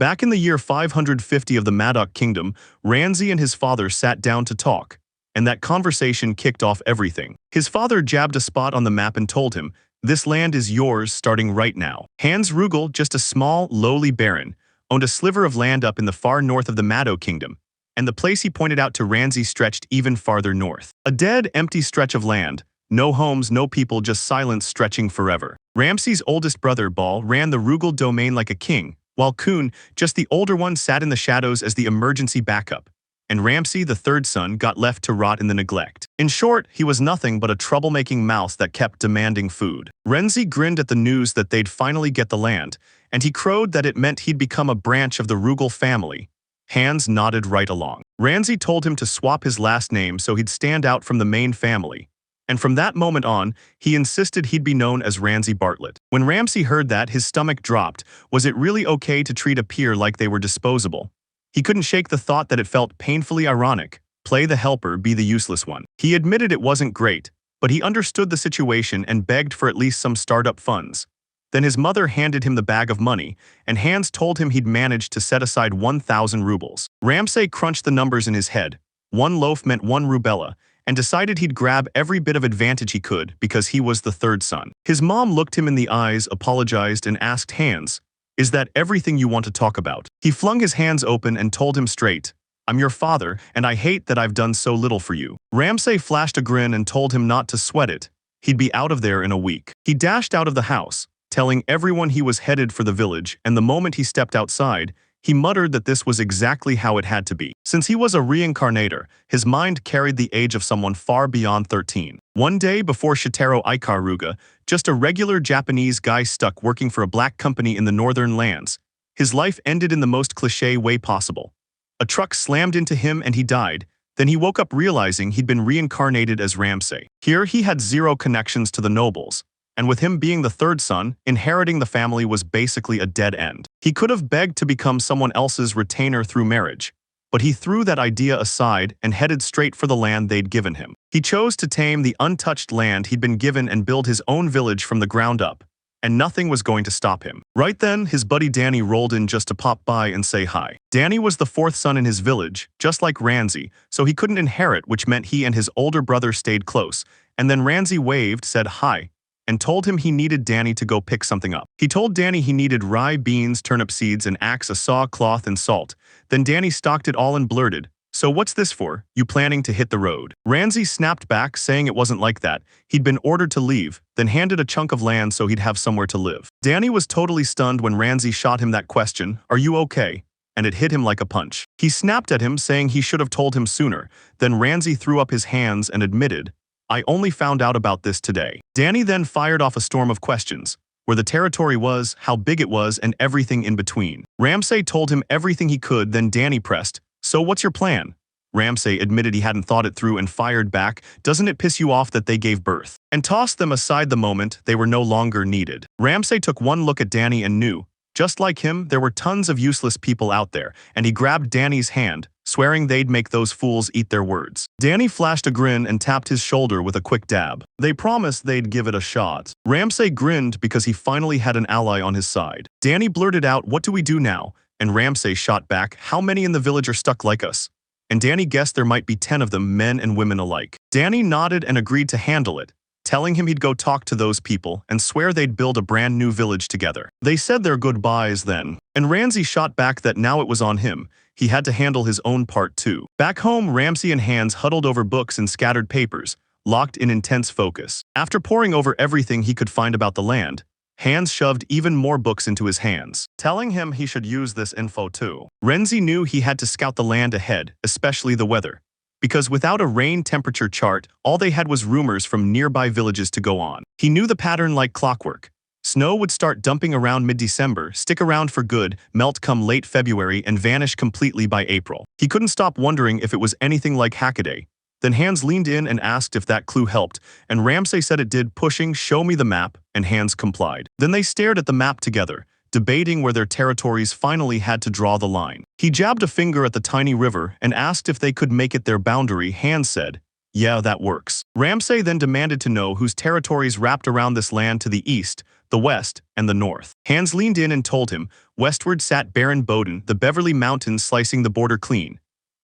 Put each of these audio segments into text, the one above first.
Back in the year 550 of the Madoc Kingdom, Ranzi and his father sat down to talk, and that conversation kicked off everything. His father jabbed a spot on the map and told him, "This land is yours starting right now." Hans Rugel, just a small, lowly baron, owned a sliver of land up in the far north of the Madoc Kingdom, and the place he pointed out to Ranzi stretched even farther north. A dead, empty stretch of land, no homes, no people, just silence stretching forever. Ramsay's oldest brother, Bal, ran the Rugel domain like a king, while Kun, just the older one, sat in the shadows as the emergency backup, and Ramsay, the third son, got left to rot in the neglect. In short, he was nothing but a troublemaking mouse that kept demanding food. Renzi grinned at the news that they'd finally get the land, and he crowed that it meant he'd become a branch of the Rugel family. Hans nodded right along. Ranzi told him to swap his last name so he'd stand out from the main family, and from that moment on, he insisted he'd be known as Ranzi Bartlett. When Ramsay heard that, his stomach dropped. Was it really okay to treat a peer like they were disposable? He couldn't shake the thought that it felt painfully ironic. Play the helper, be the useless one. He admitted it wasn't great, but he understood the situation and begged for at least some startup funds. Then his mother handed him the bag of money, and Hans told him he'd managed to set aside 1,000 rubles. Ramsay crunched the numbers in his head. 1 loaf meant 1 rubella, and decided he'd grab every bit of advantage he could because he was the third son. His mom looked him in the eyes, apologized, and asked Hans, "Is that everything you want to talk about?" He flung his hands open and told him straight, "I'm your father, and I hate that I've done so little for you." Ramsay flashed a grin and told him not to sweat it. He'd be out of there in a week. He dashed out of the house, telling everyone he was headed for the village, and the moment he stepped outside, he muttered that this was exactly how it had to be. Since he was a reincarnator, his mind carried the age of someone far beyond 13. One day before Shitaro Ikaruga, just a regular Japanese guy stuck working for a black company in the northern lands. His life ended in the most cliché way possible. A truck slammed into him and he died. Then he woke up realizing he'd been reincarnated as Ramsay. Here he had zero connections to the nobles, and with him being the third son, inheriting the family was basically a dead end. He could have begged to become someone else's retainer through marriage, but he threw that idea aside and headed straight for the land they'd given him. He chose to tame the untouched land he'd been given and build his own village from the ground up, and nothing was going to stop him. Right then, his buddy Danny rolled in just to pop by and say hi. Danny was the fourth son in his village, just like Ranzi, so he couldn't inherit, which meant he and his older brother stayed close, and then Ranzi waved, said hi, and told him he needed Danny to go pick something up. He told Danny he needed rye, beans, turnip seeds, an axe, a saw, cloth, and salt. Then Danny stocked it all and blurted, "So what's this for? You planning to hit the road?" Ranzi snapped back, saying it wasn't like that. He'd been ordered to leave, then handed a chunk of land so he'd have somewhere to live. Danny was totally stunned when Ranzi shot him that question, "Are you okay?" And it hit him like a punch. He snapped at him, saying he should have told him sooner. Then Ranzi threw up his hands and admitted, "I only found out about this today." Danny then fired off a storm of questions, where the territory was, how big it was, and everything in between. Ramsay told him everything he could, then Danny pressed, "So what's your plan?" Ramsay admitted he hadn't thought it through and fired back, "Doesn't it piss you off that they gave birth?" And tossed them aside the moment they were no longer needed. Ramsay took one look at Danny and knew, just like him, there were tons of useless people out there, and he grabbed Danny's hand, swearing they'd make those fools eat their words. Danny flashed a grin and tapped his shoulder with a quick dab. They promised they'd give it a shot. Ramsay grinned because he finally had an ally on his side. Danny blurted out, "What do we do now?" And Ramsay shot back, "How many in the village are stuck like us?" And Danny guessed there might be 10 of them, men and women alike. Danny nodded and agreed to handle it, telling him he'd go talk to those people and swear they'd build a brand new village together. They said their goodbyes then, and Ramsay shot back that now it was on him. He had to handle his own part too. Back home, Ramsay and Hans huddled over books and scattered papers, locked in intense focus. After poring over everything he could find about the land, Hans shoved even more books into his hands, telling him he should use this info too. Renzi knew he had to scout the land ahead, especially the weather, because without a rain temperature chart, all they had was rumors from nearby villages to go on. He knew the pattern like clockwork. Snow would start dumping around mid-December, stick around for good, melt come late February, and vanish completely by April. He couldn't stop wondering if it was anything like Hackaday. Then Hans leaned in and asked if that clue helped, and Ramsay said it did, pushing, "Show me the map," and Hans complied. Then they stared at the map together, debating where their territories finally had to draw the line. He jabbed a finger at the tiny river and asked if they could make it their boundary. Hans said, Yeah, that works. Ramsay then demanded to know whose territories wrapped around this land to the east, the west, and the north. Hans leaned in and told him, westward sat Baron Bowden, the Beverly Mountains slicing the border clean.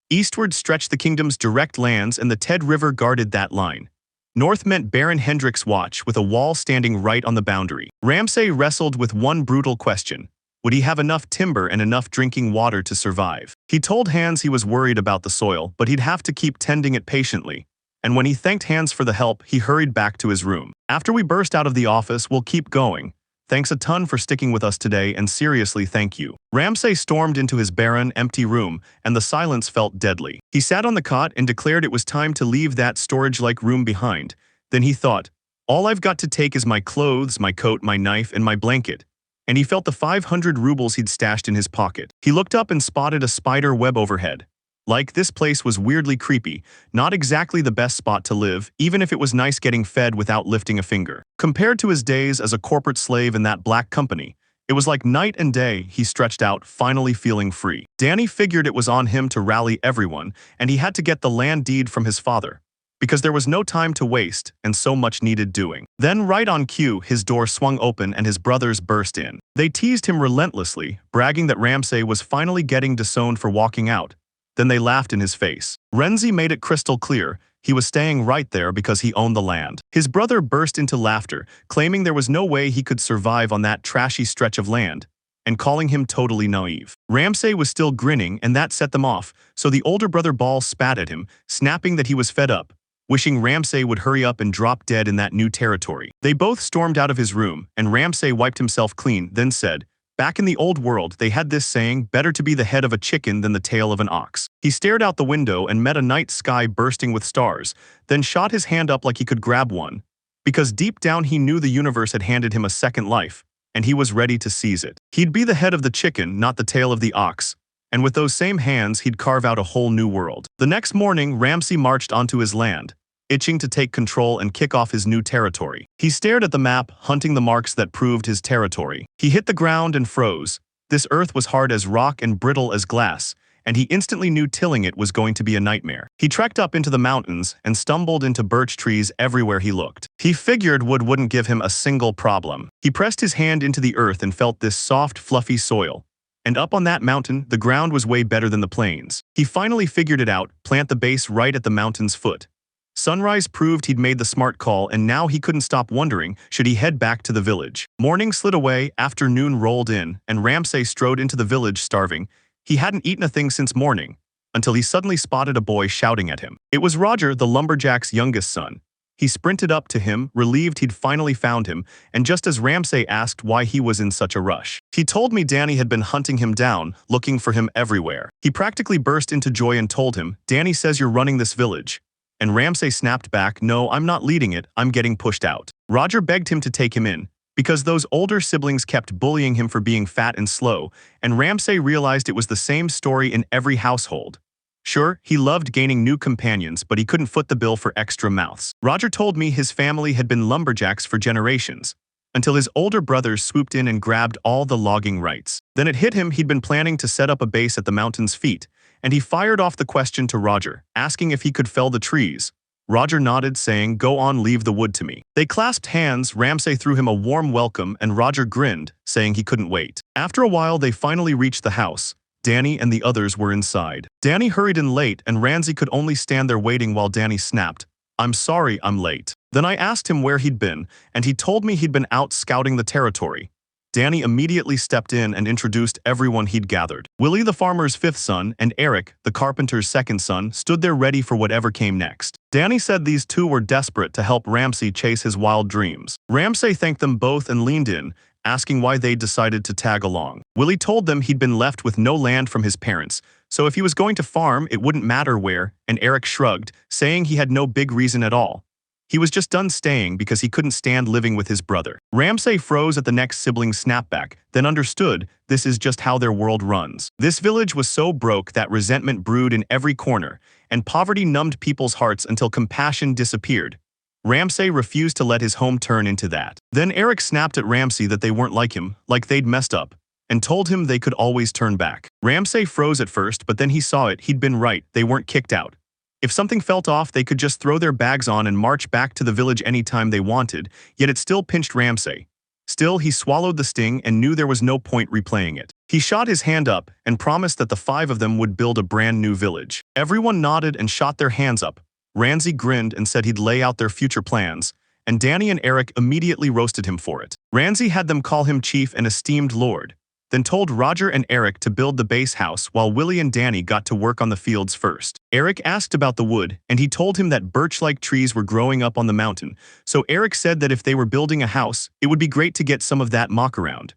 Eastward stretched the kingdom's direct lands and the Ted River guarded that line. North meant Baron Hendrick's watch with a wall standing right on the boundary. Ramsay wrestled with one brutal question. Would he have enough timber and enough drinking water to survive? He told Hans he was worried about the soil, but he'd have to keep tending it patiently. And when he thanked Hans for the help, he hurried back to his room. After we burst out of the office, we'll keep going. Thanks a ton for sticking with us today, and seriously thank you. Ramsay stormed into his barren, empty room, and the silence felt deadly. He sat on the cot and declared it was time to leave that storage-like room behind. Then he thought, all I've got to take is my clothes, my coat, my knife, and my blanket. And he felt the 500 rubles he'd stashed in his pocket. He looked up and spotted a spider web overhead. Like, this place was weirdly creepy, not exactly the best spot to live, even if it was nice getting fed without lifting a finger. Compared to his days as a corporate slave in that black company, it was like night and day. He stretched out, finally feeling free. Danny figured it was on him to rally everyone, and he had to get the land deed from his father, because there was no time to waste and so much needed doing. Then right on cue, his door swung open and his brothers burst in. They teased him relentlessly, bragging that Ramsay was finally getting disowned for walking out. Then they laughed in his face. Renzi made it crystal clear he was staying right there because he owned the land. His brother burst into laughter, claiming there was no way he could survive on that trashy stretch of land, and calling him totally naive. Ramsay was still grinning, and that set them off, so the older brother Ball spat at him, snapping that he was fed up, wishing Ramsay would hurry up and drop dead in that new territory. They both stormed out of his room, and Ramsay wiped himself clean, then said, back in the old world, they had this saying, better to be the head of a chicken than the tail of an ox. He stared out the window and met a night sky bursting with stars, then shot his hand up like he could grab one, because deep down he knew the universe had handed him a second life, and he was ready to seize it. He'd be the head of the chicken, not the tail of the ox, and with those same hands he'd carve out a whole new world. The next morning, Ramsay marched onto his land, itching to take control and kick off his new territory. He stared at the map, hunting the marks that proved his territory. He hit the ground and froze. This earth was hard as rock and brittle as glass, and he instantly knew tilling it was going to be a nightmare. He trekked up into the mountains and stumbled into birch trees everywhere he looked. He figured wood wouldn't give him a single problem. He pressed his hand into the earth and felt this soft, fluffy soil. And up on that mountain, the ground was way better than the plains. He finally figured it out, plant the base right at the mountain's foot. Sunrise proved he'd made the smart call, and now he couldn't stop wondering, should he head back to the village? Morning slid away, afternoon rolled in, and Ramsay strode into the village starving. He hadn't eaten a thing since morning, until he suddenly spotted a boy shouting at him. It was Roger, the lumberjack's youngest son. He sprinted up to him, relieved he'd finally found him, and just as Ramsay asked why he was in such a rush, he told me Danny had been hunting him down, looking for him everywhere. He practically burst into joy and told him, Danny says you're running this village. And Ramsay snapped back, no, I'm not leading it, I'm getting pushed out. Roger begged him to take him in, because those older siblings kept bullying him for being fat and slow, and Ramsay realized it was the same story in every household. Sure, he loved gaining new companions, but he couldn't foot the bill for extra mouths. Roger told me his family had been lumberjacks for generations, until his older brothers swooped in and grabbed all the logging rights. Then it hit him he'd been planning to set up a base at the mountain's feet, and he fired off the question to Roger, asking if he could fell the trees. Roger nodded, saying, go on, leave the wood to me. They clasped hands, Ramsay threw him a warm welcome, and Roger grinned, saying he couldn't wait. After a while, they finally reached the house. Danny and the others were inside. Danny hurried in late, and Ramsay could only stand there waiting while Danny snapped, I'm sorry, I'm late. Then I asked him where he'd been, and he told me he'd been out scouting the territory. Danny immediately stepped in and introduced everyone he'd gathered. Willie, the farmer's fifth son, and Eric, the carpenter's second son, stood there ready for whatever came next. Danny said these two were desperate to help Ramsay chase his wild dreams. Ramsay thanked them both and leaned in, asking why they decided to tag along. Willie told them he'd been left with no land from his parents, so if he was going to farm, it wouldn't matter where, and Eric shrugged, saying he had no big reason at all. He was just done staying because he couldn't stand living with his brother. Ramsay froze at the next sibling's snapback, then understood this is just how their world runs. This village was so broke that resentment brewed in every corner, and poverty numbed people's hearts until compassion disappeared. Ramsay refused to let his home turn into that. Then Eric snapped at Ramsay that they weren't like him, like they'd messed up, and told him they could always turn back. Ramsay froze at first, but then he saw it, he'd been right, they weren't kicked out. If something felt off, they could just throw their bags on and march back to the village anytime they wanted, yet it still pinched Ramsay. Still, he swallowed the sting and knew there was no point replaying it. He shot his hand up and promised that the 5 of them would build a brand new village. Everyone nodded and shot their hands up. Ramsay grinned and said he'd lay out their future plans, and Danny and Eric immediately roasted him for it. Ramsay had them call him chief and esteemed lord, then told Roger and Eric to build the base house while Willie and Danny got to work on the fields first. Eric asked about the wood, and he told him that birch-like trees were growing up on the mountain, so Eric said that if they were building a house, it would be great to get some of that mock around.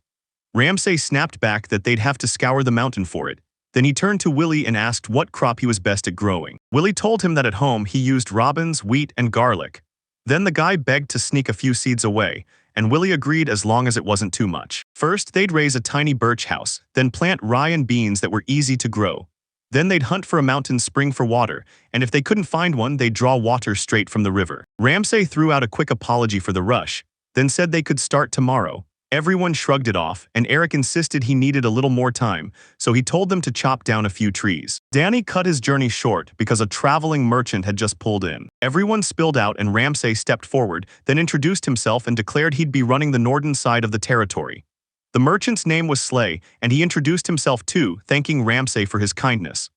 Ramsay snapped back that they'd have to scour the mountain for it. Then he turned to Willie and asked what crop he was best at growing. Willie told him that at home he used robins, wheat, and garlic. Then the guy begged to sneak a few seeds away, and Willie agreed as long as it wasn't too much. First, they'd raise a tiny birch house, then plant rye and beans that were easy to grow. Then they'd hunt for a mountain spring for water, and if they couldn't find one, they'd draw water straight from the river. Ramsay threw out a quick apology for the rush, then said they could start tomorrow. Everyone shrugged it off, and Eric insisted he needed a little more time, so he told them to chop down a few trees. Danny cut his journey short because a traveling merchant had just pulled in. Everyone spilled out and Ramsay stepped forward, then introduced himself and declared he'd be running the northern side of the territory. The merchant's name was Slay, and he introduced himself too, thanking Ramsay for his kindness.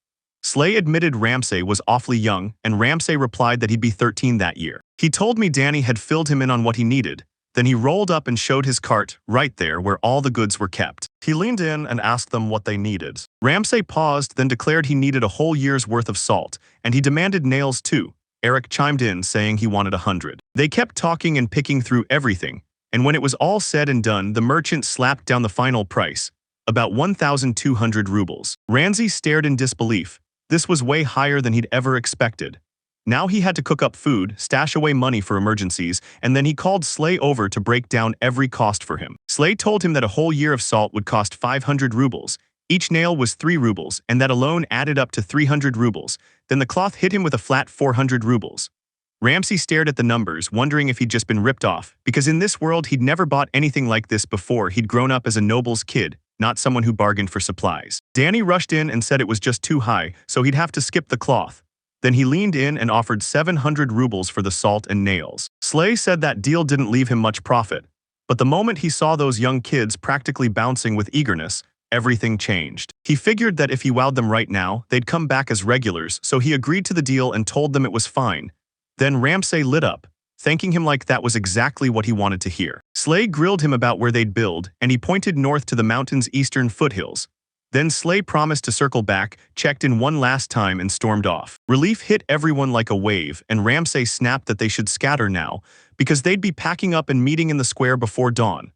Slay admitted Ramsay was awfully young, and Ramsay replied that he'd be 13 that year. He told me Danny had filled him in on what he needed. Then he rolled up and showed his cart, right there where all the goods were kept. He leaned in and asked them what they needed. Ramsay paused, then declared he needed a whole year's worth of salt, and he demanded nails too. Eric chimed in, saying he wanted 100. They kept talking and picking through everything, and when it was all said and done, the merchant slapped down the final price, about 1,200 rubles. Ramsay stared in disbelief. This was way higher than he'd ever expected. Now he had to cook up food, stash away money for emergencies, and then he called Slay over to break down every cost for him. Slay told him that a whole year of salt would cost 500 rubles. Each nail was 3 rubles, and that alone added up to 300 rubles. Then the cloth hit him with a flat 400 rubles. Ramsay stared at the numbers, wondering if he'd just been ripped off, because in this world he'd never bought anything like this before. He'd grown up as a noble's kid, not someone who bargained for supplies. Danny rushed in and said it was just too high, so he'd have to skip the cloth. Then he leaned in and offered 700 rubles for the salt and nails. Slay said that deal didn't leave him much profit. But the moment he saw those young kids practically bouncing with eagerness, everything changed. He figured that if he wowed them right now, they'd come back as regulars, so he agreed to the deal and told them it was fine. Then Ramsay lit up, thanking him like that was exactly what he wanted to hear. Slay grilled him about where they'd build, and he pointed north to the mountain's eastern foothills. Then Slay promised to circle back, checked in one last time, and stormed off. Relief hit everyone like a wave, and Ramsay snapped that they should scatter now, because they'd be packing up and meeting in the square before dawn.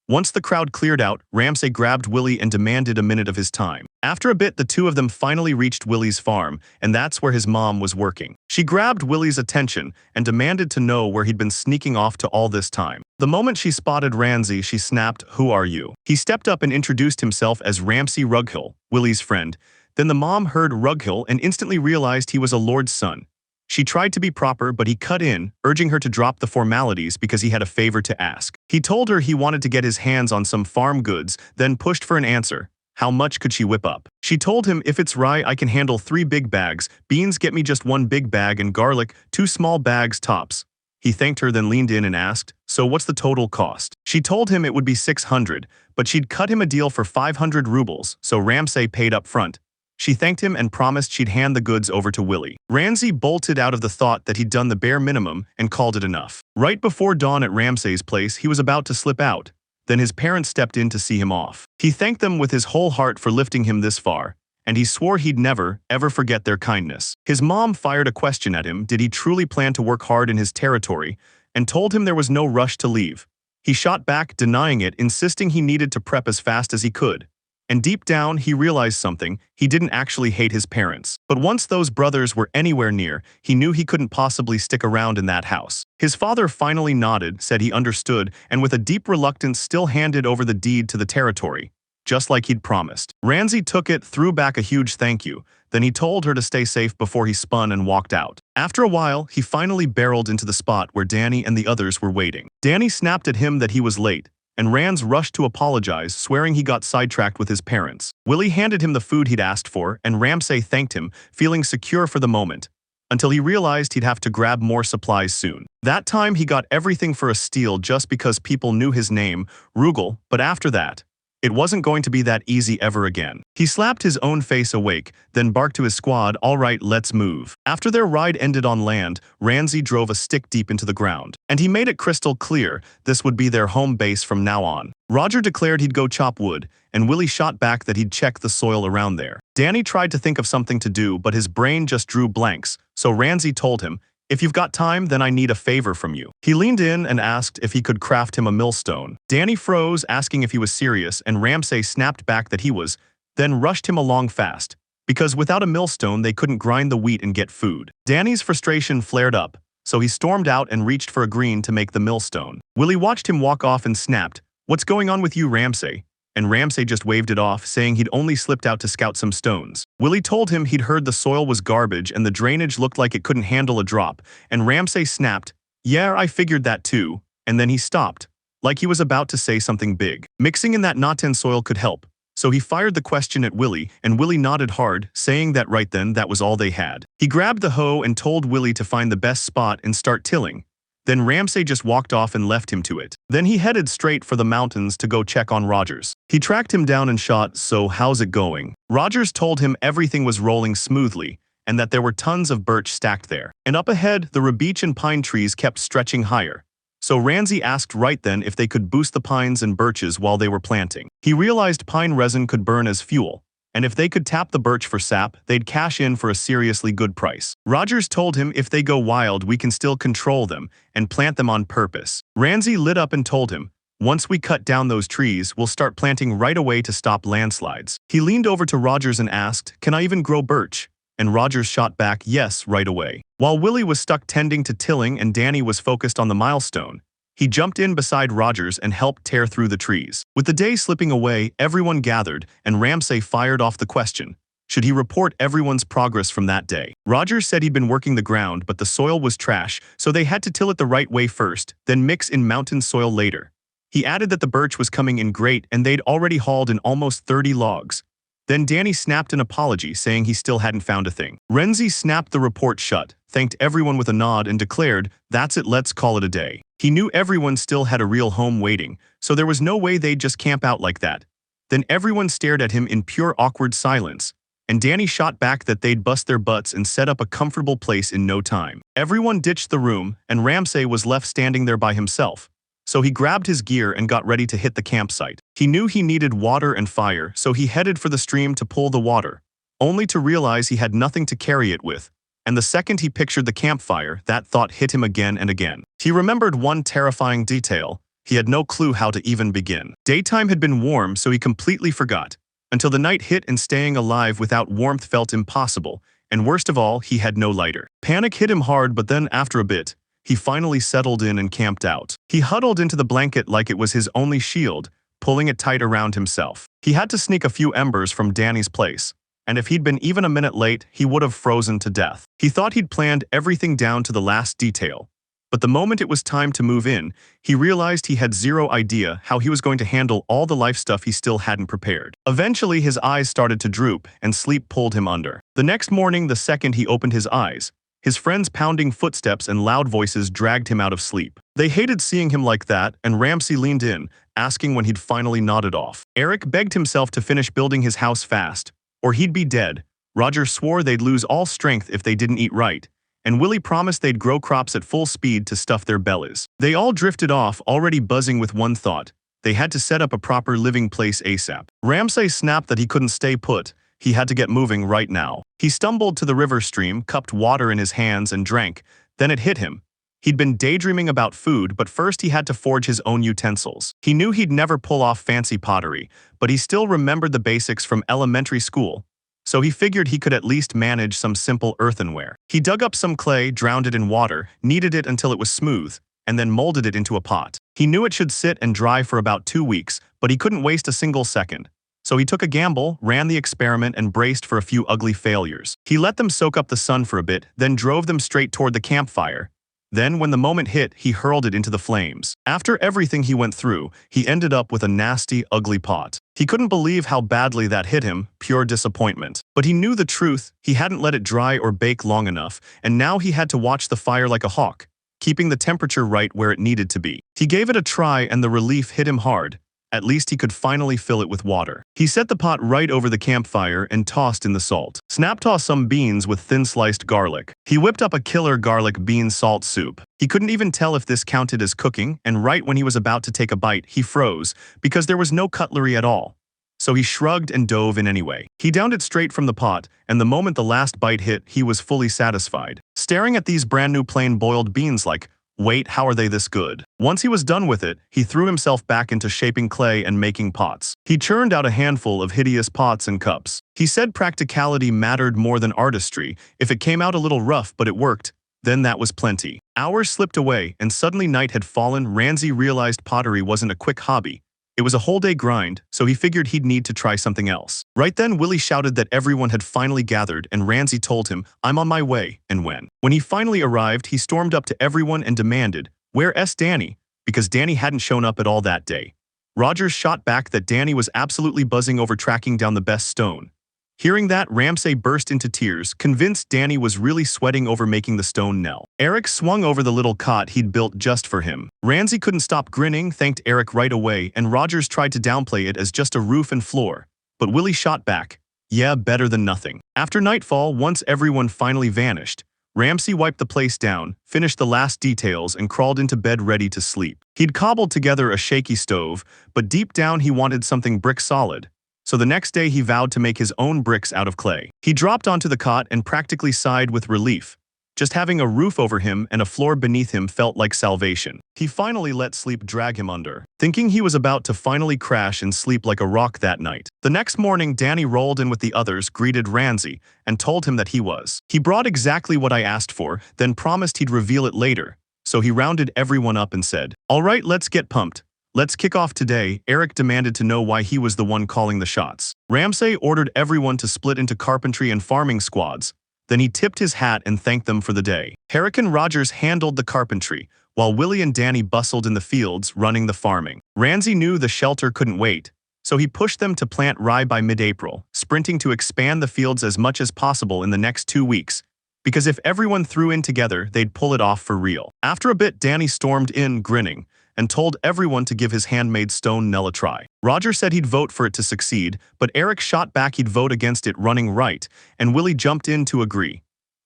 Once the crowd cleared out, Ramsay grabbed Willie and demanded a minute of his time. After a bit, the two of them finally reached Willie's farm, and that's where his mom was working. She grabbed Willie's attention and demanded to know where he'd been sneaking off to all this time. The moment she spotted Ramsay, she snapped, "Who are you?" He stepped up and introduced himself as Ramsay Rughill, Willie's friend. Then the mom heard Rughill and instantly realized he was a lord's son. She tried to be proper, but he cut in, urging her to drop the formalities because he had a favor to ask. He told her he wanted to get his hands on some farm goods, then pushed for an answer. How much could she whip up? She told him, "If it's rye, I can handle 3 big bags, beans get me just 1 big bag, and garlic, 2 small bags tops." He thanked her, then leaned in and asked, "So what's the total cost?" She told him it would be 600, but she'd cut him a deal for 500 rubles, so Ramsay paid up front. She thanked him and promised she'd hand the goods over to Willie. Ramsay bolted out of the thought that he'd done the bare minimum and called it enough. Right before dawn at Ramsay's place, he was about to slip out. Then his parents stepped in to see him off. He thanked them with his whole heart for lifting him this far, and he swore he'd never, ever forget their kindness. His mom fired a question at him: did he truly plan to work hard in his territory, and told him there was no rush to leave. He shot back, denying it, insisting he needed to prep as fast as he could. And deep down, he realized something: he didn't actually hate his parents. But once those brothers were anywhere near, he knew he couldn't possibly stick around in that house. His father finally nodded, said he understood, and with a deep reluctance still handed over the deed to the territory, just like he'd promised. Ramsay took it, threw back a huge thank you, then he told her to stay safe before he spun and walked out. After a while, he finally barreled into the spot where Danny and the others were waiting. Danny snapped at him that he was late, and Rans rushed to apologize, swearing he got sidetracked with his parents. Willie handed him the food he'd asked for, and Ramsay thanked him, feeling secure for the moment. until he realized he'd have to grab more supplies soon. That time he got everything for a steal just because people knew his name, Rugal, but after that, it wasn't going to be that easy ever again. He slapped his own face awake, then barked to his squad, "All right, let's move." After their ride ended on land, Ramsey drove a stick deep into the ground. And he made it crystal clear this would be their home base from now on. Roger declared he'd go chop wood, and Willie shot back that he'd check the soil around there. Danny tried to think of something to do, but his brain just drew blanks, so Ramsey told him, "If you've got time, then I need a favor from you." He leaned in and asked if he could craft him a millstone. Danny froze, asking if he was serious, and Ramsey snapped back that he was, then rushed him along fast, because without a millstone they couldn't grind the wheat and get food. Danny's frustration flared up, so he stormed out and reached for a green to make the millstone. Willie watched him walk off and snapped, "What's going on with you, Ramsey?" And Ramsey just waved it off, saying he'd only slipped out to scout some stones. Willie told him he'd heard the soil was garbage and the drainage looked like it couldn't handle a drop, and Ramsey snapped, "Yeah, I figured that too," and then he stopped, like he was about to say something big. Mixing in that not-in soil could help, so he fired the question at Willie, and Willie nodded hard, saying that right then that was all they had. He grabbed the hoe and told Willie to find the best spot and start tilling. Then Ramsey just walked off and left him to it. Then he headed straight for the mountains to go check on Rogers. He tracked him down and shot, "So how's it going?" Rogers told him everything was rolling smoothly, and that there were tons of birch stacked there. And up ahead, the beech and pine trees kept stretching higher. So Ramsey asked right then if they could boost the pines and birches while they were planting. He realized pine resin could burn as fuel, and if they could tap the birch for sap, they'd cash in for a seriously good price. Rogers told him if they go wild, we can still control them and plant them on purpose. Ramsey lit up and told him, "Once we cut down those trees, we'll start planting right away to stop landslides." He leaned over to Rogers and asked, "Can I even grow birch?" And Rogers shot back, "Yes, right away." While Willie was stuck tending to tilling and Danny was focused on the milestone, he jumped in beside Rogers and helped tear through the trees. With the day slipping away, everyone gathered, and Ramsey fired off the question, should he report everyone's progress from that day? Rogers said he'd been working the ground, but the soil was trash, so they had to till it the right way first, then mix in mountain soil later. He added that the birch was coming in great and they'd already hauled in almost 30 logs. Then Danny snapped an apology, saying he still hadn't found a thing. Renzi snapped the report shut, thanked everyone with a nod, and declared, "That's it, let's call it a day." He knew everyone still had a real home waiting, so there was no way they'd just camp out like that. Then everyone stared at him in pure awkward silence, and Danny shot back that they'd bust their butts and set up a comfortable place in no time. Everyone ditched the room, and Ramsey was left standing there by himself. So he grabbed his gear and got ready to hit the campsite. He knew he needed water and fire, so he headed for the stream to pull the water, only to realize he had nothing to carry it with. And the second he pictured the campfire, that thought hit him again and again. He remembered one terrifying detail. He had no clue how to even begin. Daytime had been warm, so he completely forgot, until the night hit and staying alive without warmth felt impossible, and worst of all, he had no lighter. Panic hit him hard, but then after a bit, he finally settled in and camped out. He huddled into the blanket like it was his only shield, pulling it tight around himself. He had to sneak a few embers from Danny's place, and if he'd been even a minute late, he would have frozen to death. He thought he'd planned everything down to the last detail, but the moment it was time to move in, he realized he had zero idea how he was going to handle all the life stuff he still hadn't prepared. Eventually, his eyes started to droop, and sleep pulled him under. The next morning, the second he opened his eyes, his friends' pounding footsteps and loud voices dragged him out of sleep. They hated seeing him like that, and Ramsey leaned in, asking when he'd finally nodded off. Eric begged himself to finish building his house fast, or he'd be dead. Roger swore they'd lose all strength if they didn't eat right, and Willie promised they'd grow crops at full speed to stuff their bellies. They all drifted off, already buzzing with one thought. They had to set up a proper living place ASAP. Ramsey snapped that he couldn't stay put. He had to get moving right now. He stumbled to the river stream, cupped water in his hands and drank. Then it hit him. He'd been daydreaming about food, but first he had to forge his own utensils. He knew he'd never pull off fancy pottery, but he still remembered the basics from elementary school, so he figured he could at least manage some simple earthenware. He dug up some clay, drowned it in water, kneaded it until it was smooth, and then molded it into a pot. He knew it should sit and dry for about 2 weeks, but he couldn't waste a single second. So he took a gamble, ran the experiment, and braced for a few ugly failures. He let them soak up the sun for a bit, then drove them straight toward the campfire. Then, when the moment hit, he hurled it into the flames. After everything he went through, he ended up with a nasty, ugly pot. He couldn't believe how badly that hit him, pure disappointment. But he knew the truth, he hadn't let it dry or bake long enough, and now he had to watch the fire like a hawk, keeping the temperature right where it needed to be. He gave it a try and the relief hit him hard. At least he could finally fill it with water. He set the pot right over the campfire and tossed in the salt. Snap-tossed some beans with thin-sliced garlic. He whipped up a killer garlic bean salt soup. He couldn't even tell if this counted as cooking, and right when he was about to take a bite, he froze, because there was no cutlery at all. So he shrugged and dove in anyway. He downed it straight from the pot, and the moment the last bite hit, he was fully satisfied. Staring at these brand new plain boiled beans like, wait, how are they this good? Once he was done with it, he threw himself back into shaping clay and making pots. He churned out a handful of hideous pots and cups. He said practicality mattered more than artistry. If it came out a little rough but it worked, then that was plenty. Hours slipped away and suddenly night had fallen. Ramsay realized pottery wasn't a quick hobby. It was a whole-day grind, so he figured he'd need to try something else. Right then, Willie shouted that everyone had finally gathered, and Ramsay told him, "I'm on my way," and when. When he finally arrived, he stormed up to everyone and demanded, "Where's Danny?" Because Danny hadn't shown up at all that day. Rogers shot back that Danny was absolutely buzzing over tracking down the best stone. Hearing that, Ramsay burst into tears, convinced Danny was really sweating over making the stone knell. Eric swung over the little cot he'd built just for him. Ramsay couldn't stop grinning, thanked Eric right away, and Rogers tried to downplay it as just a roof and floor. But Willie shot back, "Yeah, better than nothing." After nightfall, once everyone finally vanished, Ramsay wiped the place down, finished the last details, and crawled into bed ready to sleep. He'd cobbled together a shaky stove, but deep down he wanted something brick solid. So the next day he vowed to make his own bricks out of clay. He dropped onto the cot and practically sighed with relief. Just having a roof over him and a floor beneath him felt like salvation. He finally let sleep drag him under, thinking he was about to finally crash and sleep like a rock that night. The next morning, Danny rolled in with the others, greeted Ramsay, and told him that he brought exactly what I asked for, then promised he'd reveal it later. So he rounded everyone up and said, "All right, let's get pumped. Let's kick off today." Eric demanded to know why he was the one calling the shots. Ramsay ordered everyone to split into carpentry and farming squads. Then he tipped his hat and thanked them for the day. Herrick and Rogers handled the carpentry, while Willie and Danny bustled in the fields, running the farming. Ramsay knew the shelter couldn't wait, so he pushed them to plant rye by mid-April, sprinting to expand the fields as much as possible in the next 2 weeks. Because if everyone threw in together, they'd pull it off for real. After a bit, Danny stormed in, grinning, and told everyone to give his handmade stone knell a try. Roger said he'd vote for it to succeed, but Eric shot back he'd vote against it running right, and Willie jumped in to agree.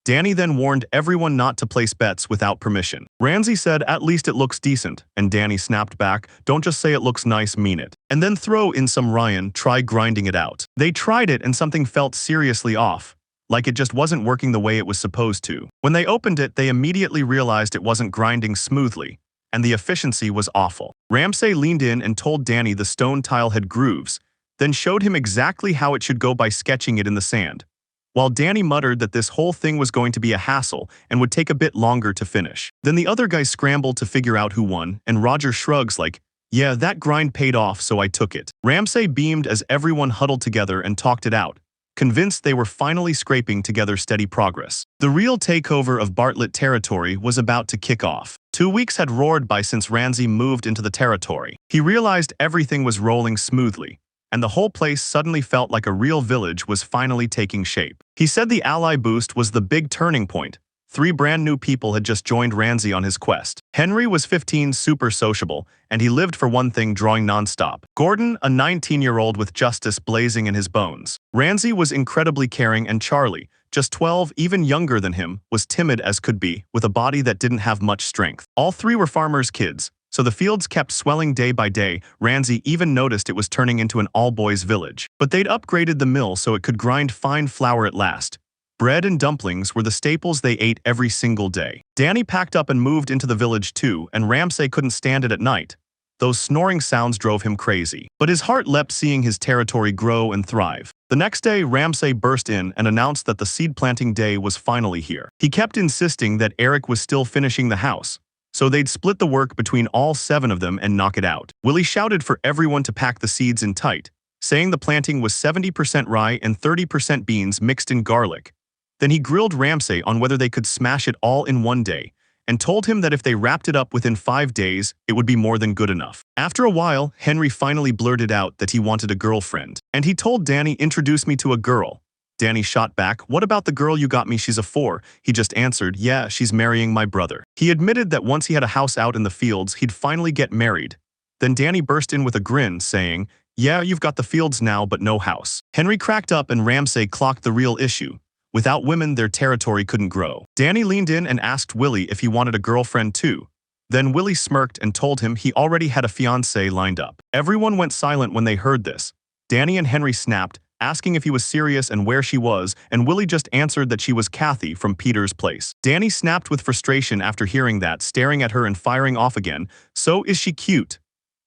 Danny then warned everyone not to place bets without permission. Ramsay said, "At least it looks decent," and Danny snapped back, "Don't just say it looks nice, mean it. And then throw in some Ryan, try grinding it out." They tried it and something felt seriously off, like it just wasn't working the way it was supposed to. When they opened it, they immediately realized it wasn't grinding smoothly, and the efficiency was awful. Ramsay leaned in and told Danny the stone tile had grooves, then showed him exactly how it should go by sketching it in the sand, while Danny muttered that this whole thing was going to be a hassle and would take a bit longer to finish. Then the other guys scrambled to figure out who won, and Roger shrugs like, "Yeah, that grind paid off, so I took it." Ramsay beamed as everyone huddled together and talked it out, convinced they were finally scraping together steady progress. The real takeover of Bartlett territory was about to kick off. 2 weeks had roared by since Ramsay moved into the territory. He realized everything was rolling smoothly, and the whole place suddenly felt like a real village was finally taking shape. He said the ally boost was the big turning point. 3 brand new people had just joined Ramsay on his quest. Henry was 15, super sociable, and he lived for one thing, drawing nonstop. Gordon, a 19-year-old with justice blazing in his bones. Ramsay was incredibly caring, and Charlie, just 12, even younger than him, was timid as could be, with a body that didn't have much strength. All 3 were farmers' kids, so the fields kept swelling day by day. Ramsay even noticed it was turning into an all-boys village. But they'd upgraded the mill so it could grind fine flour at last. Bread and dumplings were the staples they ate every single day. Danny packed up and moved into the village too, and Ramsay couldn't stand it at night. Those snoring sounds drove him crazy. But his heart leapt seeing his territory grow and thrive. The next day, Ramsay burst in and announced that the seed planting day was finally here. He kept insisting that Eric was still finishing the house, so they'd split the work between all 7 of them and knock it out. Willie shouted for everyone to pack the seeds in tight, saying the planting was 70% rye and 30% beans mixed in garlic. Then he grilled Ramsay on whether they could smash it all in one day, and told him that if they wrapped it up within 5 days, it would be more than good enough. After a while, Henry finally blurted out that he wanted a girlfriend, and he told Danny, "Introduce me to a girl." Danny shot back, "What about the girl you got me? She's a 4. He just answered, "Yeah, she's marrying my brother." He admitted that once he had a house out in the fields, he'd finally get married. Then Danny burst in with a grin, saying, "Yeah, you've got the fields now, but no house." Henry cracked up and Ramsay clocked the real issue. Without women, their territory couldn't grow. Danny leaned in and asked Willie if he wanted a girlfriend too. Then Willie smirked and told him he already had a fiancée lined up. Everyone went silent when they heard this. Danny and Henry snapped, asking if he was serious and where she was, and Willie just answered that she was Kathy from Peter's place. Danny snapped with frustration after hearing that, staring at her and firing off again. "So is she cute?"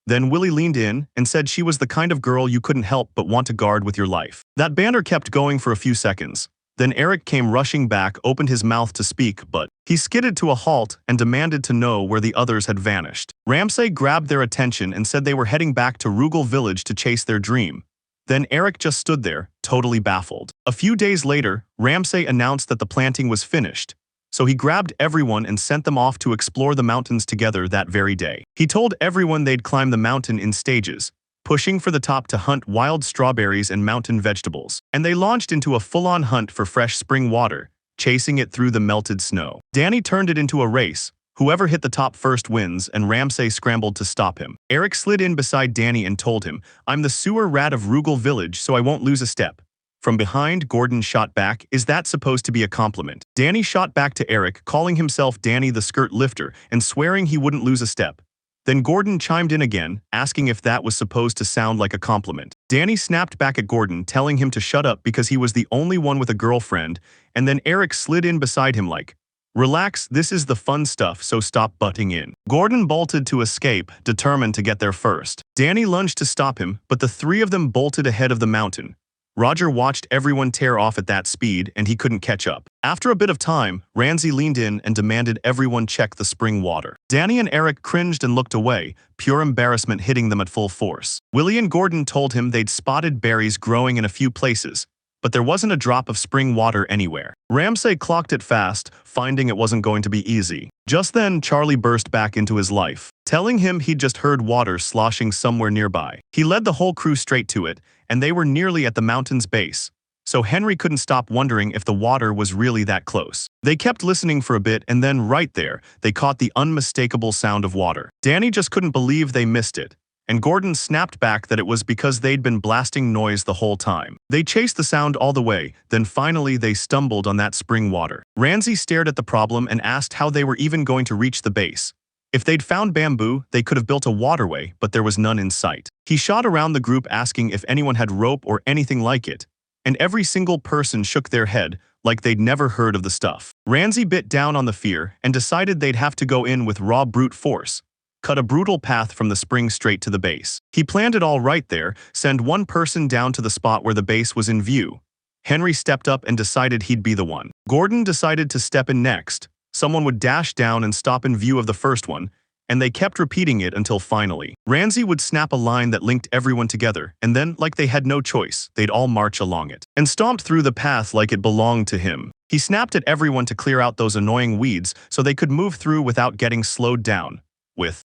Then Willie leaned in and said she was the kind of girl you couldn't help but want to guard with your life. That banter kept going for a few seconds. Then Eric came rushing back, opened his mouth to speak, but he skidded to a halt and demanded to know where the others had vanished. Ramsay grabbed their attention and said they were heading back to Rugal village to chase their dream. Then Eric just stood there, totally baffled. A few days later, Ramsay announced that the planting was finished. So he grabbed everyone and sent them off to explore the mountains together that very day. He told everyone they'd climb the mountain in stages, pushing for the top to hunt wild strawberries and mountain vegetables. And they launched into a full-on hunt for fresh spring water, chasing it through the melted snow. Danny turned it into a race. Whoever hit the top first wins, and Ramsay scrambled to stop him. Eric slid in beside Danny and told him, "I'm the sewer rat of Rugal village, so I won't lose a step." From behind, Gordon shot back, "Is that supposed to be a compliment?" Danny shot back to Eric, calling himself Danny the skirt lifter and swearing he wouldn't lose a step. Then Gordon chimed in again, asking if that was supposed to sound like a compliment. Danny snapped back at Gordon, telling him to shut up because he was the only one with a girlfriend, and then Eric slid in beside him like, "Relax, this is the fun stuff, so stop butting in." Gordon bolted to escape, determined to get there first. Danny lunged to stop him, but the three of them bolted ahead of the mountain. Roger watched everyone tear off at that speed, and he couldn't catch up. After a bit of time, Ramsay leaned in and demanded everyone check the spring water. Danny and Eric cringed and looked away, pure embarrassment hitting them at full force. Willie and Gordon told him they'd spotted berries growing in a few places, but there wasn't a drop of spring water anywhere. Ramsay clocked it fast, finding it wasn't going to be easy. Just then, Charlie burst back into his life, telling him he'd just heard water sloshing somewhere nearby. He led the whole crew straight to it, and they were nearly at the mountain's base. So Henry couldn't stop wondering if the water was really that close. They kept listening for a bit, and then right there, they caught the unmistakable sound of water. Danny just couldn't believe they missed it, and Gordon snapped back that it was because they'd been blasting noise the whole time. They chased the sound all the way, then finally they stumbled on that spring water. Ramsay stared at the problem and asked how they were even going to reach the base. If they'd found bamboo, they could have built a waterway, but there was none in sight. He shot around the group asking if anyone had rope or anything like it, and every single person shook their head, like they'd never heard of the stuff. Ramsay bit down on the fear and decided they'd have to go in with raw brute force, cut a brutal path from the spring straight to the base. He planned it all right there, send one person down to the spot where the base was in view. Henry stepped up and decided he'd be the one. Gordon decided to step in next. Someone would dash down and stop in view of the first one, and they kept repeating it until finally. Ramsay would snap a line that linked everyone together, and then, like they had no choice, they'd all march along it, and stomped through the path like it belonged to him. He snapped at everyone to clear out those annoying weeds so they could move through without getting slowed down.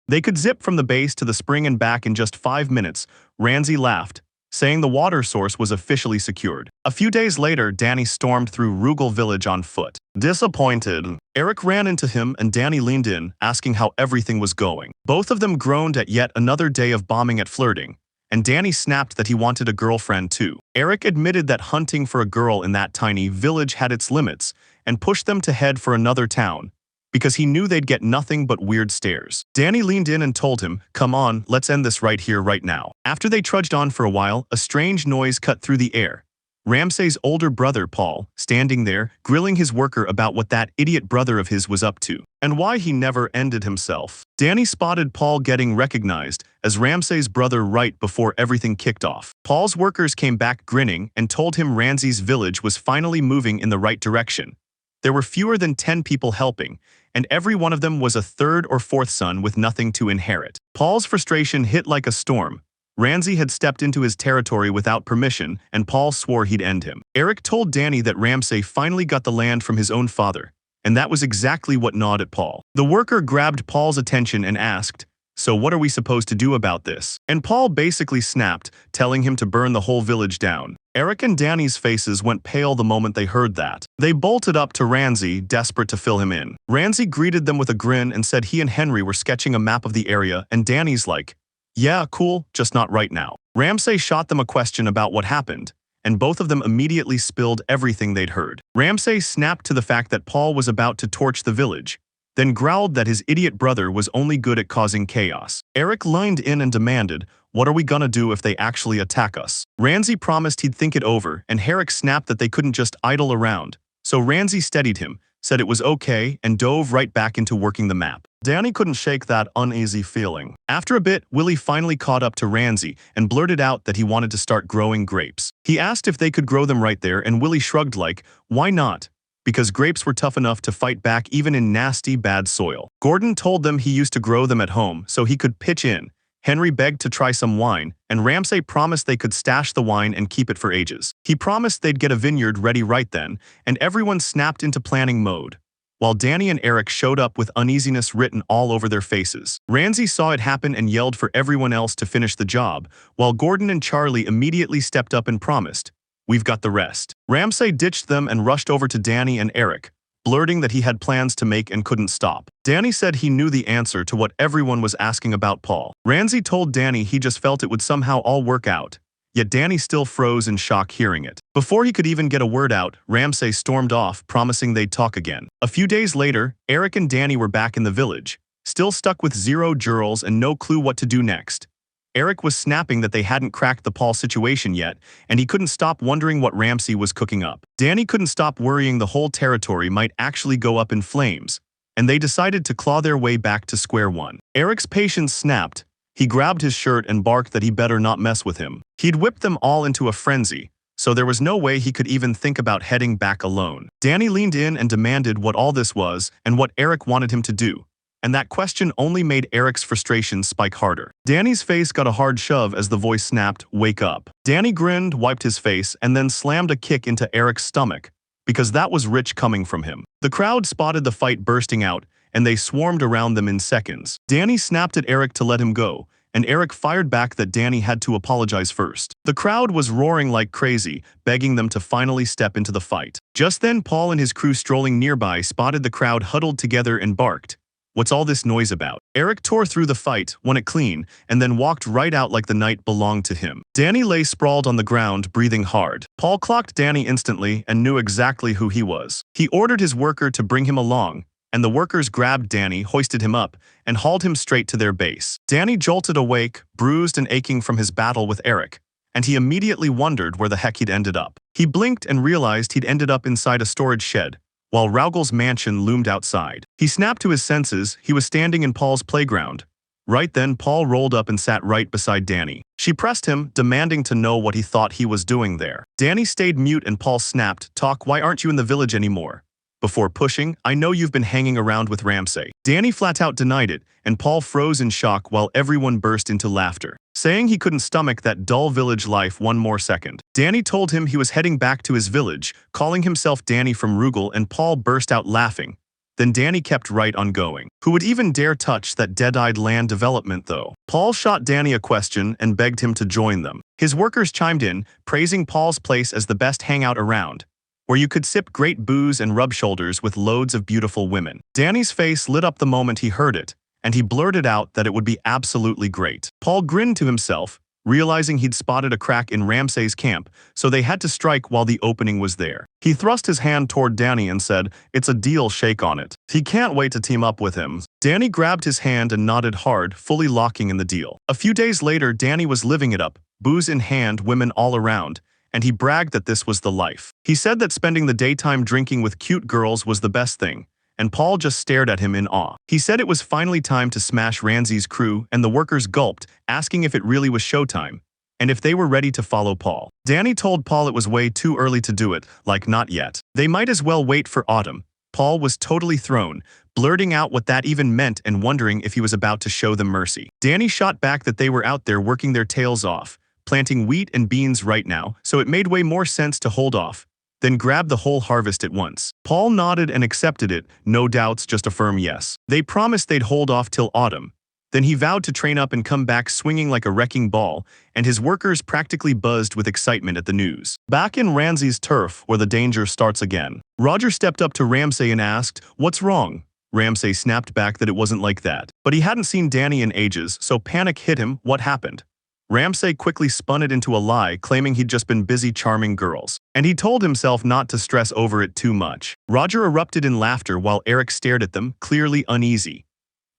They could zip from the base to the spring and back in just 5 minutes. Ramsay laughed, saying the water source was officially secured. A few days later, Danny stormed through Rugal village on foot. Disappointed, Eric ran into him and Danny leaned in, asking how everything was going. Both of them groaned at yet another day of bombing at flirting, and Danny snapped that he wanted a girlfriend too. Eric admitted that hunting for a girl in that tiny village had its limits, and pushed them to head for another town, because he knew they'd get nothing but weird stares. Danny leaned in and told him, "Come on, let's end this right here, right now." After they trudged on for a while, a strange noise cut through the air. Ramsay's older brother, Paul, standing there, grilling his worker about what that idiot brother of his was up to, and why he never ended himself. Danny spotted Paul getting recognized as Ramsay's brother right before everything kicked off. Paul's workers came back grinning and told him Ramsay's village was finally moving in the right direction. There were fewer than 10 people helping, and every one of them was a third or fourth son with nothing to inherit. Paul's frustration hit like a storm. Ramsay had stepped into his territory without permission, and Paul swore he'd end him. Eric told Danny that Ramsay finally got the land from his own father, and that was exactly what gnawed at Paul. The worker grabbed Paul's attention and asked, "So what are we supposed to do about this?" And Paul basically snapped, telling him to burn the whole village down. Eric and Danny's faces went pale the moment they heard that. They bolted up to Ramsey, desperate to fill him in. Ramsey greeted them with a grin and said he and Henry were sketching a map of the area, and Danny's like, "Yeah, cool, just not right now." Ramsey shot them a question about what happened, and both of them immediately spilled everything they'd heard. Ramsey snapped to the fact that Paul was about to torch the village, then growled that his idiot brother was only good at causing chaos. Eric leaned in and demanded, "What are we gonna do if they actually attack us?" Ramsey promised he'd think it over, and Herrick snapped that they couldn't just idle around. So Ramsey steadied him, said it was okay, and dove right back into working the map. Danny couldn't shake that uneasy feeling. After a bit, Willie finally caught up to Ramsey and blurted out that he wanted to start growing grapes. He asked if they could grow them right there, and Willie shrugged like, "Why not?" Because grapes were tough enough to fight back even in nasty, bad soil. Gordon told them he used to grow them at home so he could pitch in. Henry begged to try some wine, and Ramsey promised they could stash the wine and keep it for ages. He promised they'd get a vineyard ready right then, and everyone snapped into planning mode, while Danny and Eric showed up with uneasiness written all over their faces. Ramsey saw it happen and yelled for everyone else to finish the job, while Gordon and Charlie immediately stepped up and promised, "We've got the rest." Ramsey ditched them and rushed over to Danny and Eric, blurting that he had plans to make and couldn't stop. Danny said he knew the answer to what everyone was asking about Paul. Ramsey told Danny he just felt it would somehow all work out, yet Danny still froze in shock hearing it. Before he could even get a word out, Ramsey stormed off, promising they'd talk again. A few days later, Eric and Danny were back in the village, still stuck with 0 jurals and no clue what to do next. Eric was snapping that they hadn't cracked the Paul situation yet, and he couldn't stop wondering what Ramsey was cooking up. Danny couldn't stop worrying the whole territory might actually go up in flames, and they decided to claw their way back to square one. Eric's patience snapped. He grabbed his shirt and barked that he better not mess with him. He'd whipped them all into a frenzy, so there was no way he could even think about heading back alone. Danny leaned in and demanded what all this was and what Eric wanted him to do, and that question only made Eric's frustration spike harder. Danny's face got a hard shove as the voice snapped, "Wake up." Danny grinned, wiped his face, and then slammed a kick into Eric's stomach, because that was rich coming from him. The crowd spotted the fight bursting out, and they swarmed around them in seconds. Danny snapped at Eric to let him go, and Eric fired back that Danny had to apologize first. The crowd was roaring like crazy, begging them to finally step into the fight. Just then, Paul and his crew strolling nearby spotted the crowd huddled together and barked, "What's all this noise about?" Eric tore through the fight, won it clean, and then walked right out like the night belonged to him. Danny lay sprawled on the ground, breathing hard. Paul clocked Danny instantly and knew exactly who he was. He ordered his worker to bring him along, and the workers grabbed Danny, hoisted him up, and hauled him straight to their base. Danny jolted awake, bruised and aching from his battle with Eric, and he immediately wondered where the heck he'd ended up. He blinked and realized he'd ended up inside a storage shed, while Raugel's mansion loomed outside. He snapped to his senses. He was standing in Paul's playground. Right then, Paul rolled up and sat right beside Danny. She pressed him, demanding to know what he thought he was doing there. Danny stayed mute and Paul snapped, "Talk, why aren't you in the village anymore?" Before pushing, "I know you've been hanging around with Ramsey." Danny flat out denied it, and Paul froze in shock while everyone burst into laughter, saying he couldn't stomach that dull village life one more second. Danny told him he was heading back to his village, calling himself Danny from Rugel, and Paul burst out laughing. Then Danny kept right on going. Who would even dare touch that dead-eyed land development though? Paul shot Danny a question and begged him to join them. His workers chimed in, praising Paul's place as the best hangout around, where you could sip great booze and rub shoulders with loads of beautiful women. Danny's face lit up the moment he heard it, and he blurted out that it would be absolutely great. Paul grinned to himself, realizing he'd spotted a crack in Ramsey's camp, so they had to strike while the opening was there. He thrust his hand toward Danny and said, "It's a deal, shake on it." He can't wait to team up with him. Danny grabbed his hand and nodded hard, fully locking in the deal. A few days later, Danny was living it up, booze in hand, women all around, and he bragged that this was the life. He said that spending the daytime drinking with cute girls was the best thing, and Paul just stared at him in awe. He said it was finally time to smash Ramsey's crew, and the workers gulped, asking if it really was showtime, and if they were ready to follow Paul. Danny told Paul it was way too early to do it, like not yet. They might as well wait for autumn. Paul was totally thrown, blurting out what that even meant and wondering if he was about to show them mercy. Danny shot back that they were out there working their tails off, planting wheat and beans right now, so it made way more sense to hold off. then grab the whole harvest at once. Paul nodded and accepted it, no doubts, just a firm yes. They promised they'd hold off till autumn. Then he vowed to train up and come back swinging like a wrecking ball, and his workers practically buzzed with excitement at the news. Back in Ramsay's turf, where the danger starts again, Roger stepped up to Ramsay and asked, "What's wrong?" Ramsay snapped back that it wasn't like that. But he hadn't seen Danny in ages, so panic hit him. What happened? Ramsay quickly spun it into a lie, claiming he'd just been busy charming girls. And he told himself not to stress over it too much. Roger erupted in laughter while Eric stared at them, clearly uneasy.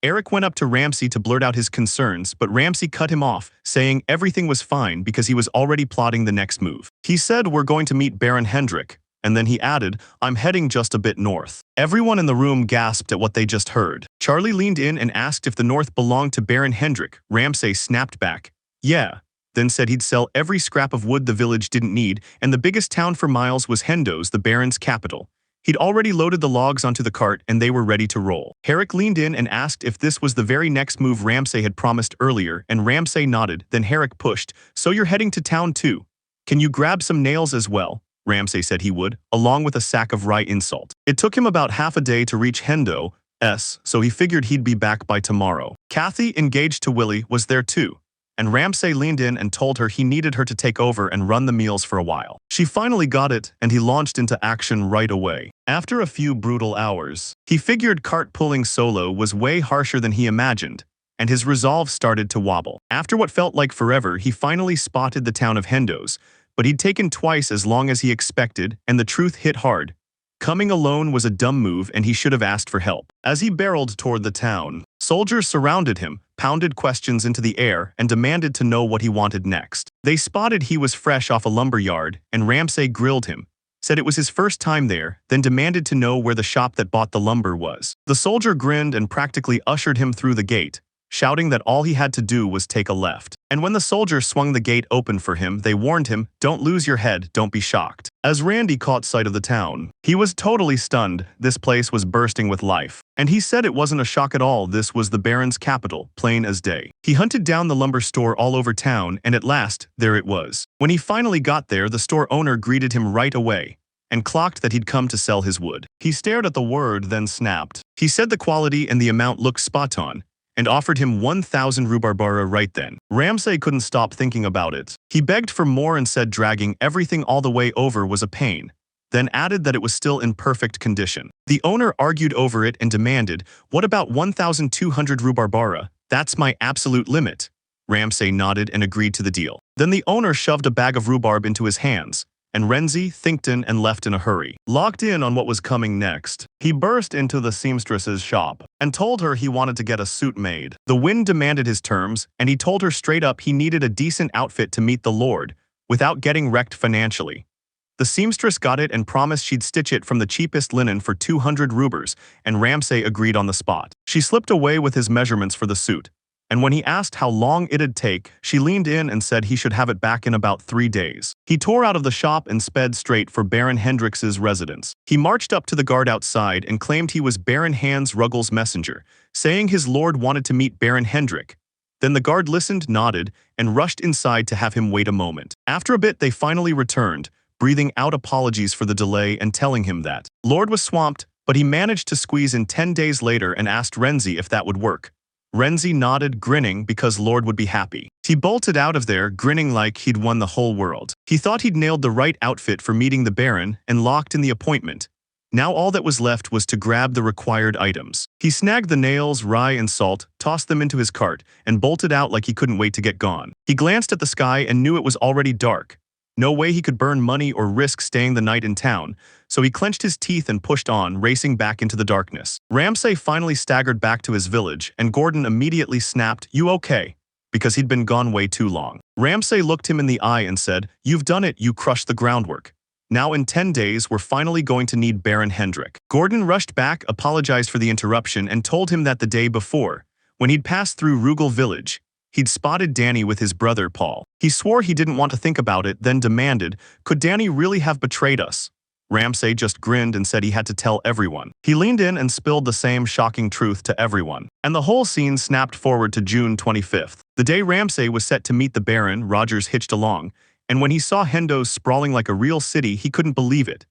Eric went up to Ramsay to blurt out his concerns, but Ramsay cut him off, saying everything was fine because he was already plotting the next move. He said, "We're going to meet Baron Hendrik," and then he added, "I'm heading just a bit north." Everyone in the room gasped at what they just heard. Charlie leaned in and asked if the north belonged to Baron Hendrik. Ramsay snapped back, "Yeah," then said he'd sell every scrap of wood the village didn't need, and the biggest town for miles was Hendo's, the Baron's capital. He'd already loaded the logs onto the cart and they were ready to roll. Herrick leaned in and asked if this was the very next move Ramsay had promised earlier, and Ramsay nodded. Then Herrick pushed, "So you're heading to town too? Can you grab some nails as well?" Ramsay said he would, along with a sack of rye insult. It took him about half a day to reach Hendo's, so he figured he'd be back by tomorrow. Kathy, engaged to Willie, was there too, and Ramsay leaned in and told her he needed her to take over and run the meals for a while. She finally got it, and he launched into action right away. After a few brutal hours, he figured cart pulling solo was way harsher than he imagined, and his resolve started to wobble. After what felt like forever, he finally spotted the town of Hendo's, but he'd taken twice as long as he expected, and the truth hit hard. Coming alone was a dumb move, and he should have asked for help. As he barreled toward the town, soldiers surrounded him, pounded questions into the air, and demanded to know what he wanted next. They spotted he was fresh off a lumber yard, and Ramsay grilled him, said it was his first time there, then demanded to know where the shop that bought the lumber was. The soldier grinned and practically ushered him through the gate, shouting that all he had to do was take a left. And when the soldier swung the gate open for him, they warned him, "Don't lose your head, don't be shocked." As Randy caught sight of the town, he was totally stunned. This place was bursting with life. And he said it wasn't a shock at all. This was the Baron's capital, plain as day. He hunted down the lumber store all over town, and at last, there it was. When he finally got there, the store owner greeted him right away and clocked that he'd come to sell his wood. He stared at the word, then snapped. He said the quality and the amount looked spot on, and offered him 1,000 rubarbara right then. Ramsay couldn't stop thinking about it. He begged for more and said dragging everything all the way over was a pain, then added that it was still in perfect condition. The owner argued over it and demanded, "What about 1,200 rubarbara? That's my absolute limit." Ramsay nodded and agreed to the deal. Then the owner shoved a bag of rhubarb into his hands, and Renzi thanked and left in a hurry. Locked in on what was coming next, he burst into the seamstress's shop and told her he wanted to get a suit made. The wind demanded his terms, and he told her straight up he needed a decent outfit to meet the Lord, without getting wrecked financially. The seamstress got it and promised she'd stitch it from the cheapest linen for 200 rubers, and Ramsay agreed on the spot. She slipped away with his measurements for the suit, and when he asked how long it'd take, she leaned in and said he should have it back in about 3 days. He tore out of the shop and sped straight for Baron Hendriks's residence. He marched up to the guard outside and claimed he was Baron Hans Ruggles' messenger, saying his lord wanted to meet Baron Hendrik. Then the guard listened, nodded, and rushed inside to have him wait a moment. After a bit they finally returned, breathing out apologies for the delay and telling him that Lord was swamped, but he managed to squeeze in 10 days later and asked Renzi if that would work. Renzi nodded, grinning because Lord would be happy. He bolted out of there, grinning like he'd won the whole world. He thought he'd nailed the right outfit for meeting the Baron and locked in the appointment. Now all that was left was to grab the required items. He snagged the nails, rye, and salt, tossed them into his cart, and bolted out like he couldn't wait to get gone. He glanced at the sky and knew it was already dark. No way he could burn money or risk staying the night in town, so he clenched his teeth and pushed on, racing back into the darkness. Ramsay finally staggered back to his village, and Gordon immediately snapped, "You okay?" because he'd been gone way too long. Ramsay looked him in the eye and said, "You've done it, you crushed the groundwork. Now in 10 days we're finally going to need Baron Hendrik." Gordon rushed back, apologized for the interruption, and told him that the day before, when he'd passed through Rugal village, he'd spotted Danny with his brother Paul. He swore he didn't want to think about it, then demanded, "Could Danny really have betrayed us?" Ramsay just grinned and said he had to tell everyone. He leaned in and spilled the same shocking truth to everyone. And the whole scene snapped forward to June 25th. The day Ramsay was set to meet the Baron, Rogers hitched along, and when he saw Hendo's sprawling like a real city, he couldn't believe it.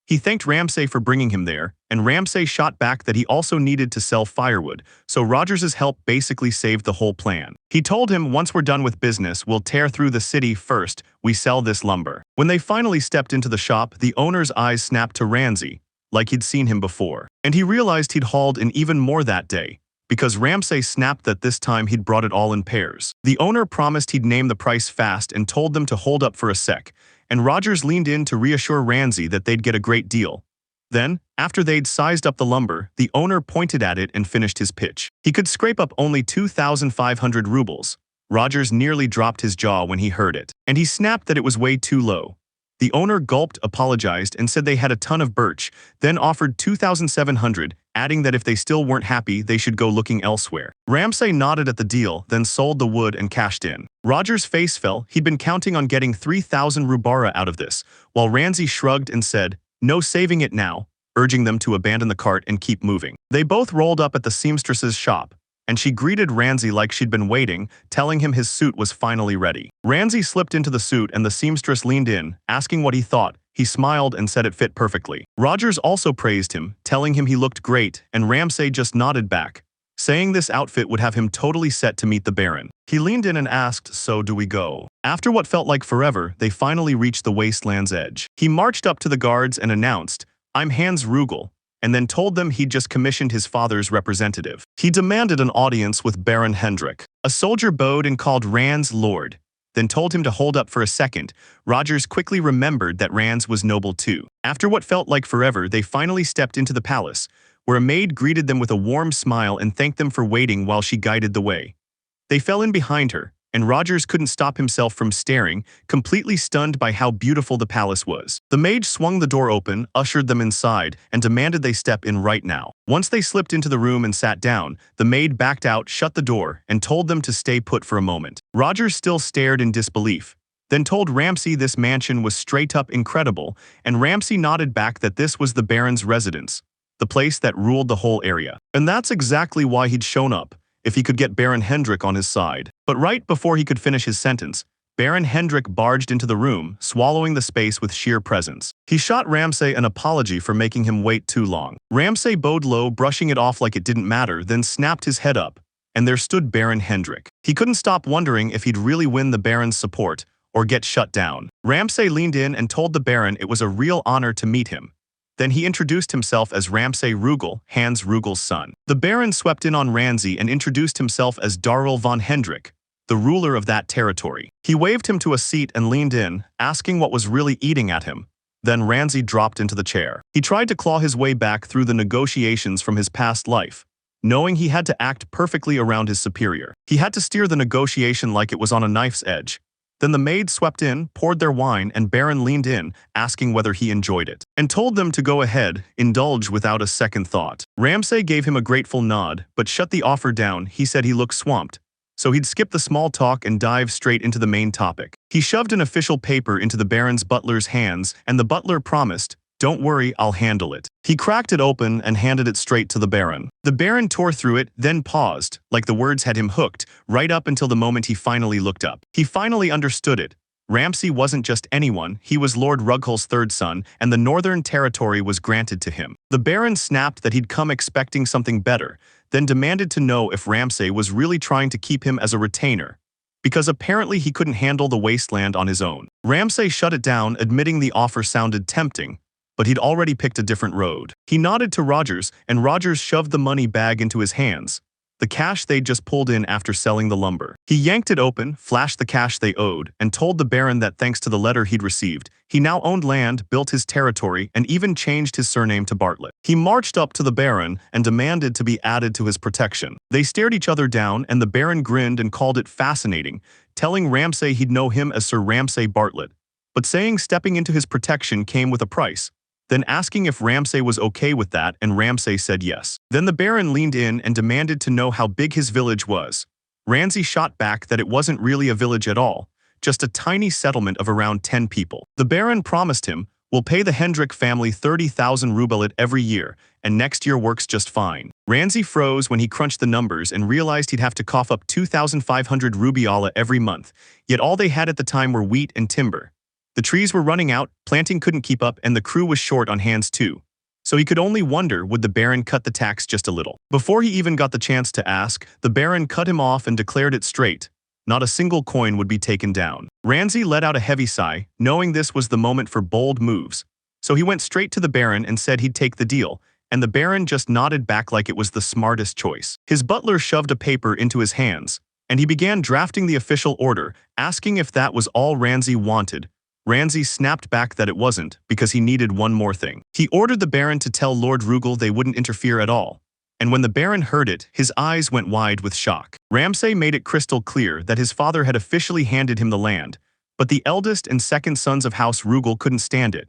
He thanked Ramsay for bringing him there, and Ramsay shot back that he also needed to sell firewood, so Rogers's help basically saved the whole plan. He told him, once we're done with business, we'll tear through the city first, we sell this lumber. When they finally stepped into the shop, the owner's eyes snapped to Ramsay, like he'd seen him before. And he realized he'd hauled in even more that day, because Ramsay snapped that this time he'd brought it all in pairs. The owner promised he'd name the price fast and told them to hold up for a sec, and Rogers leaned in to reassure Ramsay that they'd get a great deal. Then, after they'd sized up the lumber, the owner pointed at it and finished his pitch. He could scrape up only 2,500 rubles. Rogers nearly dropped his jaw when he heard it, and he snapped that it was way too low. The owner gulped, apologized, and said they had a ton of birch, then offered 2,700, adding that if they still weren't happy, they should go looking elsewhere. Ramsay nodded at the deal, then sold the wood and cashed in. Roger's face fell. He'd been counting on getting 3,000 rubara out of this, while Ramsay shrugged and said, "No saving it now," urging them to abandon the cart and keep moving. They both rolled up at the seamstress's shop, and she greeted Ramsay like she'd been waiting, telling him his suit was finally ready. Ramsay slipped into the suit and the seamstress leaned in, asking what he thought. He smiled and said it fit perfectly. Rogers also praised him, telling him he looked great, and Ramsay just nodded back, saying this outfit would have him totally set to meet the Baron. He leaned in and asked, "So do we go?" After what felt like forever, they finally reached the wasteland's edge. He marched up to the guards and announced, "I'm Hans Rugel," and then told them he'd just commissioned his father's representative. He demanded an audience with Baron Hendrik. A soldier bowed and called Rand's lord, then told him to hold up for a second. Rogers quickly remembered that Rand's was noble too. After what felt like forever, they finally stepped into the palace, where a maid greeted them with a warm smile and thanked them for waiting while she guided the way. They fell in behind her, and Rogers couldn't stop himself from staring, completely stunned by how beautiful the palace was. The maid swung the door open, ushered them inside, and demanded they step in right now. Once they slipped into the room and sat down, the maid backed out, shut the door, and told them to stay put for a moment. Rogers still stared in disbelief, then told Ramsay this mansion was straight-up incredible, and Ramsay nodded back that this was the Baron's residence, the place that ruled the whole area. And that's exactly why he'd shown up, if he could get Baron Hendrik on his side. But right before he could finish his sentence, Baron Hendrik barged into the room, swallowing the space with sheer presence. He shot Ramsay an apology for making him wait too long. Ramsay bowed low, brushing it off like it didn't matter, then snapped his head up, and there stood Baron Hendrik. He couldn't stop wondering if he'd really win the Baron's support or get shut down. Ramsay leaned in and told the Baron it was a real honor to meet him. Then he introduced himself as Ramsay Rugel, Hans Rugel's son. The Baron swept in on Ramsay and introduced himself as Darrell von Hendrik, the ruler of that territory. He waved him to a seat and leaned in, asking what was really eating at him. Then Ramsay dropped into the chair. He tried to claw his way back through the negotiations from his past life, knowing he had to act perfectly around his superior. He had to steer the negotiation like it was on a knife's edge. Then the maid swept in, poured their wine, and Baron leaned in, asking whether he enjoyed it, and told them to go ahead, indulge without a second thought. Ramsay gave him a grateful nod, but shut the offer down. He said he looked swamped, so he'd skip the small talk and dive straight into the main topic. He shoved an official paper into the Baron's butler's hands, and the butler promised, "Don't worry, I'll handle it." He cracked it open and handed it straight to the Baron. The Baron tore through it, then paused, like the words had him hooked, right up until the moment he finally looked up. He finally understood it. Ramsay wasn't just anyone, he was Lord Rughel's third son, and the Northern Territory was granted to him. The Baron snapped that he'd come expecting something better, then demanded to know if Ramsay was really trying to keep him as a retainer, because apparently he couldn't handle the wasteland on his own. Ramsay shut it down, admitting the offer sounded tempting, but he'd already picked a different road. He nodded to Rogers, and Rogers shoved the money bag into his hands, the cash they'd just pulled in after selling the lumber. He yanked it open, flashed the cash they owed, and told the Baron that thanks to the letter he'd received, he now owned land, built his territory, and even changed his surname to Bartlett. He marched up to the Baron and demanded to be added to his protection. They stared each other down, and the Baron grinned and called it fascinating, telling Ramsay he'd know him as Sir Ramsay Bartlett, but saying stepping into his protection came with a price. Then asking if Ramsay was okay with that, and Ramsay said yes. Then the Baron leaned in and demanded to know how big his village was. Ramsay shot back that it wasn't really a village at all, just a tiny settlement of around 10 people. The Baron promised him, "We'll pay the Hendrik family 30,000 rubelet every year, and next year works just fine." Ramsay froze when he crunched the numbers and realized he'd have to cough up 2,500 rubiala every month, yet all they had at the time were wheat and timber. The trees were running out, planting couldn't keep up, and the crew was short on hands too. So he could only wonder, would the Baron cut the tax just a little? Before he even got the chance to ask, the Baron cut him off and declared it straight. Not a single coin would be taken down. Ranzi let out a heavy sigh, knowing this was the moment for bold moves. So he went straight to the Baron and said he'd take the deal, and the Baron just nodded back like it was the smartest choice. His butler shoved a paper into his hands, and he began drafting the official order, asking if that was all Ranzi wanted. Ranzi snapped back that it wasn't, because he needed one more thing. He ordered the Baron to tell Lord Rugal they wouldn't interfere at all. And when the Baron heard it, his eyes went wide with shock. Ramsay made it crystal clear that his father had officially handed him the land, but the eldest and second sons of House Rugal couldn't stand it,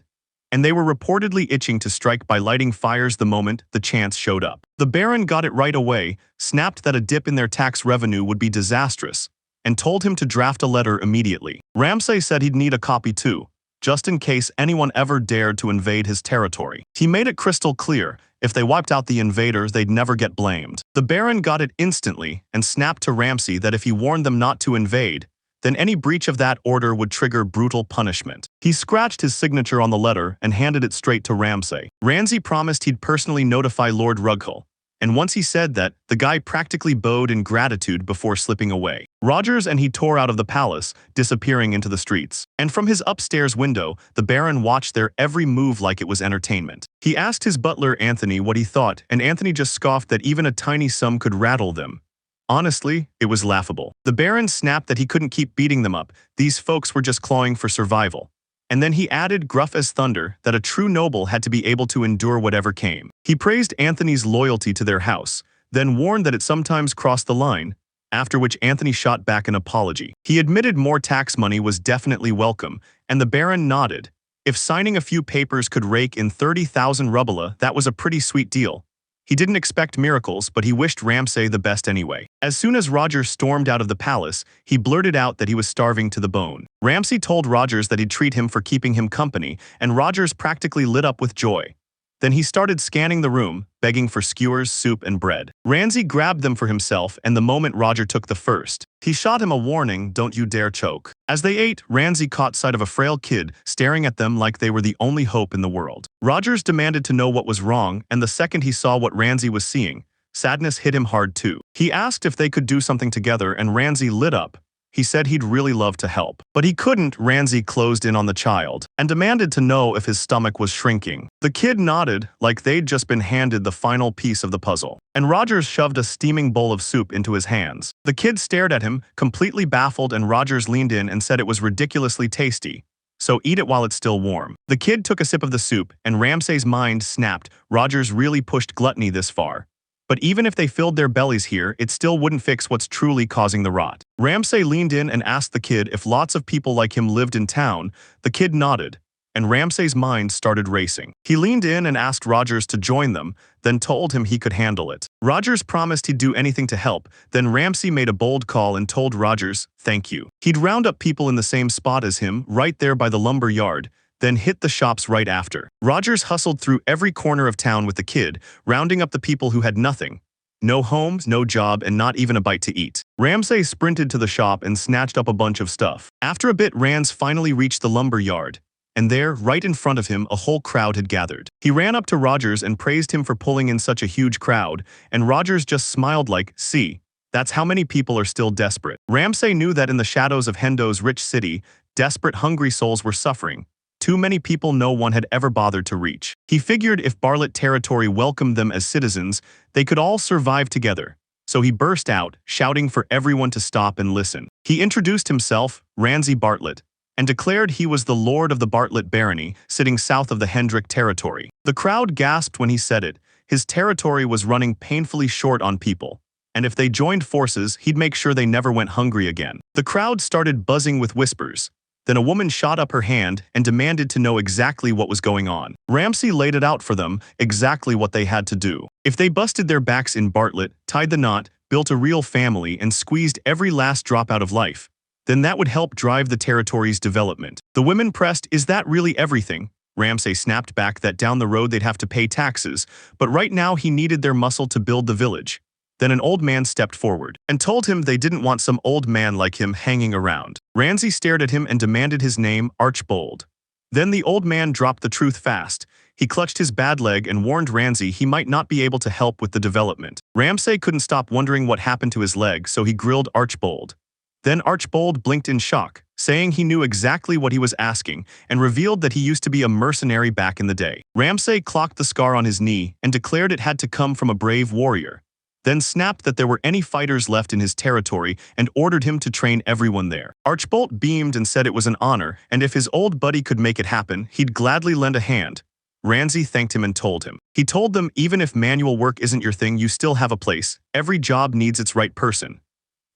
and they were reportedly itching to strike by lighting fires the moment the chance showed up. The Baron got it right away, snapped that a dip in their tax revenue would be disastrous, and told him to draft a letter immediately. Ramsay said he'd need a copy too, just in case anyone ever dared to invade his territory. He made it crystal clear, if they wiped out the invaders, they'd never get blamed. The Baron got it instantly and snapped to Ramsay that if he warned them not to invade, then any breach of that order would trigger brutal punishment. He scratched his signature on the letter and handed it straight to Ramsay. Ramsay promised he'd personally notify Lord Rughal, and once he said that, the guy practically bowed in gratitude before slipping away. Rogers and he tore out of the palace, disappearing into the streets. And from his upstairs window, the Baron watched their every move like it was entertainment. He asked his butler Anthony what he thought, and Anthony just scoffed that even a tiny sum could rattle them. Honestly, it was laughable. The Baron snapped that he couldn't keep beating them up, these folks were just clawing for survival. And then he added, gruff as thunder, that a true noble had to be able to endure whatever came. He praised Anthony's loyalty to their house, then warned that it sometimes crossed the line, after which Anthony shot back an apology. He admitted more tax money was definitely welcome, and the Baron nodded. If signing a few papers could rake in 30,000 rubla, that was a pretty sweet deal. He didn't expect miracles, but he wished Ramsay the best anyway. As soon as Rogers stormed out of the palace, he blurted out that he was starving to the bone. Ramsay told Rogers that he'd treat him for keeping him company, and Rogers practically lit up with joy. Then he started scanning the room, begging for skewers, soup, and bread. Ramsay grabbed them for himself, and the moment Roger took the first, he shot him a warning, "Don't you dare choke." As they ate, Ramsay caught sight of a frail kid staring at them like they were the only hope in the world. Rogers demanded to know what was wrong, and the second he saw what Ramsay was seeing, sadness hit him hard too. He asked if they could do something together, and Ramsay lit up. He said he'd really love to help. But he couldn't. Ramsay closed in on the child and demanded to know if his stomach was shrinking. The kid nodded, like they'd just been handed the final piece of the puzzle. And Rogers shoved a steaming bowl of soup into his hands. The kid stared at him, completely baffled, and Rogers leaned in and said it was ridiculously tasty. So eat it while it's still warm. The kid took a sip of the soup, and Ramsay's mind snapped. Rogers really pushed gluttony this far. But even if they filled their bellies here, it still wouldn't fix what's truly causing the rot. Ramsay leaned in and asked the kid if lots of people like him lived in town. The kid nodded, and Ramsay's mind started racing. He leaned in and asked Rogers to join them, then told him he could handle it. Rogers promised he'd do anything to help. Then Ramsay made a bold call and told Rogers, "Thank you." He'd round up people in the same spot as him, right there by the lumber yard, then hit the shops right after. Rogers hustled through every corner of town with the kid, rounding up the people who had nothing. No homes, no job, and not even a bite to eat. Ramsay sprinted to the shop and snatched up a bunch of stuff. After a bit, Rans finally reached the lumber yard, and there, right in front of him, a whole crowd had gathered. He ran up to Rogers and praised him for pulling in such a huge crowd, and Rogers just smiled like, "See, that's how many people are still desperate." Ramsay knew that in the shadows of Hendo's rich city, desperate, hungry souls were suffering. Too many people no one had ever bothered to reach. He figured if Bartlett territory welcomed them as citizens, they could all survive together. So he burst out, shouting for everyone to stop and listen. He introduced himself, Ramsay Bartlett, and declared he was the lord of the Bartlett barony, sitting south of the Hendrick territory. The crowd gasped when he said it. His territory was running painfully short on people, and if they joined forces, he'd make sure they never went hungry again. The crowd started buzzing with whispers. Then a woman shot up her hand and demanded to know exactly what was going on. Ramsay laid it out for them, exactly what they had to do. If they busted their backs in Bartlett, tied the knot, built a real family, and squeezed every last drop out of life, then that would help drive the territory's development. The women pressed, "Is that really everything?" Ramsay snapped back that down the road they'd have to pay taxes, but right now he needed their muscle to build the village. Then an old man stepped forward and told him they didn't want some old man like him hanging around. Ramsay stared at him and demanded his name, Archbold. Then the old man dropped the truth fast. He clutched his bad leg and warned Ramsay he might not be able to help with the development. Ramsay couldn't stop wondering what happened to his leg, so he grilled Archbold. Then Archbold blinked in shock, saying he knew exactly what he was asking, and revealed that he used to be a mercenary back in the day. Ramsay clocked the scar on his knee and declared it had to come from a brave warrior, then snapped that there were any fighters left in his territory and ordered him to train everyone there. Archbold beamed and said it was an honor, and if his old buddy could make it happen, he'd gladly lend a hand. Ramsay thanked him and told him. He told them even if manual work isn't your thing, you still have a place. Every job needs its right person.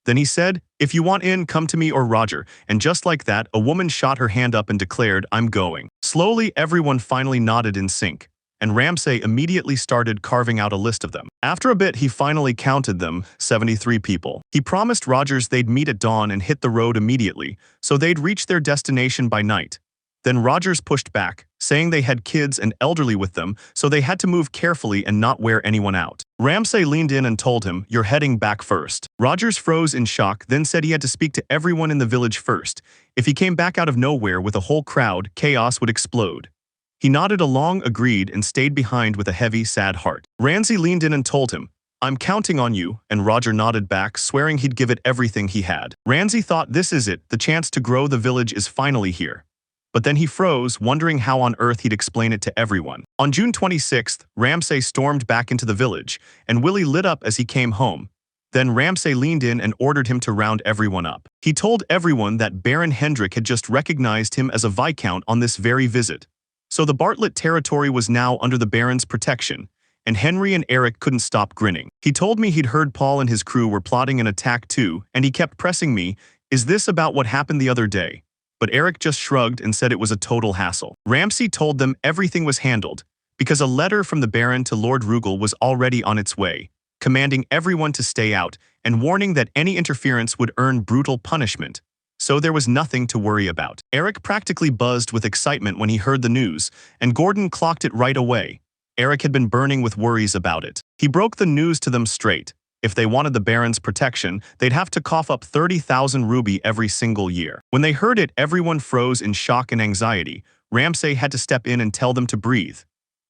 Then he said, if you want in, come to me or Roger, and just like that, a woman shot her hand up and declared, I'm going. Slowly, everyone finally nodded in sync, and Ramsay immediately started carving out a list of them. After a bit, he finally counted them, 73 people. He promised Rogers they'd meet at dawn and hit the road immediately, so they'd reach their destination by night. Then Rogers pushed back, saying they had kids and elderly with them, so they had to move carefully and not wear anyone out. Ramsay leaned in and told him, you're heading back first. Rogers froze in shock, then said he had to speak to everyone in the village first. If he came back out of nowhere with a whole crowd, chaos would explode. He nodded along, agreed, and stayed behind with a heavy, sad heart. Ramsay leaned in and told him, I'm counting on you, and Roger nodded back, swearing he'd give it everything he had. Ramsay thought this is it, the chance to grow the village is finally here. But then he froze, wondering how on earth he'd explain it to everyone. On June 26th, Ramsay stormed back into the village, and Willie lit up as he came home. Then Ramsay leaned in and ordered him to round everyone up. He told everyone that Baron Hendrik had just recognized him as a viscount on this very visit. So the Bartlett territory was now under the Baron's protection, and Henry and Eric couldn't stop grinning. He told me he'd heard Paul and his crew were plotting an attack too, and he kept pressing me, is this about what happened the other day? But Eric just shrugged and said it was a total hassle. Ramsay told them everything was handled, because a letter from the Baron to Lord Rugal was already on its way, commanding everyone to stay out and warning that any interference would earn brutal punishment. So there was nothing to worry about. Eric practically buzzed with excitement when he heard the news, and Gordon clocked it right away. Eric had been burning with worries about it. He broke the news to them straight. If they wanted the Baron's protection, they'd have to cough up 30,000 ruby every single year. When they heard it, everyone froze in shock and anxiety. Ramsay had to step in and tell them to breathe.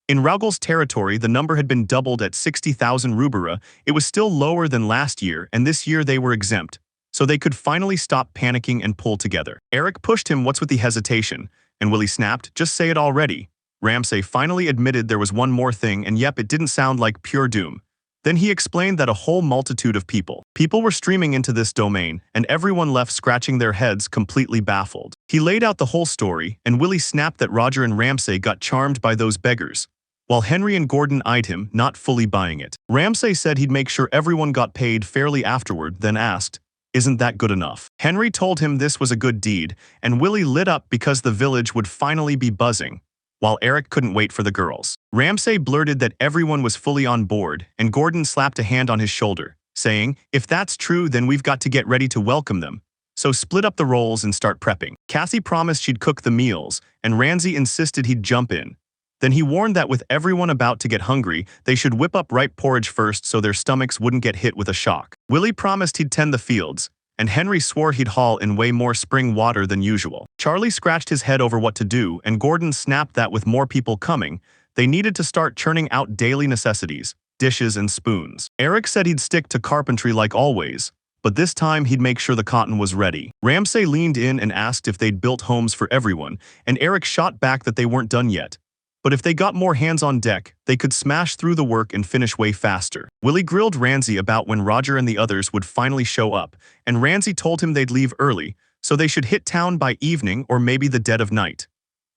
In Rugal's territory, the number had been doubled at 60,000 rubira. It was still lower than last year, and this year they were exempt, so they could finally stop panicking and pull together. Eric pushed him, what's with the hesitation? And Willie snapped, just say it already. Ramsay finally admitted there was one more thing, and yep, it didn't sound like pure doom. Then he explained that a whole multitude of people were streaming into this domain, and everyone left scratching their heads, completely baffled. He laid out the whole story, and Willie snapped that Roger and Ramsay got charmed by those beggars, while Henry and Gordon eyed him, not fully buying it. Ramsay said he'd make sure everyone got paid fairly afterward, then asked, isn't that good enough? Henry told him this was a good deed, and Willie lit up because the village would finally be buzzing, while Eric couldn't wait for the girls. Ramsay blurted that everyone was fully on board, and Gordon slapped a hand on his shoulder, saying, if that's true, then we've got to get ready to welcome them. So split up the roles and start prepping. Cassie promised she'd cook the meals, and Ramsay insisted he'd jump in. Then he warned that with everyone about to get hungry, they should whip up ripe porridge first so their stomachs wouldn't get hit with a shock. Willie promised he'd tend the fields, and Henry swore he'd haul in way more spring water than usual. Charlie scratched his head over what to do, and Gordon snapped that with more people coming, they needed to start churning out daily necessities, dishes and spoons. Eric said he'd stick to carpentry like always, but this time he'd make sure the cotton was ready. Ramsay leaned in and asked if they'd built homes for everyone, and Eric shot back that they weren't done yet. But if they got more hands on deck, they could smash through the work and finish way faster. Willie grilled Ramsay about when Roger and the others would finally show up, and Ramsay told him they'd leave early, so they should hit town by evening or maybe the dead of night.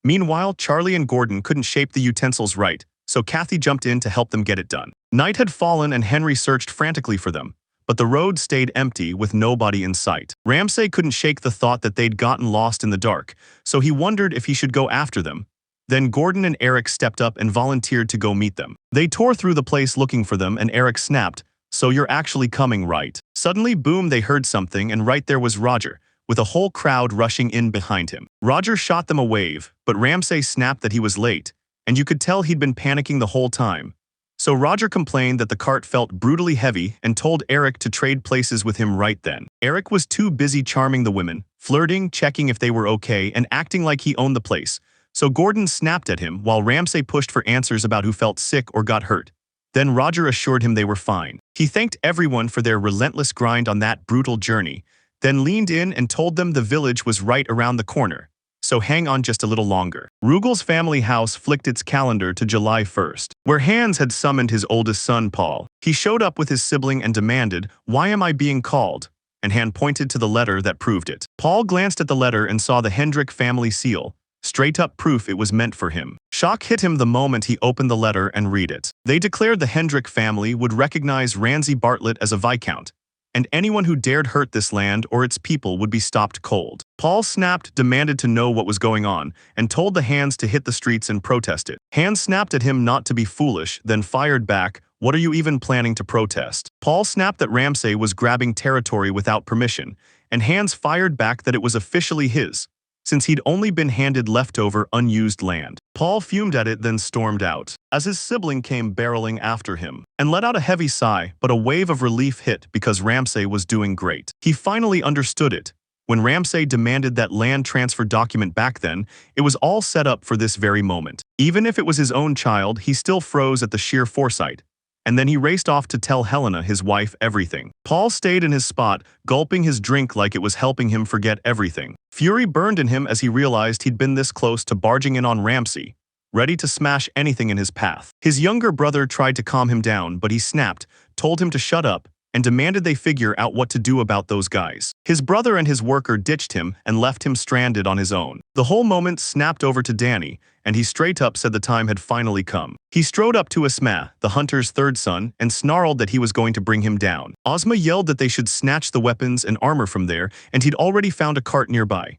Meanwhile, Charlie and Gordon couldn't shape the utensils right, so Kathy jumped in to help them get it done. Night had fallen and Henry searched frantically for them, but the road stayed empty with nobody in sight. Ramsay couldn't shake the thought that they'd gotten lost in the dark, so he wondered if he should go after them. Then Gordon and Eric stepped up and volunteered to go meet them. They tore through the place looking for them, and Eric snapped, so you're actually coming, right? Suddenly, boom, they heard something, and right there was Roger, with a whole crowd rushing in behind him. Roger shot them a wave, but Ramsay snapped that he was late, and you could tell he'd been panicking the whole time. So Roger complained that the cart felt brutally heavy and told Eric to trade places with him right then. Eric was too busy charming the women, flirting, checking if they were okay, and acting like he owned the place. So Gordon snapped at him while Ramsay pushed for answers about who felt sick or got hurt. Then Roger assured him they were fine. He thanked everyone for their relentless grind on that brutal journey, then leaned in and told them the village was right around the corner. So hang on just a little longer. Rugel's family house flicked its calendar to July 1st, where Hans had summoned his oldest son, Paul. He showed up with his sibling and demanded, "Why am I being called?" And Han pointed to the letter that proved it. Paul glanced at the letter and saw the Hendrik family seal, straight-up proof it was meant for him. Shock hit him the moment he opened the letter and read it. They declared the Hendrik family would recognize Ramsay Bartlett as a viscount, and anyone who dared hurt this land or its people would be stopped cold. Paul snapped, demanded to know what was going on, and told the Hands to hit the streets and protest it. Hans snapped at him not to be foolish, then fired back, "What are you even planning to protest?" Paul snapped that Ramsay was grabbing territory without permission, and Hans fired back that it was officially his, since he'd only been handed leftover unused land. Paul fumed at it, then stormed out, as his sibling came barreling after him, and let out a heavy sigh, but a wave of relief hit because Ramsay was doing great. He finally understood it. When Ramsay demanded that land transfer document back then, it was all set up for this very moment. Even if it was his own child, he still froze at the sheer foresight. And then he raced off to tell Helena, his wife, everything. Paul stayed in his spot, gulping his drink like it was helping him forget everything. Fury burned in him as he realized he'd been this close to barging in on Ramsay, ready to smash anything in his path. His younger brother tried to calm him down, but he snapped, told him to shut up, and demanded they figure out what to do about those guys. His brother and his worker ditched him and left him stranded on his own. The whole moment snapped over to Danny, and he straight up said the time had finally come. He strode up to Asma, the hunter's third son, and snarled that he was going to bring him down. Ozma yelled that they should snatch the weapons and armor from there, and he'd already found a cart nearby.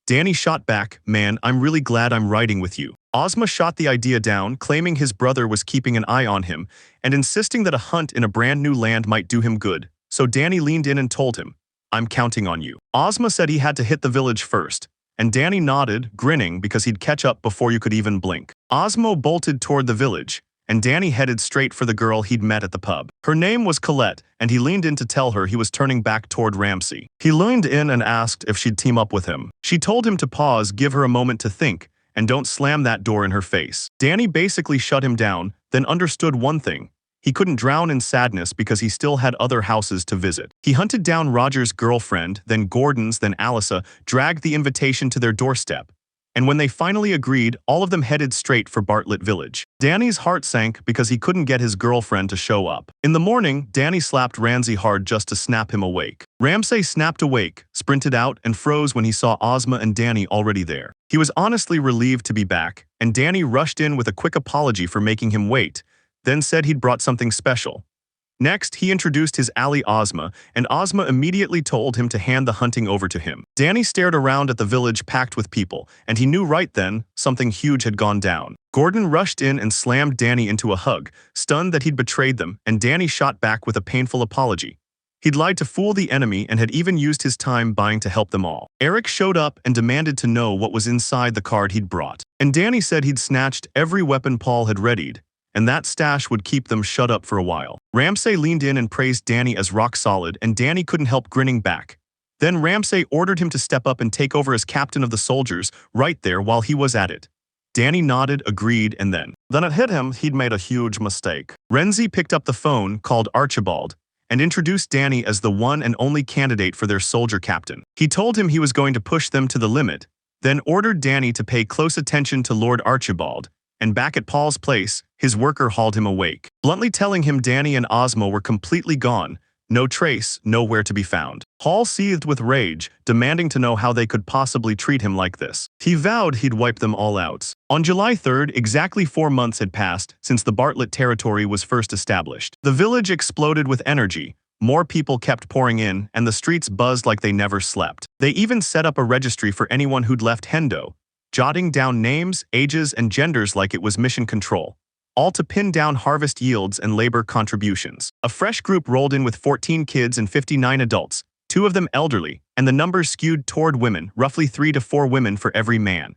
Danny shot back, "Man, I'm really glad I'm riding with you." Ozma shot the idea down, claiming his brother was keeping an eye on him, and insisting that a hunt in a brand new land might do him good. So Danny leaned in and told him, "I'm counting on you." Ozma said he had to hit the village first, and Danny nodded, grinning because he'd catch up before you could even blink. Ozma bolted toward the village, and Danny headed straight for the girl he'd met at the pub. Her name was Colette, and he leaned in to tell her he was turning back toward Ramsay. He leaned in and asked if she'd team up with him. She told him to pause, give her a moment to think, and don't slam that door in her face. Danny basically shut him down, then understood one thing. He couldn't drown in sadness because he still had other houses to visit. He hunted down Roger's girlfriend, then Gordon's, then Alyssa, dragged the invitation to their doorstep. And when they finally agreed, all of them headed straight for Bartlett Village. Danny's heart sank because he couldn't get his girlfriend to show up. In the morning, Danny slapped Ramsay hard just to snap him awake. Ramsay snapped awake, sprinted out, and froze when he saw Ozma and Danny already there. He was honestly relieved to be back, and Danny rushed in with a quick apology for making him wait, then said he'd brought something special. Next, he introduced his ally Ozma, and Ozma immediately told him to hand the hunting over to him. Danny stared around at the village packed with people, and he knew right then something huge had gone down. Gordon rushed in and slammed Danny into a hug, stunned that he'd betrayed them, and Danny shot back with a painful apology. He'd lied to fool the enemy and had even used his time buying to help them all. Eric showed up and demanded to know what was inside the card he'd brought. And Danny said he'd snatched every weapon Paul had readied, and that stash would keep them shut up for a while. Ramsay leaned in and praised Danny as rock solid, and Danny couldn't help grinning back. Then Ramsay ordered him to step up and take over as captain of the soldiers right there while he was at it. Danny nodded, agreed, and then it hit him he'd made a huge mistake. Renzi picked up the phone, called Archibald, and introduced Danny as the one and only candidate for their soldier captain. He told him he was going to push them to the limit, then ordered Danny to pay close attention to Lord Archibald, and back at Paul's place, his worker hauled him awake, bluntly telling him Danny and Ozma were completely gone, no trace, nowhere to be found. Paul seethed with rage, demanding to know how they could possibly treat him like this. He vowed he'd wipe them all out. On July 3rd, exactly 4 months had passed since the Bartlett territory was first established. The village exploded with energy, more people kept pouring in, and the streets buzzed like they never slept. They even set up a registry for anyone who'd left Hendo, jotting down names, ages, and genders like it was mission control, all to pin down harvest yields and labor contributions. A fresh group rolled in with 14 kids and 59 adults, 2 of them elderly, and the numbers skewed toward women, roughly 3 to 4 women for every man.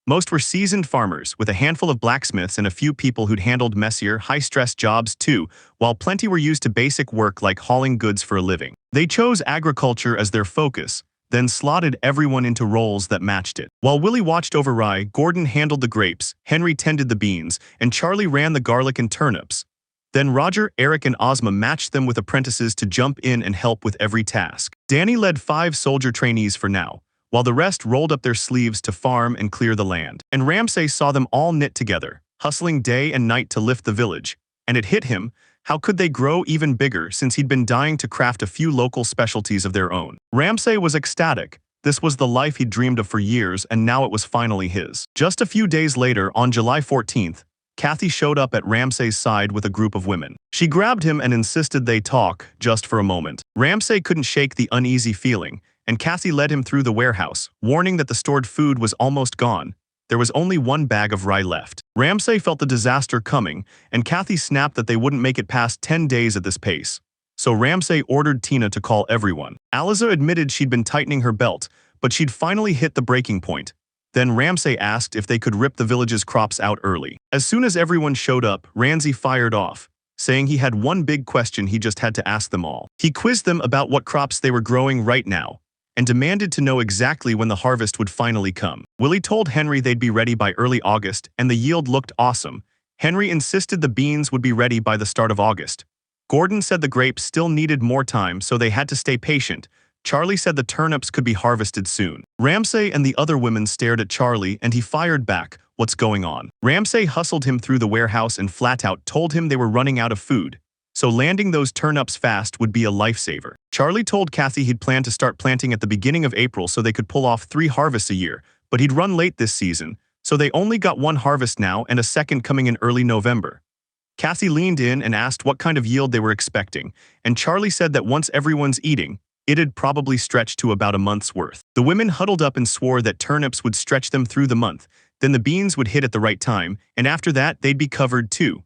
Most were seasoned farmers, with a handful of blacksmiths and a few people who'd handled messier, high-stress jobs too, while plenty were used to basic work like hauling goods for a living. They chose agriculture as their focus, then slotted everyone into roles that matched it. While Willie watched over rye, Gordon handled the grapes, Henry tended the beans, and Charlie ran the garlic and turnips. Then Roger, Eric, and Ozma matched them with apprentices to jump in and help with every task. Danny led 5 soldier trainees for now, while the rest rolled up their sleeves to farm and clear the land. And Ramsay saw them all knit together, hustling day and night to lift the village. And it hit him, how could they grow even bigger since he'd been dying to craft a few local specialties of their own? Ramsay was ecstatic. This was the life he'd dreamed of for years, and now it was finally his. Just a few days later, on July 14th, Kathy showed up at Ramsay's side with a group of women. She grabbed him and insisted they talk, just for a moment. Ramsay couldn't shake the uneasy feeling, and Kathy led him through the warehouse, warning that the stored food was almost gone. There was only 1 bag of rye left. Ramsay felt the disaster coming, and Kathy snapped that they wouldn't make it past 10 days at this pace. So Ramsay ordered Tina to call everyone. Aliza admitted she'd been tightening her belt, but she'd finally hit the breaking point. Then Ramsay asked if they could rip the village's crops out early. As soon as everyone showed up, Ramsay fired off, saying he had one big question he just had to ask them all. He quizzed them about what crops they were growing right now, and demanded to know exactly when the harvest would finally come. Willie told Henry they'd be ready by early August, and the yield looked awesome. Henry insisted the beans would be ready by the start of August. Gordon said the grapes still needed more time, so they had to stay patient. Charlie said the turnips could be harvested soon. Ramsay and the other women stared at Charlie, and he fired back, "What's going on?" Ramsay hustled him through the warehouse and flat out told him they were running out of food, so landing those turnips fast would be a lifesaver. Charlie told Kathy he'd planned to start planting at the beginning of April so they could pull off 3 harvests a year, but he'd run late this season, so they only got 1 harvest now and a second coming in early November. Kathy leaned in and asked what kind of yield they were expecting, and Charlie said that once everyone's eating, it'd probably stretch to about a month's worth. The women huddled up and swore that turnips would stretch them through the month, then the beans would hit at the right time, and after that they'd be covered too.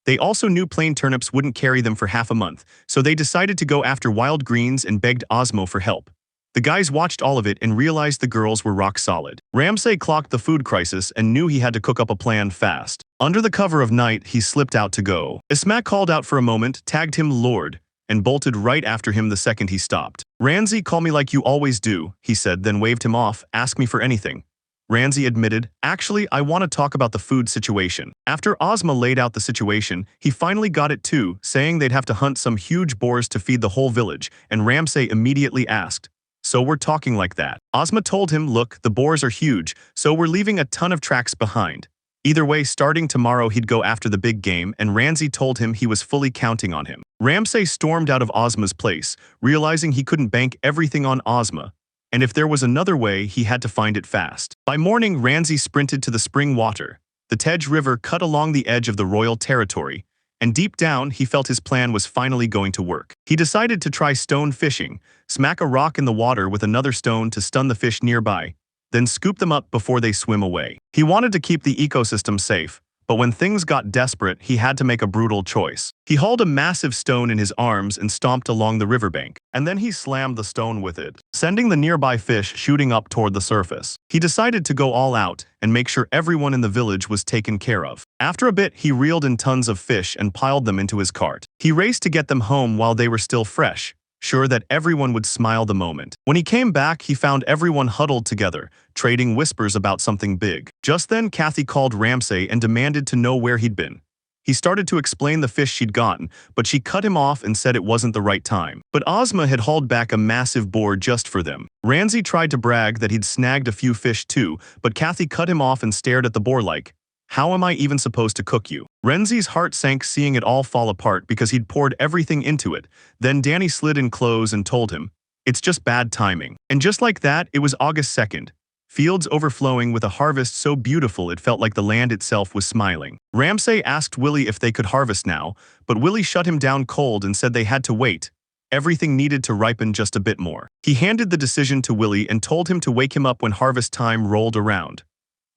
They also knew plain turnips wouldn't carry them for half a month, so they decided to go after wild greens and begged Ozmo for help. The guys watched all of it and realized the girls were rock solid. Ramsay clocked the food crisis and knew he had to cook up a plan fast. Under the cover of night, he slipped out to go. Ismac called out for a moment, tagged him Lord, and bolted right after him the second he stopped. "Ramsay, call me like you always do," he said, then waved him off, "Ask me for anything." Ramsay admitted, "Actually, I want to talk about the food situation." After Ozma laid out the situation, he finally got it too, saying they'd have to hunt some huge boars to feed the whole village, and Ramsay immediately asked, "So we're talking like that?" Ozma told him, "Look, the boars are huge, so we're leaving a ton of tracks behind." Either way, starting tomorrow he'd go after the big game, and Ramsay told him he was fully counting on him. Ramsay stormed out of Ozma's place, realizing he couldn't bank everything on Ozma, and if there was another way, he had to find it fast. By morning, Ramsay sprinted to the spring water. The Tej River cut along the edge of the royal territory, and deep down, he felt his plan was finally going to work. He decided to try stone fishing, smack a rock in the water with another stone to stun the fish nearby, then scoop them up before they swim away. He wanted to keep the ecosystem safe, but when things got desperate, he had to make a brutal choice. He hauled a massive stone in his arms and stomped along the riverbank, and then he slammed the stone with it, sending the nearby fish shooting up toward the surface. He decided to go all out and make sure everyone in the village was taken care of. After a bit, he reeled in tons of fish and piled them into his cart. He raced to get them home while they were still fresh, sure that everyone would smile the moment. When he came back, he found everyone huddled together, trading whispers about something big. Just then, Kathy called Ramsay and demanded to know where he'd been. He started to explain the fish she'd gotten, but she cut him off and said it wasn't the right time. But Ozma had hauled back a massive boar just for them. Ramsay tried to brag that he'd snagged a few fish too, but Kathy cut him off and stared at the boar like, "How am I even supposed to cook you?" Ramsay's heart sank seeing it all fall apart because he'd poured everything into it. Then Danny slid in clothes and told him, "It's just bad timing." And just like that, it was August 2nd. Fields overflowing with a harvest so beautiful it felt like the land itself was smiling. Ramsay asked Willie if they could harvest now, but Willie shut him down cold and said they had to wait. Everything needed to ripen just a bit more. He handed the decision to Willie and told him to wake him up when harvest time rolled around.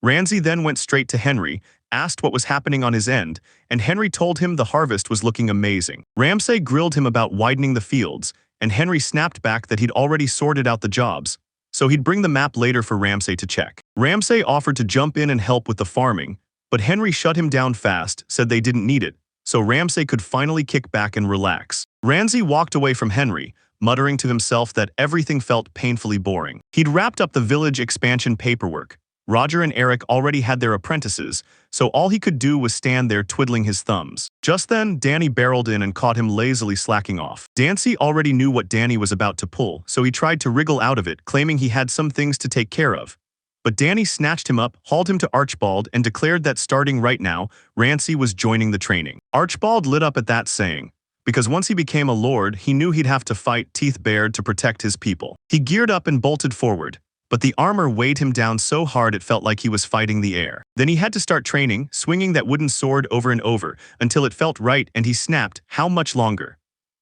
Ramsay then went straight to Henry, asked what was happening on his end, and Henry told him the harvest was looking amazing. Ramsay grilled him about widening the fields, and Henry snapped back that he'd already sorted out the jobs, so he'd bring the map later for Ramsay to check. Ramsay offered to jump in and help with the farming, but Henry shut him down fast, said they didn't need it, so Ramsay could finally kick back and relax. Ramsay walked away from Henry, muttering to himself that everything felt painfully boring. He'd wrapped up the village expansion paperwork. Roger and Eric already had their apprentices, so all he could do was stand there twiddling his thumbs. Just then, Danny barreled in and caught him lazily slacking off. Dancy already knew what Danny was about to pull, so he tried to wriggle out of it, claiming he had some things to take care of. But Danny snatched him up, hauled him to Archibald, and declared that starting right now, Ramsay was joining the training. Archibald lit up at that saying, because once he became a lord, he knew he'd have to fight teeth bared to protect his people. He geared up and bolted forward, but the armor weighed him down so hard it felt like he was fighting the air. Then he had to start training, swinging that wooden sword over and over, until it felt right and he snapped, how much longer?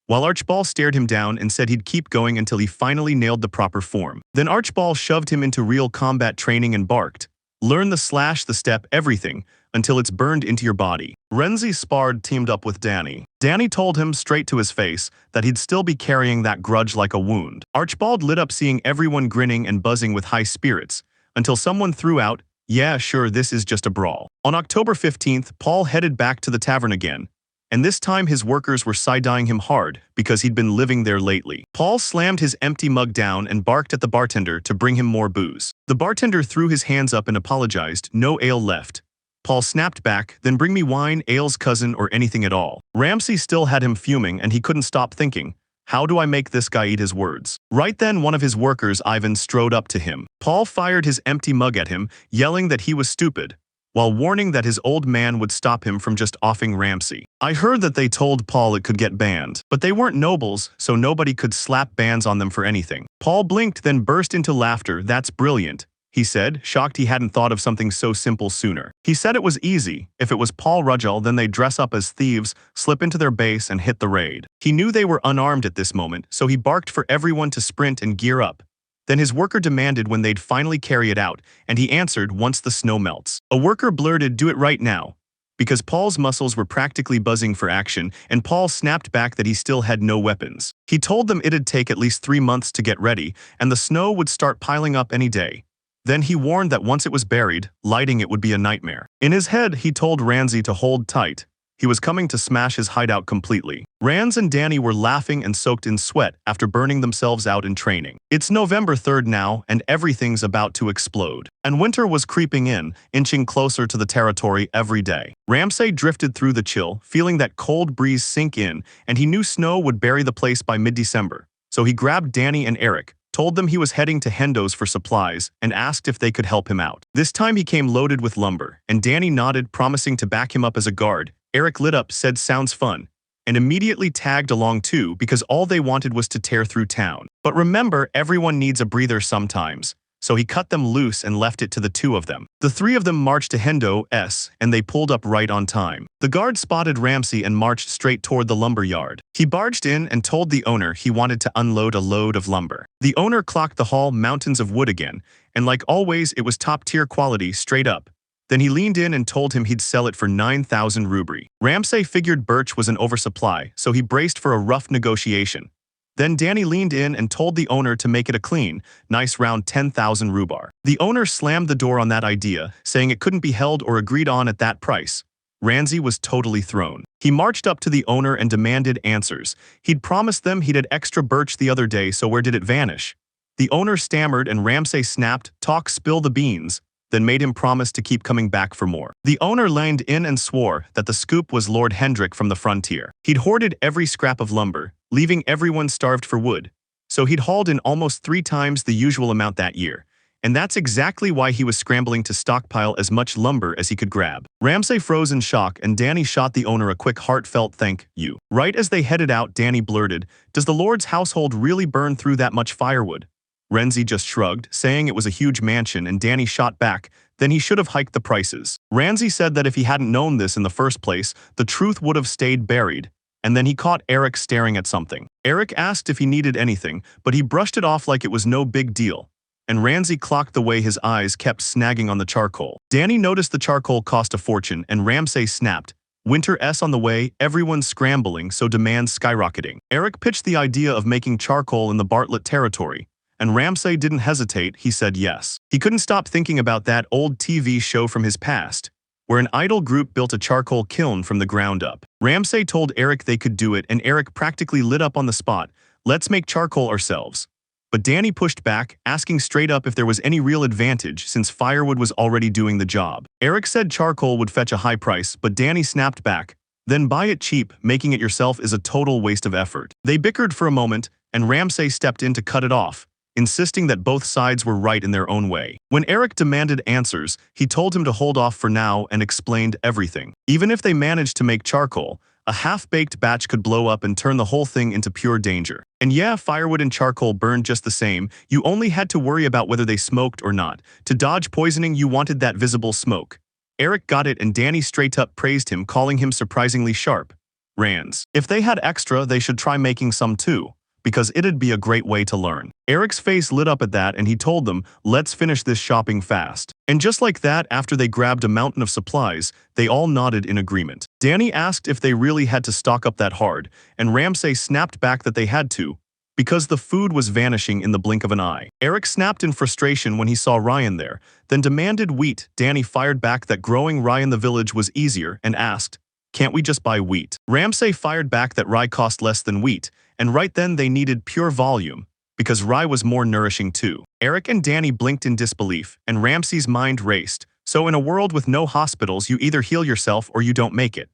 While Archibald stared him down and said he'd keep going until he finally nailed the proper form. Then Archibald shoved him into real combat training and barked, learn the slash, the step, everything, until it's burned into your body. Renzi sparred teamed up with Danny. Danny told him straight to his face that he'd still be carrying that grudge like a wound. Archibald lit up seeing everyone grinning and buzzing with high spirits, until someone threw out, yeah, sure, this is just a brawl. On October 15th, Paul headed back to the tavern again, and this time his workers were side-eyeing him hard because he'd been living there lately. Paul slammed his empty mug down and barked at the bartender to bring him more booze. The bartender threw his hands up and apologized, no ale left. Paul snapped back, then bring me wine, ale's cousin, or anything at all. Ramsay still had him fuming and he couldn't stop thinking, how do I make this guy eat his words? Right then one of his workers, Ivan, strode up to him. Paul fired his empty mug at him, yelling that he was stupid, while warning that his old man would stop him from just offing Ramsay. I heard that they told Paul it could get banned, but they weren't nobles, so nobody could slap bans on them for anything. Paul blinked, then burst into laughter. That's brilliant, he said, shocked he hadn't thought of something so simple sooner. He said it was easy. If it was Paul Rudgell, then they'd dress up as thieves, slip into their base, and hit the raid. He knew they were unarmed at this moment, so he barked for everyone to sprint and gear up. Then his worker demanded when they'd finally carry it out, and he answered once the snow melts. A worker blurted, do it right now, because Paul's muscles were practically buzzing for action, and Paul snapped back that he still had no weapons. He told them it'd take at least 3 months to get ready, and the snow would start piling up any day. Then he warned that once it was buried, lighting it would be a nightmare. In his head, he told Ramsay to hold tight. He was coming to smash his hideout completely. Rans and Danny were laughing and soaked in sweat after burning themselves out in training. It's November 3rd now, and everything's about to explode. And winter was creeping in, inching closer to the territory every day. Ramsay drifted through the chill, feeling that cold breeze sink in, and he knew snow would bury the place by mid-December. So he grabbed Danny and Eric, told them he was heading to Hendo's for supplies, and asked if they could help him out. This time he came loaded with lumber, and Danny nodded, promising to back him up as a guard. Eric lit up, said sounds fun, and immediately tagged along too because all they wanted was to tear through town. But remember, everyone needs a breather sometimes, so he cut them loose and left it to the 2 of them. The 3 of them marched to Hendo's, and they pulled up right on time. The guard spotted Ramsay and marched straight toward the lumber yard. He barged in and told the owner he wanted to unload a load of lumber. The owner clocked the haul, mountains of wood again, and like always it was top-tier quality, straight up. Then he leaned in and told him he'd sell it for 9,000 rubri. Ramsay figured birch was an oversupply, so he braced for a rough negotiation. Then Danny leaned in and told the owner to make it a clean, nice round 10,000 rubar. The owner slammed the door on that idea, saying it couldn't be held or agreed on at that price. Ramsay was totally thrown. He marched up to the owner and demanded answers. He'd promised them he'd had extra birch the other day, so where did it vanish? The owner stammered and Ramsay snapped, talk, spill the beans, then made him promise to keep coming back for more. The owner leaned in and swore that the scoop was Lord Hendrik from the frontier. He'd hoarded every scrap of lumber, leaving everyone starved for wood, so he'd hauled in almost 3 times the usual amount that year. And that's exactly why he was scrambling to stockpile as much lumber as he could grab. Ramsay froze in shock, and Danny shot the owner a quick, heartfelt thank you. Right as they headed out, Danny blurted, does the Lord's household really burn through that much firewood? Renzi just shrugged, saying it was a huge mansion, and Danny shot back, then he should have hiked the prices. Ramsay said that if he hadn't known this in the first place, the truth would have stayed buried. And then he caught Eric staring at something. Eric asked if he needed anything, but he brushed it off like it was no big deal. And Ramsay clocked the way his eyes kept snagging on the charcoal. Danny noticed the charcoal cost a fortune, and Ramsay snapped, Winter's on the way, everyone's scrambling, so demand's skyrocketing. Eric pitched the idea of making charcoal in the Bartlett territory, and Ramsay didn't hesitate, he said yes. He couldn't stop thinking about that old TV show from his past, where an idol group built a charcoal kiln from the ground up. Ramsay told Eric they could do it, and Eric practically lit up on the spot. Let's make charcoal ourselves. But Danny pushed back, asking straight up if there was any real advantage since firewood was already doing the job. Eric said charcoal would fetch a high price, but Danny snapped back. Then buy it cheap, making it yourself is a total waste of effort. They bickered for a moment, and Ramsay stepped in to cut it off, insisting that both sides were right in their own way. When Eric demanded answers, he told him to hold off for now and explained everything. Even if they managed to make charcoal, a half-baked batch could blow up and turn the whole thing into pure danger. And yeah, firewood and charcoal burned just the same. You only had to worry about whether they smoked or not. To dodge poisoning, you wanted that visible smoke. Eric got it, and Danny straight up praised him, calling him surprisingly sharp. Rands. If they had extra, they should try making some too, because it'd be a great way to learn. Eric's face lit up at that, and he told them, let's finish this shopping fast. And just like that, after they grabbed a mountain of supplies, they all nodded in agreement. Danny asked if they really had to stock up that hard, and Ramsay snapped back that they had to, because the food was vanishing in the blink of an eye. Eric snapped in frustration when he saw Ryan there, then demanded wheat. Danny fired back that growing rye in the village was easier and asked, can't we just buy wheat? Ramsay fired back that rye cost less than wheat, and right then they needed pure volume, because rye was more nourishing too. Eric and Danny blinked in disbelief, and Ramsay's mind raced. So in a world with no hospitals, you either heal yourself or you don't make it.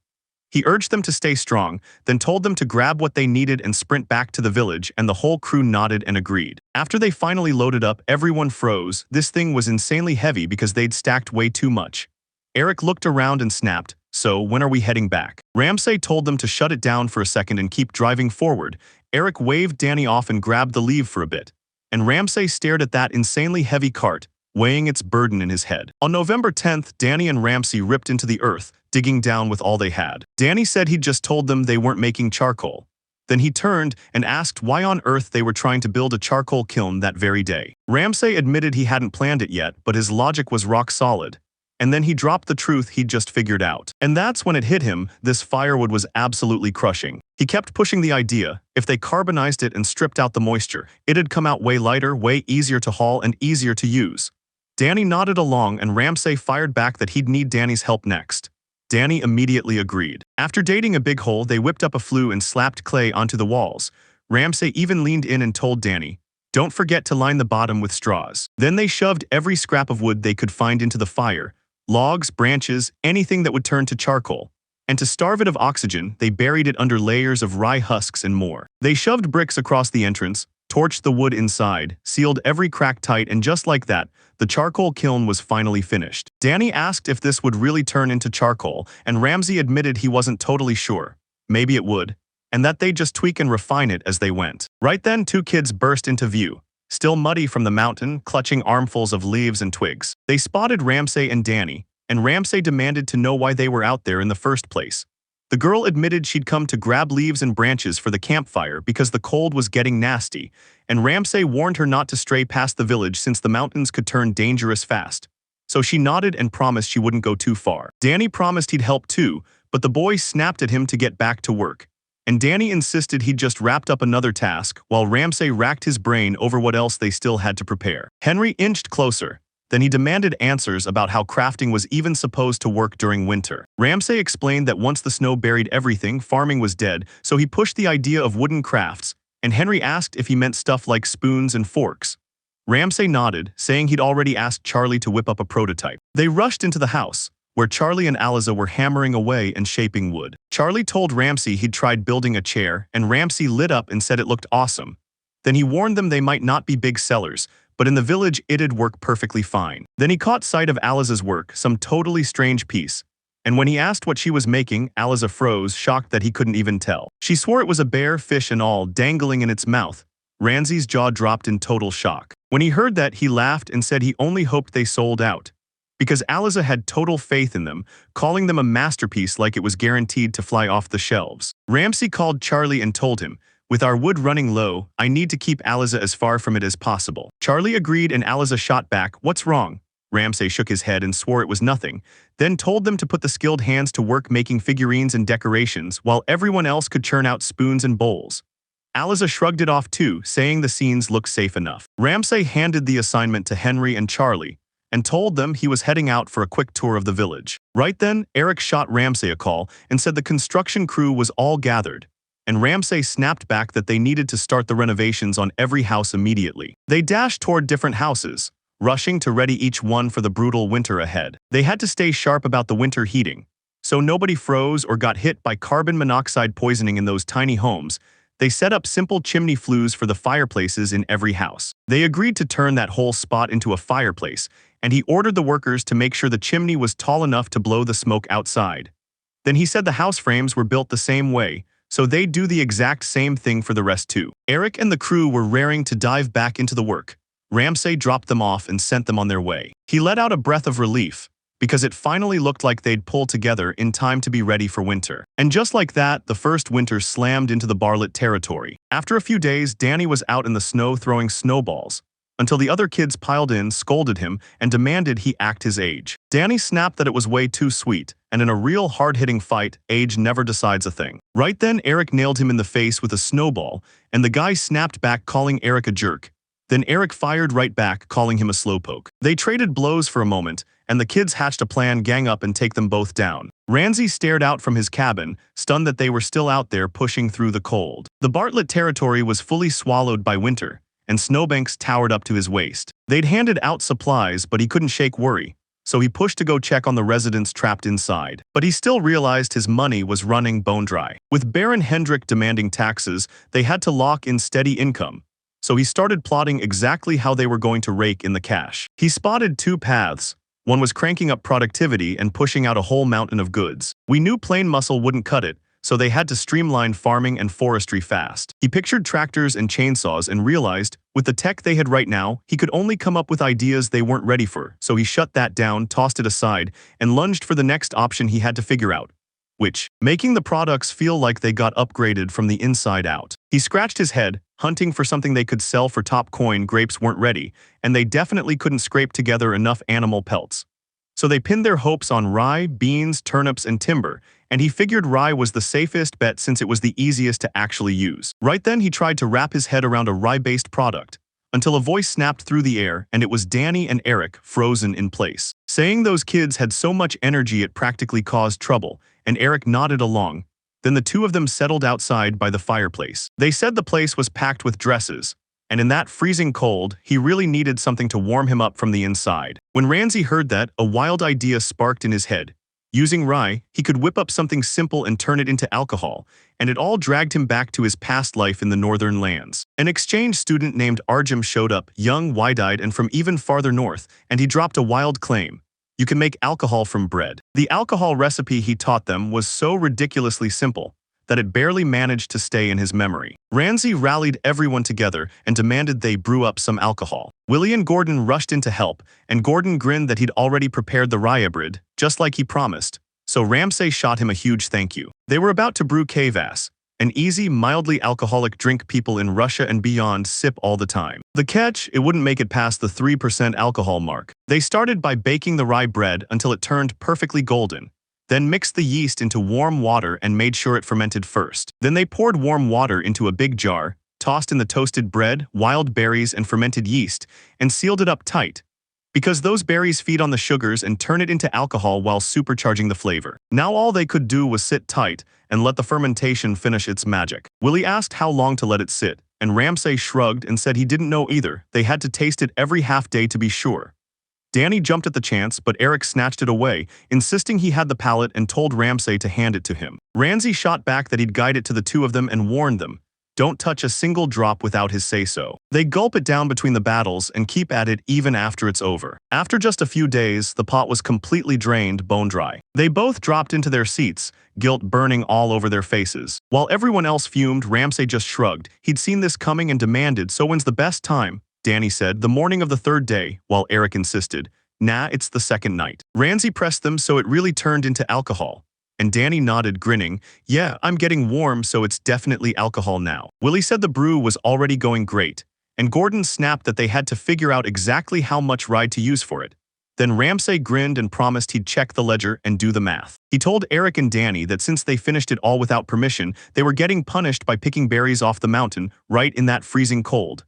He urged them to stay strong, then told them to grab what they needed and sprint back to the village, and the whole crew nodded and agreed. After they finally loaded up, everyone froze. This thing was insanely heavy because they'd stacked way too much. Eric looked around and snapped, so when are we heading back? Ramsay told them to shut it down for a second and keep driving forward. Eric waved Danny off and grabbed the leave for a bit, and Ramsay stared at that insanely heavy cart, weighing its burden in his head. On November 10th, Danny and Ramsay ripped into the earth, digging down with all they had. Danny said he'd just told them they weren't making charcoal. Then he turned and asked why on earth they were trying to build a charcoal kiln that very day. Ramsay admitted he hadn't planned it yet, but his logic was rock solid. And then he dropped the truth he'd just figured out. And that's when it hit him, this firewood was absolutely crushing. He kept pushing the idea, if they carbonized it and stripped out the moisture, it'd come out way lighter, way easier to haul, and easier to use. Danny nodded along, and Ramsay fired back that he'd need Danny's help next. Danny immediately agreed. After dating a big hole, they whipped up a flue and slapped clay onto the walls. Ramsay even leaned in and told Danny, don't forget to line the bottom with straws. Then they shoved every scrap of wood they could find into the fire. Logs, branches, anything that would turn to charcoal. And to starve it of oxygen, they buried it under layers of rye husks and more. They shoved bricks across the entrance, torched the wood inside, sealed every crack tight, and just like that, the charcoal kiln was finally finished. Danny asked if this would really turn into charcoal, and Ramsay admitted he wasn't totally sure. Maybe it would, and that they'd just tweak and refine it as they went. Right then, two kids burst into view, still muddy from the mountain, clutching armfuls of leaves and twigs. They spotted Ramsay and Danny, and Ramsay demanded to know why they were out there in the first place. The girl admitted she'd come to grab leaves and branches for the campfire because the cold was getting nasty, and Ramsay warned her not to stray past the village since the mountains could turn dangerous fast. So she nodded and promised she wouldn't go too far. Danny promised he'd help too, but the boy snapped at him to get back to work. And Danny insisted he'd just wrapped up another task, while Ramsay racked his brain over what else they still had to prepare. Henry inched closer. Then he demanded answers about how crafting was even supposed to work during winter. Ramsay explained that once the snow buried everything, farming was dead, so he pushed the idea of wooden crafts, and Henry asked if he meant stuff like spoons and forks. Ramsay nodded, saying he'd already asked Charlie to whip up a prototype. They rushed into the house, where Charlie and Aliza were hammering away and shaping wood. Charlie told Ramsay he'd tried building a chair, and Ramsay lit up and said it looked awesome. Then he warned them they might not be big sellers, but in the village it'd work perfectly fine. Then he caught sight of Aliza's work, some totally strange piece. And when he asked what she was making, Aliza froze, shocked that he couldn't even tell. She swore it was a bear, fish and all, dangling in its mouth. Ramsay's jaw dropped in total shock. When he heard that, he laughed and said he only hoped they sold out, because Aliza had total faith in them, calling them a masterpiece like it was guaranteed to fly off the shelves. Ramsay called Charlie and told him, with our wood running low, I need to keep Aliza as far from it as possible. Charlie agreed and Aliza shot back, what's wrong? Ramsay shook his head and swore it was nothing, then told them to put the skilled hands to work making figurines and decorations while everyone else could churn out spoons and bowls. Aliza shrugged it off too, saying the scenes looked safe enough. Ramsay handed the assignment to Henry and Charlie, and told them he was heading out for a quick tour of the village. Right then, Eric shot Ramsay a call and said the construction crew was all gathered, and Ramsay snapped back that they needed to start the renovations on every house immediately. They dashed toward different houses, rushing to ready each one for the brutal winter ahead. They had to stay sharp about the winter heating, so nobody froze or got hit by carbon monoxide poisoning in those tiny homes. They set up simple chimney flues for the fireplaces in every house. They agreed to turn that whole spot into a fireplace, and he ordered the workers to make sure the chimney was tall enough to blow the smoke outside. Then he said the house frames were built the same way, so they'd do the exact same thing for the rest too. Eric and the crew were raring to dive back into the work. Ramsay dropped them off and sent them on their way. He let out a breath of relief, because it finally looked like they'd pull together in time to be ready for winter. And just like that, the first winter slammed into the Bartlett territory. After a few days, Danny was out in the snow throwing snowballs, until the other kids piled in, scolded him, and demanded he act his age. Danny snapped that it was way too sweet, and in a real hard-hitting fight, age never decides a thing. Right then, Eric nailed him in the face with a snowball, and the guy snapped back, calling Eric a jerk. Then Eric fired right back, calling him a slowpoke. They traded blows for a moment, and the kids hatched a plan: gang up and take them both down. Ramsay stared out from his cabin, stunned that they were still out there pushing through the cold. The Bartlett territory was fully swallowed by winter, and snowbanks towered up to his waist. They'd handed out supplies, but he couldn't shake worry, so he pushed to go check on the residents trapped inside. But he still realized his money was running bone dry. With Baron Hendrik demanding taxes, they had to lock in steady income, so he started plotting exactly how they were going to rake in the cash. He spotted two paths. One was cranking up productivity and pushing out a whole mountain of goods. We knew plain muscle wouldn't cut it, so they had to streamline farming and forestry fast. He pictured tractors and chainsaws and realized, with the tech they had right now, he could only come up with ideas they weren't ready for, so he shut that down, tossed it aside, and lunged for the next option he had to figure out, which, making the products feel like they got upgraded from the inside out. He scratched his head, hunting for something they could sell for top coin. Grapes weren't ready, and they definitely couldn't scrape together enough animal pelts. So they pinned their hopes on rye, beans, turnips, and timber, and he figured rye was the safest bet since it was the easiest to actually use. Right then he tried to wrap his head around a rye-based product, until a voice snapped through the air, and it was Danny and Eric, frozen in place, saying those kids had so much energy it practically caused trouble, and Eric nodded along. Then the two of them settled outside by the fireplace. They said the place was packed with dresses, and in that freezing cold, he really needed something to warm him up from the inside. When Ramsay heard that, a wild idea sparked in his head. Using rye, he could whip up something simple and turn it into alcohol, and it all dragged him back to his past life in the northern lands. An exchange student named Arjum showed up, young, wide-eyed, and from even farther north, and he dropped a wild claim. You can make alcohol from bread. The alcohol recipe he taught them was so ridiculously simple that it barely managed to stay in his memory. Ramsay rallied everyone together and demanded they brew up some alcohol. Willie and Gordon rushed in to help, and Gordon grinned that he'd already prepared the rye bread, just like he promised, so Ramsay shot him a huge thank you. They were about to brew kvass, an easy, mildly alcoholic drink people in Russia and beyond sip all the time. The catch, it wouldn't make it past the 3% alcohol mark. They started by baking the rye bread until it turned perfectly golden, then mixed the yeast into warm water and made sure it fermented first. Then they poured warm water into a big jar, tossed in the toasted bread, wild berries, and fermented yeast, and sealed it up tight, because those berries feed on the sugars and turn it into alcohol while supercharging the flavor. Now all they could do was sit tight and let the fermentation finish its magic. Willie asked how long to let it sit, and Ramsay shrugged and said he didn't know either. They had to taste it every half day to be sure. Danny jumped at the chance, but Eric snatched it away, insisting he had the palate, and told Ramsay to hand it to him. Ramsay shot back that he'd guide it to the two of them and warned them, don't touch a single drop without his say-so. They gulp it down between the battles and keep at it even after it's over. After just a few days, the pot was completely drained, bone dry. They both dropped into their seats, guilt burning all over their faces. While everyone else fumed, Ramsay just shrugged. He'd seen this coming and demanded, so when's the best time? Danny said, the morning of the third day, while Eric insisted, nah, it's the second night. Ramsay pressed them so it really turned into alcohol, and Danny nodded, grinning, yeah, I'm getting warm, so it's definitely alcohol now. Willie said the brew was already going great, and Gordon snapped that they had to figure out exactly how much rye to use for it. Then Ramsay grinned and promised he'd check the ledger and do the math. He told Eric and Danny that since they finished it all without permission, they were getting punished by picking berries off the mountain right in that freezing cold.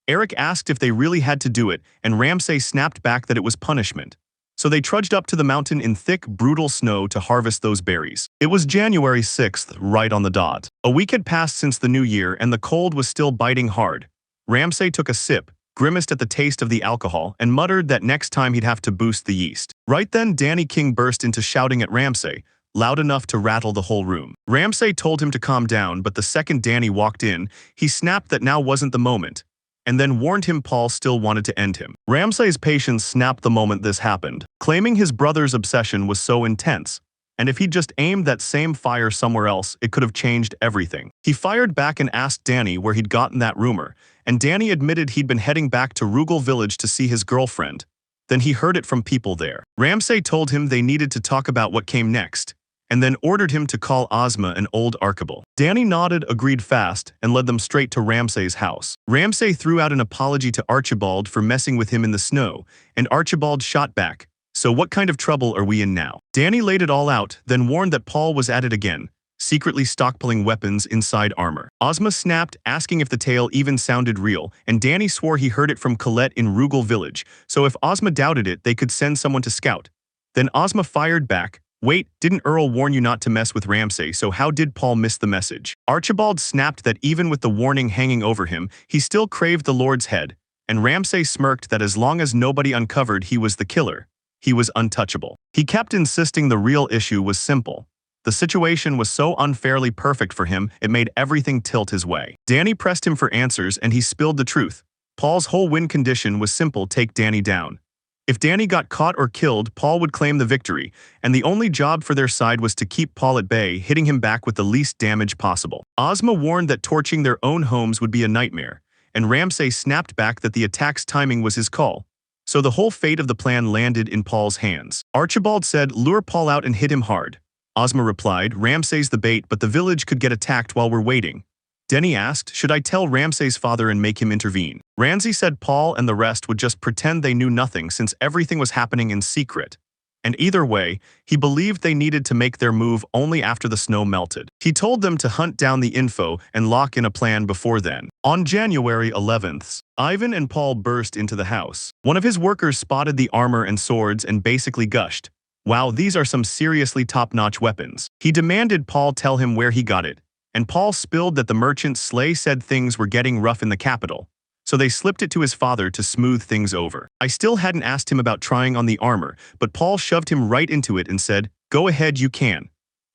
Eric asked if they really had to do it, and Ramsay snapped back that it was punishment. So they trudged up to the mountain in thick, brutal snow to harvest those berries. It was January 6th, right on the dot. A week had passed since the new year, and the cold was still biting hard. Ramsay took a sip, grimaced at the taste of the alcohol, and muttered that next time he'd have to boost the yeast. Right then, Danny King burst into shouting at Ramsay, loud enough to rattle the whole room. Ramsay told him to calm down, but the second Danny walked in, he snapped that now wasn't the moment, and then warned him Paul still wanted to end him. Ramsay's patience snapped the moment this happened, claiming his brother's obsession was so intense, and if he'd just aimed that same fire somewhere else, it could have changed everything. He fired back and asked Danny where he'd gotten that rumor, and Danny admitted he'd been heading back to Rugal village to see his girlfriend. Then he heard it from people there. Ramsay told him they needed to talk about what came next, and then ordered him to call Ozma and old Archibald. Danny nodded, agreed fast, and led them straight to Ramsay's house. Ramsay threw out an apology to Archibald for messing with him in the snow, and Archibald shot back, "So what kind of trouble are we in now?" Danny laid it all out, then warned that Paul was at it again, secretly stockpiling weapons inside armor. Ozma snapped, asking if the tale even sounded real, and Danny swore he heard it from Colette in Rugal village, so if Ozma doubted it, they could send someone to scout. Then Ozma fired back, "Wait, didn't Earl warn you not to mess with Ramsay, so how did Paul miss the message?" Archibald snapped that even with the warning hanging over him, he still craved the Lord's head, and Ramsay smirked that as long as nobody uncovered he was the killer, he was untouchable. He kept insisting the real issue was simple. The situation was so unfairly perfect for him, it made everything tilt his way. Danny pressed him for answers, and he spilled the truth. Paul's whole win condition was simple: take Danny down. If Danny got caught or killed, Paul would claim the victory, and the only job for their side was to keep Paul at bay, hitting him back with the least damage possible. Ozma warned that torching their own homes would be a nightmare, and Ramsay snapped back that the attack's timing was his call. So the whole fate of the plan landed in Paul's hands. Archibald said, "Lure Paul out and hit him hard." Ozma replied, "Ramsay's the bait, but the village could get attacked while we're waiting." Denny asked, "Should I tell Ramsay's father and make him intervene?" Ramsay said Paul and the rest would just pretend they knew nothing since everything was happening in secret. And either way, he believed they needed to make their move only after the snow melted. He told them to hunt down the info and lock in a plan before then. On January 11th, Ivan and Paul burst into the house. One of his workers spotted the armor and swords and basically gushed, "Wow, these are some seriously top-notch weapons." He demanded Paul tell him where he got it, and Paul spilled that the merchant Slay said things were getting rough in the capital, so they slipped it to his father to smooth things over. I still hadn't asked him about trying on the armor, but Paul shoved him right into it and said, "Go ahead, you can.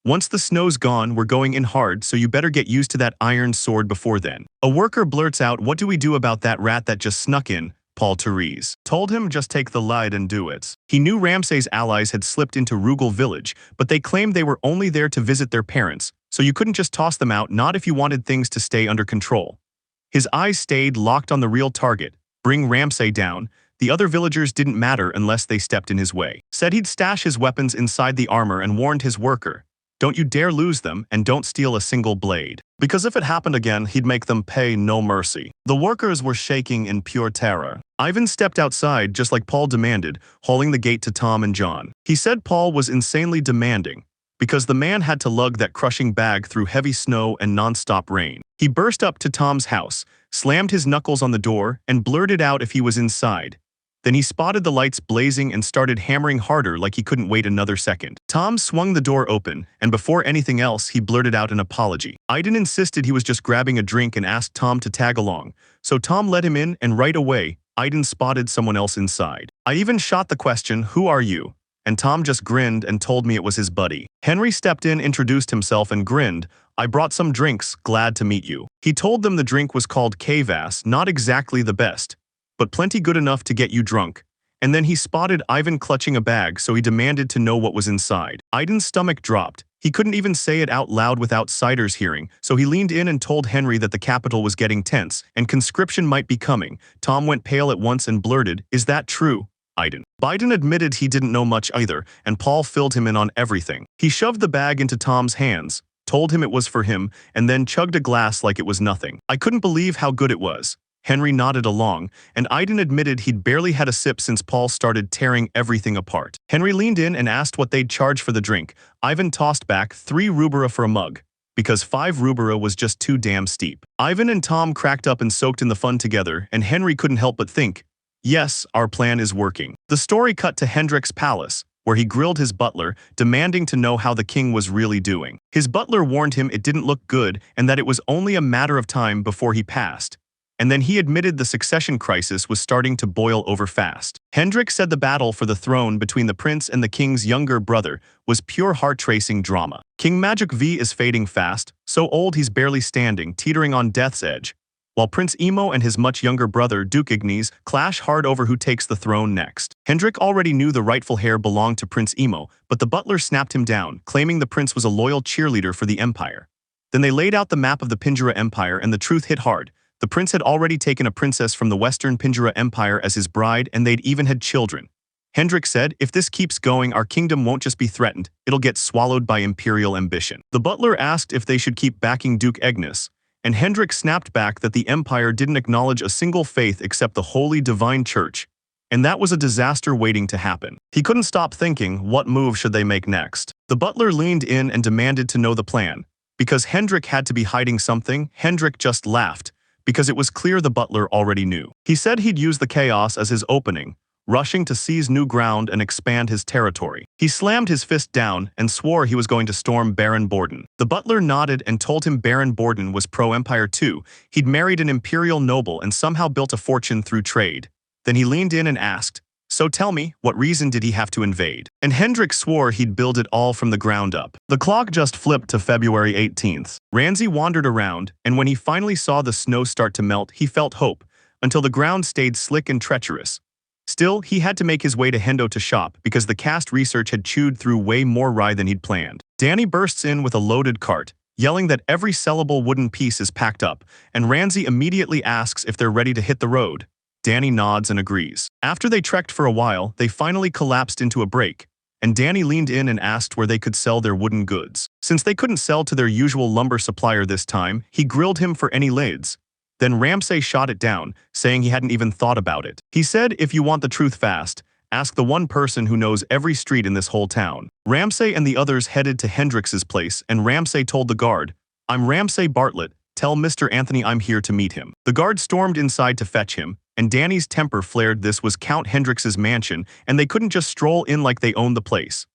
Once the snow's gone, we're going in hard, so you better get used to that iron sword before then." A worker blurts out, "What do we do about that rat that just snuck in?" Paul Therese told him just take the lead and do it. He knew Ramsay's allies had slipped into Rugal village, but they claimed they were only there to visit their parents, so you couldn't just toss them out, not if you wanted things to stay under control. His eyes stayed locked on the real target: bring Ramsay down. The other villagers didn't matter unless they stepped in his way. Said he'd stash his weapons inside the armor and warned his worker, "Don't you dare lose them, and don't steal a single blade, because if it happened again, he'd make them pay no mercy." The workers were shaking in pure terror. Ivan stepped outside just like Paul demanded, holding the gate to Tom and John. He said Paul was insanely demanding, because the man had to lug that crushing bag through heavy snow and non-stop rain. He burst up to Tom's house, slammed his knuckles on the door, and blurted out if he was inside. Then he spotted the lights blazing and started hammering harder like he couldn't wait another second. Tom swung the door open, and before anything else, he blurted out an apology. Aiden insisted he was just grabbing a drink and asked Tom to tag along, so Tom let him in, and right away, Aiden spotted someone else inside. I even shot the question, "Who are you?" And Tom just grinned and told me it was his buddy. Henry stepped in, introduced himself, and grinned, "I brought some drinks, glad to meet you." He told them the drink was called Kvass, not exactly the best, but plenty good enough to get you drunk. And then he spotted Ivan clutching a bag, so he demanded to know what was inside. Aiden's stomach dropped. He couldn't even say it out loud without outsiders hearing, so he leaned in and told Henry that the capital was getting tense, and conscription might be coming. Tom went pale at once and blurted, "Is that true, Aiden?" Biden admitted he didn't know much either, and Paul filled him in on everything. He shoved the bag into Tom's hands, told him it was for him, and then chugged a glass like it was nothing. I couldn't believe how good it was. Henry nodded along, and Aiden admitted he'd barely had a sip since Paul started tearing everything apart. Henry leaned in and asked what they'd charge for the drink. Ivan tossed back 3 rubera for a mug, because 5 rubera was just too damn steep. Ivan and Tom cracked up and soaked in the fun together, and Henry couldn't help but think, yes, our plan is working. The story cut to Hendrik's palace, where he grilled his butler, demanding to know how the king was really doing. His butler warned him it didn't look good and that it was only a matter of time before he passed. And then he admitted the succession crisis was starting to boil over fast. Hendrik said the battle for the throne between the prince and the king's younger brother was pure heart-tracing drama. King Magic V is fading fast, so old he's barely standing, teetering on death's edge, while Prince Emo and his much younger brother Duke Ignis clash hard over who takes the throne next. Hendrik already knew the rightful heir belonged to Prince Emo, but the butler snapped him down, claiming the prince was a loyal cheerleader for the empire. Then they laid out the map of the Pindura Empire, and the truth hit hard. The prince had already taken a princess from the Western Pindura Empire as his bride, and they'd even had children. Hendrik said, if this keeps going, our kingdom won't just be threatened, it'll get swallowed by imperial ambition. The butler asked if they should keep backing Duke Ignis, and Hendrik snapped back that the empire didn't acknowledge a single faith except the Holy Divine Church, and that was a disaster waiting to happen. He couldn't stop thinking, what move should they make next? The butler leaned in and demanded to know the plan. Because Hendrik had to be hiding something, Hendrik just laughed, because it was clear the butler already knew. He said he'd use the chaos as his opening, rushing to seize new ground and expand his territory. He slammed his fist down and swore he was going to storm Baron Borden. The butler nodded and told him Baron Borden was pro-empire too. He'd married an imperial noble and somehow built a fortune through trade. Then he leaned in and asked, so tell me, what reason did he have to invade? And Hendrik swore he'd build it all from the ground up. The clock just flipped to February 18th. Ramsay wandered around, and when he finally saw the snow start to melt, he felt hope, until the ground stayed slick and treacherous. Still, he had to make his way to Hendo to shop because the cast research had chewed through way more rye than he'd planned. Danny bursts in with a loaded cart, yelling that every sellable wooden piece is packed up, and Ramsay immediately asks if they're ready to hit the road. Danny nods and agrees. After they trekked for a while, they finally collapsed into a break, and Danny leaned in and asked where they could sell their wooden goods. Since they couldn't sell to their usual lumber supplier this time, he grilled him for any lids. Then Ramsay shot it down, saying he hadn't even thought about it. He said, if you want the truth fast, ask the one person who knows every street in this whole town. Ramsay and the others headed to Hendrix's place, and Ramsay told the guard, I'm Ramsay Bartlett, tell Mr. Anthony I'm here to meet him. The guard stormed inside to fetch him, and Danny's temper flared. This was Count Hendrix's mansion, and they couldn't just stroll in like they owned the place.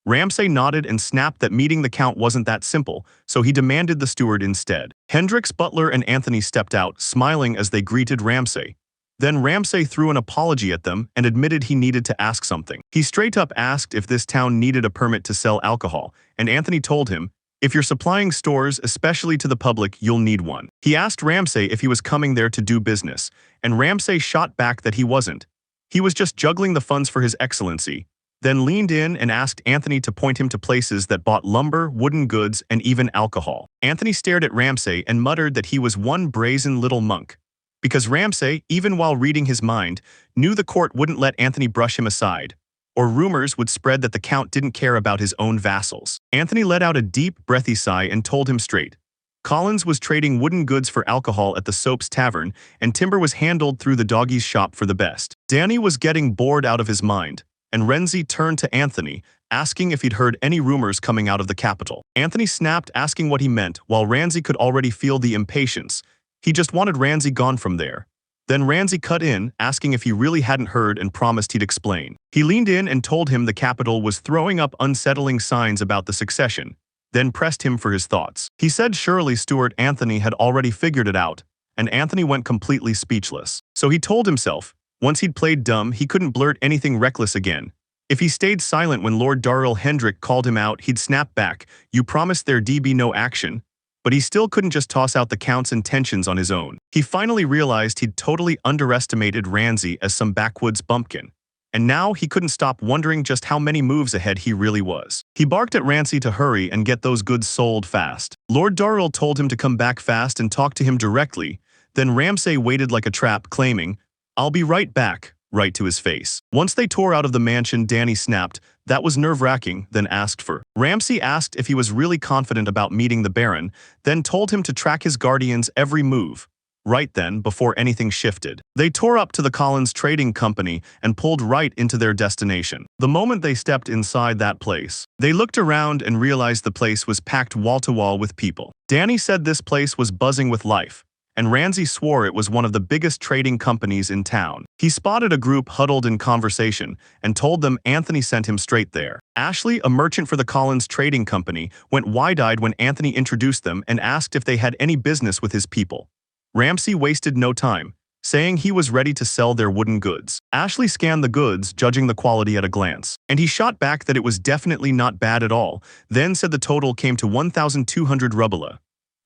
Ramsay nodded and snapped that meeting the Count wasn't that simple, so he demanded the steward instead. Hendrix, butler, and Anthony stepped out, smiling as they greeted Ramsay. Then Ramsay threw an apology at them and admitted he needed to ask something. He straight up asked if this town needed a permit to sell alcohol, and Anthony told him, if you're supplying stores, especially to the public, you'll need one. He asked Ramsay if he was coming there to do business, and Ramsay shot back that he wasn't. He was just juggling the funds for his excellency, then leaned in and asked Anthony to point him to places that bought lumber, wooden goods, and even alcohol. Anthony stared at Ramsay and muttered that he was one brazen little monk. Because Ramsay, even while reading his mind, knew the court wouldn't let Anthony brush him aside, or rumors would spread that the Count didn't care about his own vassals. Anthony let out a deep, breathy sigh and told him straight. Collins was trading wooden goods for alcohol at the Soaps Tavern, and timber was handled through the doggy's shop for the best. Danny was getting bored out of his mind, and Renzi turned to Anthony, asking if he'd heard any rumors coming out of the capital. Anthony snapped, asking what he meant, while Ramsay could already feel the impatience. He just wanted Ramsay gone from there. Then Ramsay cut in, asking if he really hadn't heard, and promised he'd explain. He leaned in and told him the capital was throwing up unsettling signs about the succession, then pressed him for his thoughts. He said surely Stuart Anthony had already figured it out, and Anthony went completely speechless. So he told himself, once he'd played dumb, he couldn't blurt anything reckless again. If he stayed silent when Lord Darrell Hendrick called him out, he'd snap back, you promised there'd be no action. But he still couldn't just toss out the Count's intentions on his own. He finally realized he'd totally underestimated Ramsay as some backwoods bumpkin. And now he couldn't stop wondering just how many moves ahead he really was. He barked at Ramsay to hurry and get those goods sold fast. Lord Darrell told him to come back fast and talk to him directly. Then Ramsay waited like a trap, claiming, I'll be right back, right to his face. Once they tore out of the mansion, Danny snapped, that was nerve-wracking, then asked for. Ramsay asked if he was really confident about meeting the Baron, then told him to track his guardian's every move. right then before anything shifted. They tore up to the Collins Trading Company and pulled right into their destination. The moment they stepped inside that place, they looked around and realized the place was packed wall-to-wall with people. Danny said this place was buzzing with life, and Ramsey swore it was one of the biggest trading companies in town. He spotted a group huddled in conversation and told them Anthony sent him straight there. Ashley, a merchant for the Collins Trading Company, went wide-eyed when Anthony introduced them and asked if they had any business with his people. Ramsey wasted no time, saying he was ready to sell their wooden goods. Ashley scanned the goods, judging the quality at a glance, and he shot back that it was definitely not bad at all, then said the total came to 1,200 rubla.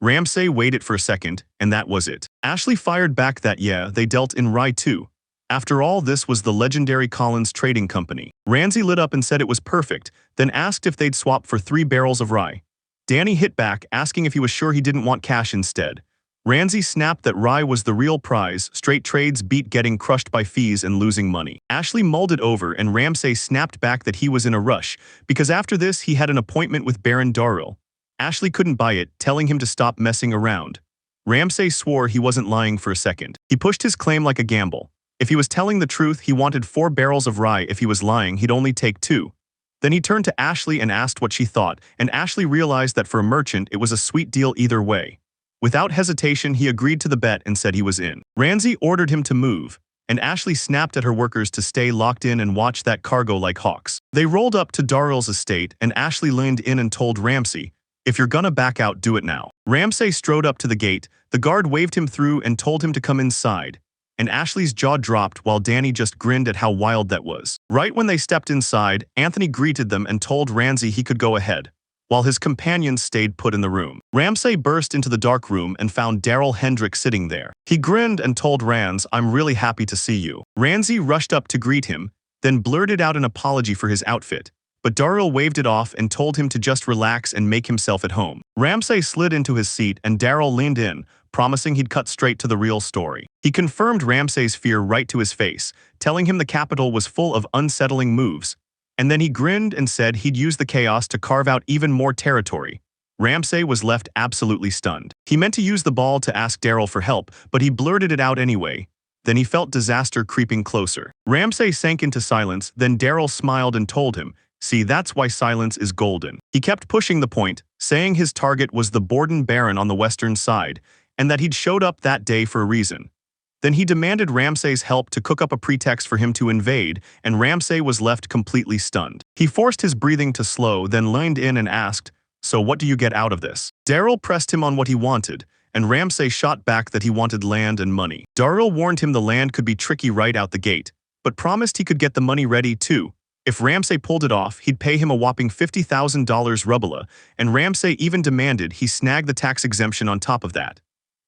Ramsey waited for a second, and that was it. Ashley fired back that yeah, they dealt in rye too. After all, this was the legendary Collins Trading Company. Ramsey lit up and said it was perfect, then asked if they'd swap for 3 barrels of rye. Danny hit back, asking if he was sure he didn't want cash instead. Ramsey snapped that rye was the real prize. Straight trades beat getting crushed by fees and losing money. Ashley mulled it over, and Ramsey snapped back that he was in a rush, because after this he had an appointment with Baron Darrell. Ashley couldn't buy it, telling him to stop messing around. Ramsey swore he wasn't lying for a second. He pushed his claim like a gamble. If he was telling the truth, he wanted 4 barrels of rye. If he was lying, he'd only take 2. Then he turned to Ashley and asked what she thought, and Ashley realized that for a merchant it was a sweet deal either way. Without hesitation, he agreed to the bet and said he was in. Ramsey ordered him to move, and Ashley snapped at her workers to stay locked in and watch that cargo like hawks. They rolled up to Darrell's estate, and Ashley leaned in and told Ramsey, "If you're gonna back out, do it now." Ramsey strode up to the gate, the guard waved him through and told him to come inside, and Ashley's jaw dropped while Danny just grinned at how wild that was. Right when they stepped inside, Anthony greeted them and told Ramsey he could go ahead, while his companions stayed put in the room. Ramsey burst into the dark room and found Darrell Hendrick sitting there. He grinned and told Rans, "I'm really happy to see you." Ramsey rushed up to greet him, then blurted out an apology for his outfit, but Darrell waved it off and told him to just relax and make himself at home. Ramsey slid into his seat and Darrell leaned in, promising he'd cut straight to the real story. He confirmed Ramsey's fear right to his face, telling him the capital was full of unsettling moves, and then he grinned and said he'd use the chaos to carve out even more territory. Ramsey was left absolutely stunned. He meant to use the ball to ask Darrell for help, but he blurted it out anyway. Then he felt disaster creeping closer. Ramsey sank into silence, then Darrell smiled and told him, "See, that's why silence is golden." He kept pushing the point, saying his target was the Borden Baron on the western side, and that he'd showed up that day for a reason. Then he demanded Ramsey's help to cook up a pretext for him to invade, and Ramsey was left completely stunned. He forced his breathing to slow, then leaned in and asked, "So what do you get out of this?" Darrell pressed him on what he wanted, and Ramsey shot back that he wanted land and money. Darrell warned him the land could be tricky right out the gate, but promised he could get the money ready too. If Ramsey pulled it off, he'd pay him a whopping $50,000 rubla, and Ramsey even demanded he snag the tax exemption on top of that.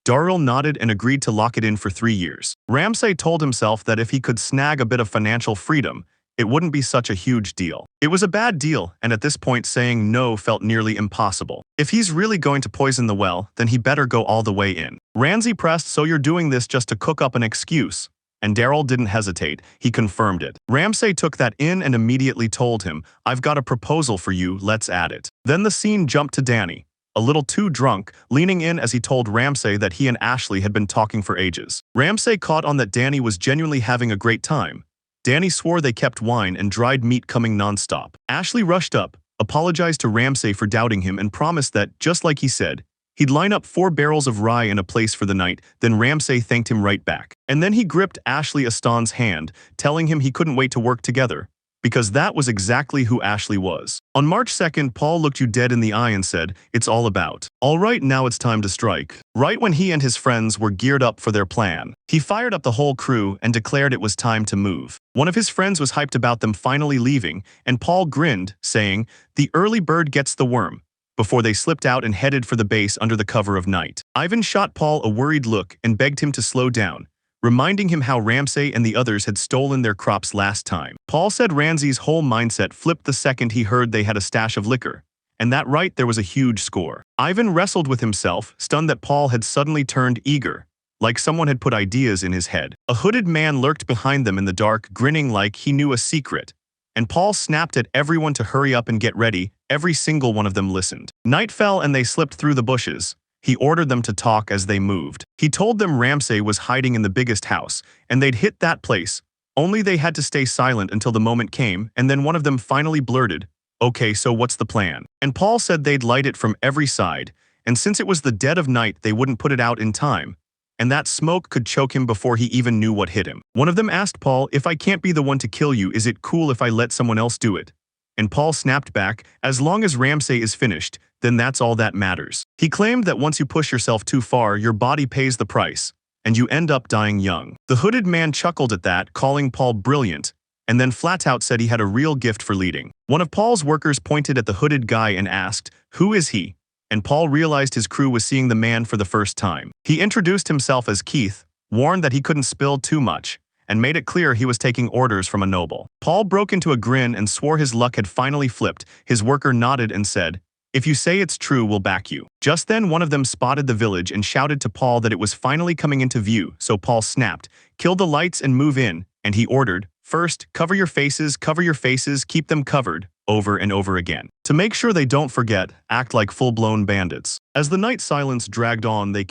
Darrell nodded and agreed to lock it in for 3 years. Ramsey told himself that if he could snag a bit of financial freedom, it wouldn't be such a huge deal. It was a bad deal, and at this point saying no felt nearly impossible. If he's really going to poison the well, then he better go all the way in. Ramsey pressed, "So you're doing this just to cook up an excuse?" And Darrell didn't hesitate, he confirmed it. Ramsey took that in and immediately told him, "I've got a proposal for you, let's add it." Then the scene jumped to Danny, a little too drunk, leaning in as he told Ramsey that he and Ashley had been talking for ages. Ramsey caught on that Danny was genuinely having a great time. Danny swore they kept wine and dried meat coming nonstop. Ashley rushed up, apologized to Ramsey for doubting him and promised that, just like he said, he'd line up 4 barrels of rye in a place for the night. Then Ramsey thanked him right back. And then he gripped Ashley Aston's hand, telling him he couldn't wait to work together, because that was exactly who Ashley was. On March 2nd, Paul looked you dead in the eye and said, "It's all about. All right, now it's time to strike." Right when he and his friends were geared up for their plan, he fired up the whole crew and declared it was time to move. One of his friends was hyped about them finally leaving, and Paul grinned, saying, "The early bird gets the worm," before they slipped out and headed for the base under the cover of night. Ivan shot Paul a worried look and begged him to slow down, reminding him how Ramsey and the others had stolen their crops last time. Paul said Ramsey's whole mindset flipped the second he heard they had a stash of liquor, and that right there was a huge score. Ivan wrestled with himself, stunned that Paul had suddenly turned eager, like someone had put ideas in his head. A hooded man lurked behind them in the dark, grinning like he knew a secret, and Paul snapped at everyone to hurry up and get ready. Every single one of them listened. Night fell and they slipped through the bushes, he ordered them to talk as they moved. He told them Ramsay was hiding in the biggest house, and they'd hit that place. Only they had to stay silent until the moment came, and then one of them finally blurted, "Okay, so what's the plan?" And Paul said they'd light it from every side, and since it was the dead of night they wouldn't put it out in time, and that smoke could choke him before he even knew what hit him. One of them asked Paul, "If I can't be the one to kill you, is it cool if I let someone else do it?" And Paul snapped back, "As long as Ramsay is finished, then that's all that matters." He claimed that once you push yourself too far, your body pays the price, and you end up dying young. The hooded man chuckled at that, calling Paul brilliant, and then flat out said he had a real gift for leading. One of Paul's workers pointed at the hooded guy and asked, "Who is he?" And Paul realized his crew was seeing the man for the first time. He introduced himself as Keith, warned that he couldn't spill too much, and made it clear he was taking orders from a noble. Paul broke into a grin and swore his luck had finally flipped. His worker nodded and said, "If you say it's true, we'll back you." Just then one of them spotted the village and shouted to Paul that it was finally coming into view, so Paul snapped, "Kill the lights and move in," and he ordered, "First, cover your faces, keep them covered," over and over again. To make sure they don't forget, act like full-blown bandits. As the night silence dragged on, they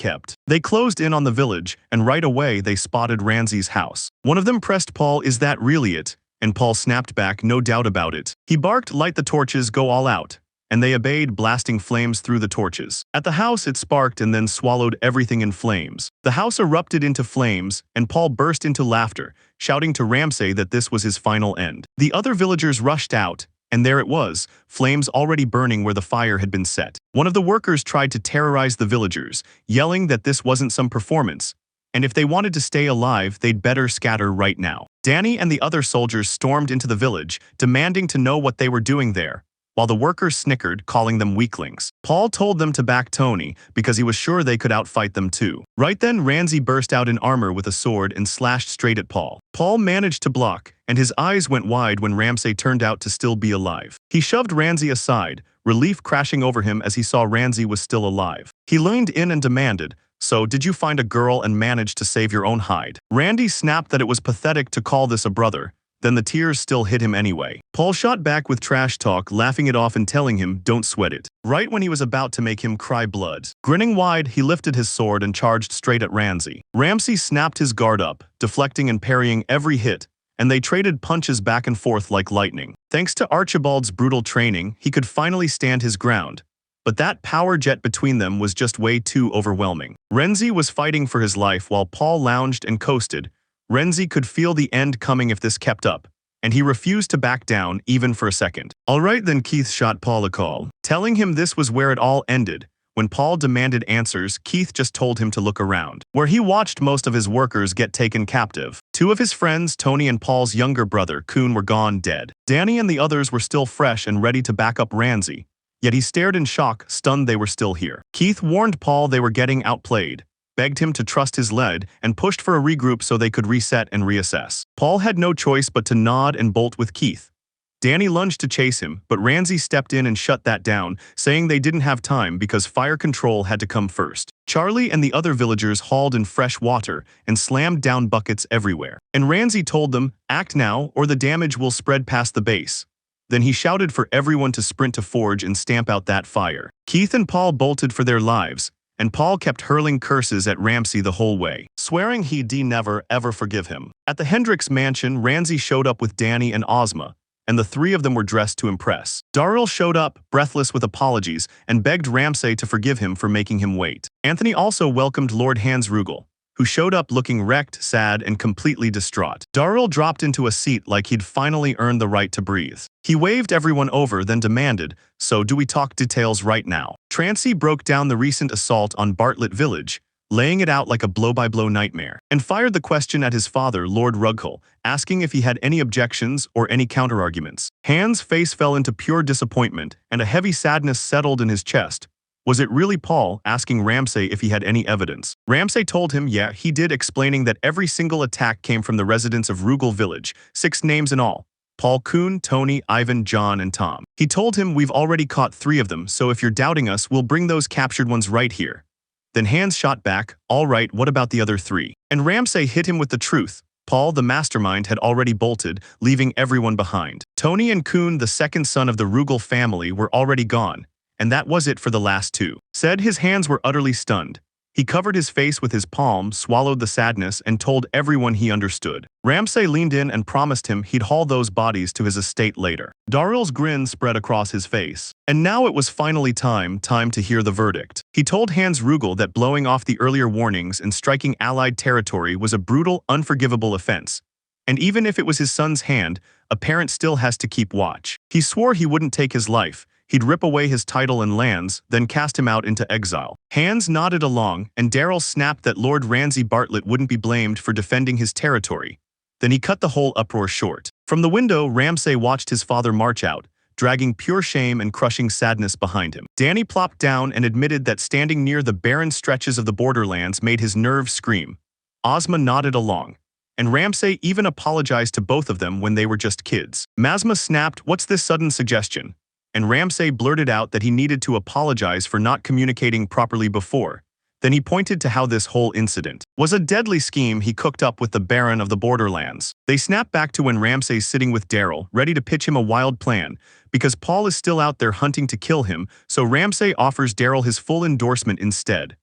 closed in on the village, and right away they spotted Ramsay's house. One of them pressed Paul, "Is that really it?" And Paul snapped back, "No doubt about it." He barked, "Light the torches, go all out." And they obeyed, blasting flames through the torches. At the house it sparked and then swallowed everything in flames. The house erupted into flames, and Paul burst into laughter, shouting to Ramsay that this was his final end. The other villagers rushed out, and there it was, flames already burning where the fire had been set. One of the workers tried to terrorize the villagers, yelling that this wasn't some performance, and if they wanted to stay alive, they'd better scatter right now. Danny and the other soldiers stormed into the village, demanding to know what they were doing there, while the workers snickered, calling them weaklings. Paul told them to back Tony, because he was sure they could outfight them too. Right then Ramsay burst out in armor with a sword and slashed straight at Paul. Paul managed to block, and his eyes went wide when Ramsay turned out to still be alive. He shoved Ramsay aside, relief crashing over him as he saw Ramsay was still alive. He leaned in and demanded, "So, did you find a girl and manage to save your own hide?" Randy snapped that it was pathetic to call this a brother. Then the tears still hit him anyway. Paul shot back with trash talk, laughing it off and telling him, "Don't sweat it." Right when he was about to make him cry blood. Grinning wide, he lifted his sword and charged straight at Ramsay. Ramsay snapped his guard up, deflecting and parrying every hit, and they traded punches back and forth like lightning. Thanks to Archibald's brutal training, he could finally stand his ground. But that power jet between them was just way too overwhelming. Renzi was fighting for his life while Paul lounged and coasted. Renzi could feel the end coming if this kept up, and he refused to back down even for a second. Alright then, Keith shot Paul a call, telling him this was where it all ended. When Paul demanded answers, Keith just told him to look around, where he watched most of his workers get taken captive. Two of his friends, Tony and Paul's younger brother, Kuhn, were gone dead. Danny and the others were still fresh and ready to back up Ramsay, yet he stared in shock, stunned they were still here. Keith warned Paul they were getting outplayed, begged him to trust his lead, and pushed for a regroup so they could reset and reassess. Paul had no choice but to nod and bolt with Keith. Danny lunged to chase him, but Ramsay stepped in and shut that down, saying they didn't have time because fire control had to come first. Charlie and the other villagers hauled in fresh water and slammed down buckets everywhere. And Ramsay told them, "Act now, or the damage will spread past the base." Then he shouted for everyone to sprint to Forge and stamp out that fire. Keith and Paul bolted for their lives, and Paul kept hurling curses at Ramsay the whole way, swearing he'd never ever forgive him. At the Hendricks mansion, Ramsay showed up with Danny and Ozma, and the three of them were dressed to impress. Darryl showed up, breathless with apologies, and begged Ramsay to forgive him for making him wait. Anthony also welcomed Lord Hans Rugel, who showed up looking wrecked, sad, and completely distraught. Darryl dropped into a seat like he'd finally earned the right to breathe. He waved everyone over, then demanded, "So do we talk details right now?" Trancy broke down the recent assault on Bartlett Village, laying it out like a blow-by-blow nightmare, and fired the question at his father, Lord Rughull, asking if he had any objections or any counterarguments. Hans' face fell into pure disappointment, and a heavy sadness settled in his chest. Was it really Paul, asking Ramsay if he had any evidence? Ramsay told him yeah, he did, explaining that every single attack came from the residents of Rugel Village, 6 names in all. Paul, Kuhn, Tony, Ivan, John, and Tom. He told him, "We've already caught 3 of them, so if you're doubting us, we'll bring those captured ones right here." Then Hans shot back, "All right, what about the other 3? And Ramsay hit him with the truth. Paul, the mastermind, had already bolted, leaving everyone behind. Tony and Kuhn, the second son of the Rugel family, were already gone, and that was it for the last two. Said his hands were utterly stunned. He covered his face with his palm, swallowed the sadness, and told everyone he understood. Ramsay leaned in and promised him he'd haul those bodies to his estate later. Daryl's grin spread across his face. And now it was finally time to hear the verdict. He told Hans Rugel that blowing off the earlier warnings and striking Allied territory was a brutal, unforgivable offense. And even if it was his son's hand, a parent still has to keep watch. He swore he wouldn't take his life. He'd rip away his title and lands, then cast him out into exile. Hans nodded along, and Daryl snapped that Lord Ramsay Bartlett wouldn't be blamed for defending his territory. Then he cut the whole uproar short. From the window, Ramsay watched his father march out, dragging pure shame and crushing sadness behind him. Danny plopped down and admitted that standing near the barren stretches of the borderlands made his nerves scream. Ozma nodded along, and Ramsay even apologized to both of them when they were just kids. Mazma snapped, "What's this sudden suggestion?" And Ramsay blurted out that he needed to apologize for not communicating properly before. Then he pointed to how this whole incident was a deadly scheme he cooked up with the Baron of the Borderlands. They snapped back to when Ramsay's sitting with Daryl, ready to pitch him a wild plan, because Paul is still out there hunting to kill him, so Ramsay offers Daryl his full endorsement instead.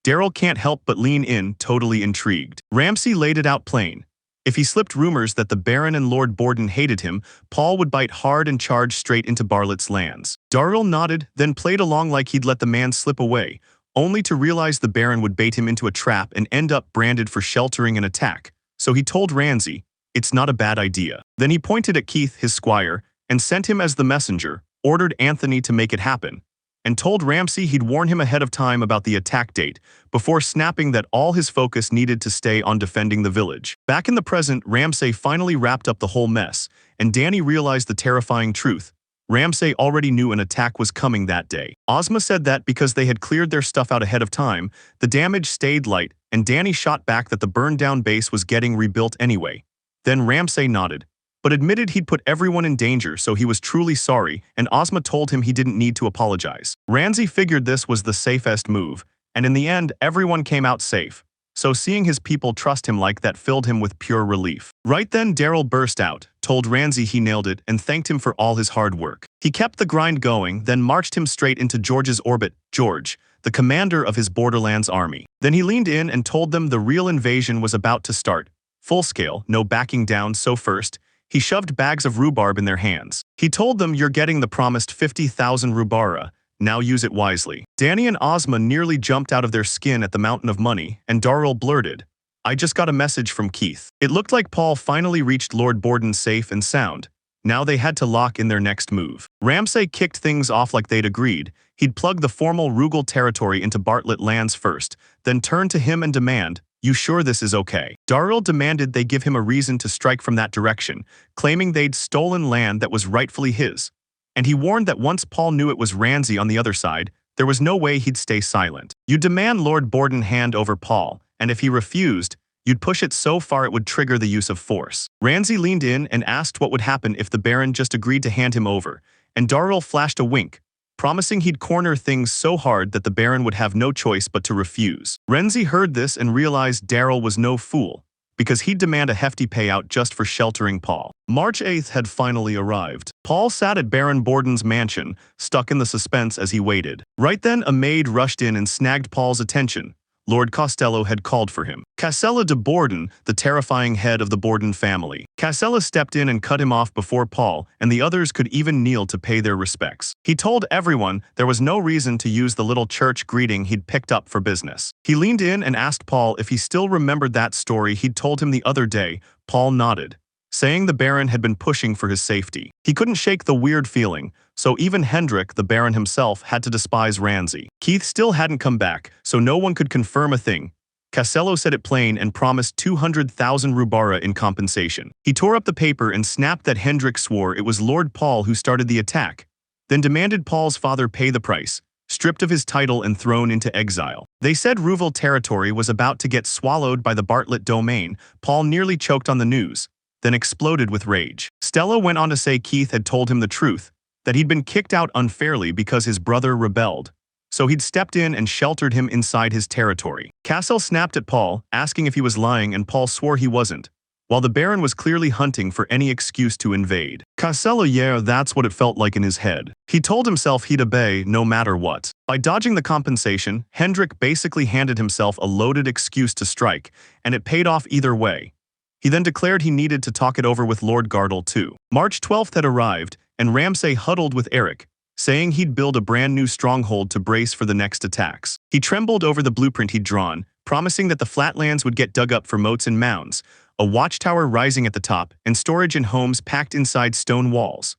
Daryl can't help but lean in, totally intrigued. Ramsay laid it out plain. If he slipped rumors that the Baron and Lord Borden hated him, Paul would bite hard and charge straight into Bartlett's lands. Daryl nodded, then played along like he'd let the man slip away, only to realize the Baron would bait him into a trap and end up branded for sheltering an attack. So he told Ramsay, "It's not a bad idea." Then he pointed at Keith, his squire, and sent him as the messenger, ordered Anthony to make it happen, and told Ramsay he'd warn him ahead of time about the attack date, before snapping that all his focus needed to stay on defending the village. Back in the present, Ramsay finally wrapped up the whole mess, and Danny realized the terrifying truth. Ramsay already knew an attack was coming that day. Ozma said that because they had cleared their stuff out ahead of time, the damage stayed light, and Danny shot back that the burned-down base was getting rebuilt anyway. Then Ramsay nodded, but admitted he'd put everyone in danger, so he was truly sorry, and Ozma told him he didn't need to apologize. Ramsay figured this was the safest move, and in the end, everyone came out safe. So seeing his people trust him like that filled him with pure relief. Right then, Daryl burst out, told Ramsay he nailed it, and thanked him for all his hard work. He kept the grind going, then marched him straight into George's orbit. George, the commander of his Borderlands army. Then he leaned in and told them the real invasion was about to start. Full scale, no backing down, so first, he shoved bags of rhubarb in their hands. He told them, "You're getting the promised 50,000 rhubara. Now use it wisely." Danny and Ozma nearly jumped out of their skin at the mountain of money, and Daryl blurted, "I just got a message from Keith." It looked like Paul finally reached Lord Borden safe and sound. Now they had to lock in their next move. Ramsay kicked things off like they'd agreed. He'd plug the formal Rugel territory into Bartlett lands first, then turn to him and demand, "You sure this is okay?" Daryl demanded they give him a reason to strike from that direction, claiming they'd stolen land that was rightfully his. And he warned that once Paul knew it was Ramsay on the other side, there was no way he'd stay silent. "You demand Lord Borden hand over Paul, and if he refused, you'd push it so far it would trigger the use of force." Ramsay leaned in and asked what would happen if the Baron just agreed to hand him over, and Daryl flashed a wink, promising he'd corner things so hard that the Baron would have no choice but to refuse. Ramsay heard this and realized Daryl was no fool, because he'd demand a hefty payout just for sheltering Paul. March 8th had finally arrived. Paul sat at Baron Borden's mansion, stuck in the suspense as he waited. Right then, a maid rushed in and snagged Paul's attention. Lord Costello had called for him. Casella de Borden, the terrifying head of the Borden family. Casella stepped in and cut him off before Paul, and the others could even kneel to pay their respects. He told everyone there was no reason to use the little church greeting he'd picked up for business. He leaned in and asked Paul if he still remembered that story he'd told him the other day. Paul nodded, saying the Baron had been pushing for his safety. He couldn't shake the weird feeling, so even Hendrik, the Baron himself, had to despise Ramsay. Keith still hadn't come back, so no one could confirm a thing. Casello said it plain and promised 200,000 rubara in compensation. He tore up the paper and snapped that Hendrik swore it was Lord Paul who started the attack, then demanded Paul's father pay the price, stripped of his title and thrown into exile. They said Ruvel territory was about to get swallowed by the Bartlett domain. Paul nearly choked on the news, then exploded with rage. Stella went on to say Keith had told him the truth, that he'd been kicked out unfairly because his brother rebelled, so he'd stepped in and sheltered him inside his territory. Cassel snapped at Paul, asking if he was lying, and Paul swore he wasn't. while the Baron was clearly hunting for any excuse to invade. Yeah, that's what it felt like in his head. He told himself he'd obey no matter what. By dodging the compensation, Hendrik basically handed himself a loaded excuse to strike, and it paid off either way. He then declared he needed to talk it over with Lord Gardel too. March 12th had arrived, and Ramsay huddled with Eric, saying he'd build a brand new stronghold to brace for the next attacks. He trembled over the blueprint he'd drawn, promising that the flatlands would get dug up for moats and mounds, a watchtower rising at the top, and storage and homes packed inside stone walls.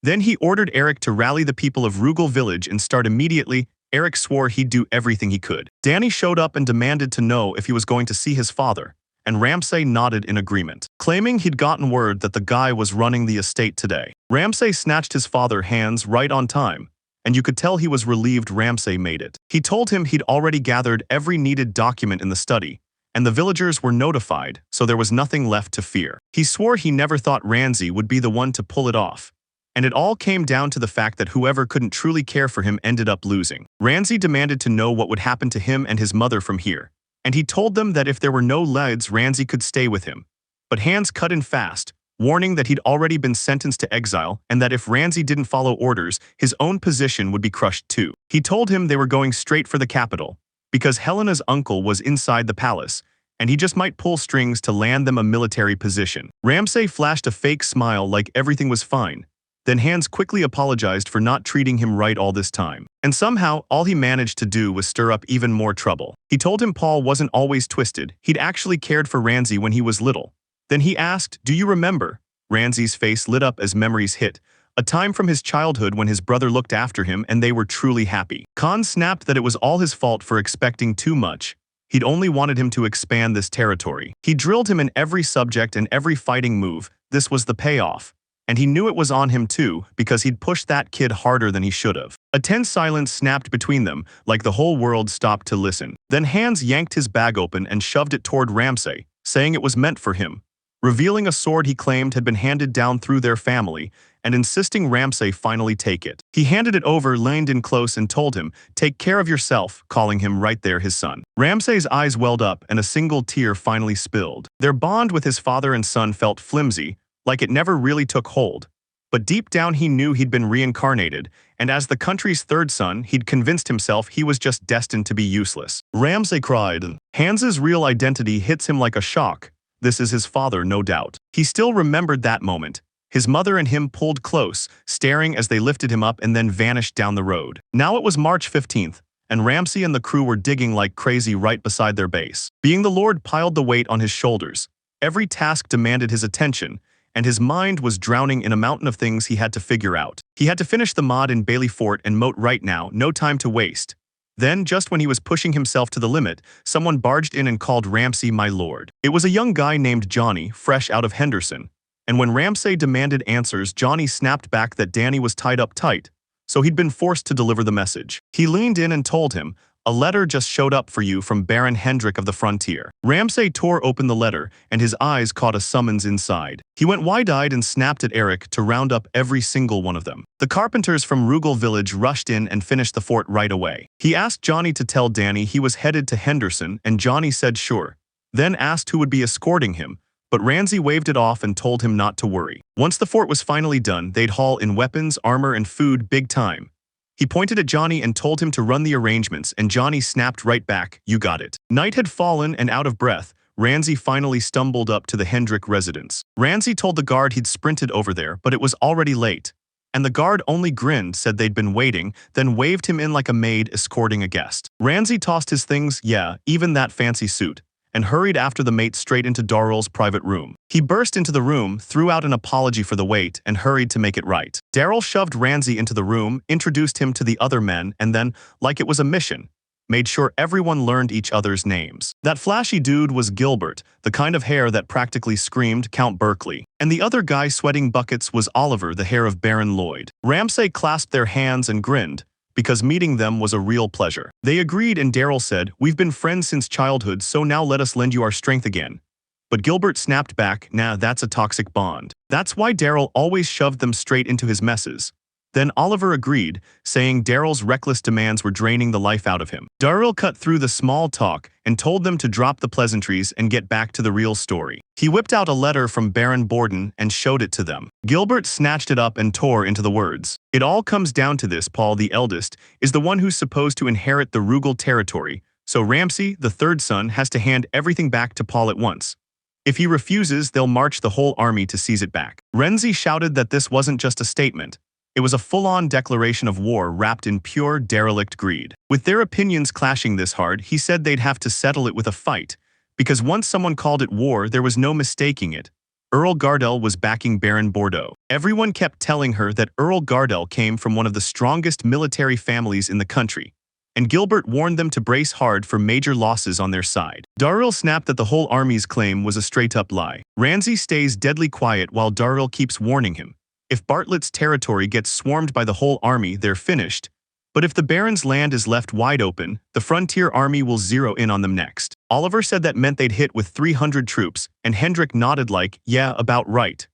Then he ordered Eric to rally the people of Rugal village and start immediately. Eric swore he'd do everything he could. Danny showed up and demanded to know if he was going to see his father, and Ramsay nodded in agreement, claiming he'd gotten word that the guy was running the estate today. Ramsay snatched his father's hands right on time, and you could tell he was relieved Ramsay made it. He told him he'd already gathered every needed document in the study, and the villagers were notified, so there was nothing left to fear. He swore he never thought Ramsay would be the one to pull it off, and it all came down to the fact that whoever couldn't truly care for him ended up losing. Ramsay demanded to know what would happen to him and his mother from here, and he told them that if there were no leads, Ramsay could stay with him. But hands cut in fast, warning that he'd already been sentenced to exile and that if Ramsay didn't follow orders, his own position would be crushed too. He told him they were going straight for the capital, because Helena's uncle was inside the palace, and he just might pull strings to land them a military position. Ramsay flashed a fake smile like everything was fine. Then Hans quickly apologized for not treating him right all this time. And somehow, all he managed to do was stir up even more trouble. He told him Paul wasn't always twisted, he'd actually cared for Ramsay when he was little. Then he asked, "Do you remember?" Ramsay's face lit up as memories hit, a time from his childhood when his brother looked after him and they were truly happy. Khan snapped that it was all his fault for expecting too much. He'd only wanted him to expand this territory. He drilled him in every subject and every fighting move. This was the payoff. And he knew it was on him too, because he'd pushed that kid harder than he should have. A tense silence snapped between them, like the whole world stopped to listen. Then Hans yanked his bag open and shoved it toward Ramsay, saying it was meant for him, revealing a sword he claimed had been handed down through their family, and insisting Ramsay finally take it. He handed it over, leaned in close, and told him, "Take care of yourself," calling him right there his son. Ramsay's eyes welled up and a single tear finally spilled. Their bond with his father and son felt flimsy, like it never really took hold. But deep down he knew he'd been reincarnated, and as the country's third son, he'd convinced himself he was just destined to be useless. Ramsay cried. Hans's real identity hits him like a shock. This is his father, no doubt. He still remembered that moment. His mother and him pulled close, staring as they lifted him up and then vanished down the road. Now it was March 15th, and Ramsay and the crew were digging like crazy right beside their base. Being the Lord piled the weight on his shoulders. Every task demanded his attention, and his mind was drowning in a mountain of things he had to figure out. He had to finish the mod in Bailey Fort and moat right now, no time to waste. Then, just when he was pushing himself to the limit, someone barged in and called Ramsay my lord. It was a young guy named Johnny, fresh out of Henderson. And when Ramsay demanded answers, Johnny snapped back that Danny was tied up tight, so he'd been forced to deliver the message. He leaned in and told him, "A letter just showed up for you from Baron Hendrik of the Frontier." Ramsay tore open the letter, and his eyes caught a summons inside. He went wide-eyed and snapped at Eric to round up every single one of them. The carpenters from Rugal village rushed in and finished the fort right away. He asked Johnny to tell Danny he was headed to Henderson, and Johnny said sure. Then asked who would be escorting him, but Ramsay waved it off and told him not to worry. Once the fort was finally done, they'd haul in weapons, armor, and food big time. He pointed at Johnny and told him to run the arrangements, and Johnny snapped right back, "You got it." Night had fallen, and out of breath, Ramsay finally stumbled up to the Hendrik residence. Ramsay told the guard he'd sprinted over there, but it was already late. And the guard only grinned, said they'd been waiting, then waved him in like a maid escorting a guest. Ramsay tossed his things, yeah, even that fancy suit, and hurried after the mate straight into Darrell's private room. He burst into the room, threw out an apology for the wait, and hurried to make it right. Darrell shoved Ramsay into the room, introduced him to the other men, and then, like it was a mission, made sure everyone learned each other's names. That flashy dude was Gilbert, the kind of hair that practically screamed Count Berkeley. And the other guy sweating buckets was Oliver, the hair of Baron Lloyd. Ramsay clasped their hands and grinned, because meeting them was a real pleasure. They agreed, and Darrell said, "We've been friends since childhood, so now let us lend you our strength again." But Gilbert snapped back, "Nah, that's a toxic bond." That's why Darrell always shoved them straight into his messes. Then Oliver agreed, saying Daryl's reckless demands were draining the life out of him. Daryl cut through the small talk and told them to drop the pleasantries and get back to the real story. He whipped out a letter from Baron Borden and showed it to them. Gilbert snatched it up and tore into the words. It all comes down to this: Paul, the eldest, is the one who's supposed to inherit the Rugal territory, so Ramsay, the third son, has to hand everything back to Paul at once. If he refuses, they'll march the whole army to seize it back. Renzi shouted that this wasn't just a statement. It was a full-on declaration of war wrapped in pure, derelict greed. With their opinions clashing this hard, he said they'd have to settle it with a fight, because once someone called it war, there was no mistaking it. Earl Gardell was backing Baron Bordeaux. Everyone kept telling her that Earl Gardell came from one of the strongest military families in the country, and Gilbert warned them to brace hard for major losses on their side. Darrell snapped that the whole army's claim was a straight-up lie. Ramsay stays deadly quiet while Darrell keeps warning him. If Bartlett's territory gets swarmed by the whole army, they're finished. But if the Baron's land is left wide open, the frontier army will zero in on them next. Oliver said that meant they'd hit with 300 troops, and Hendrik nodded like, yeah, about right.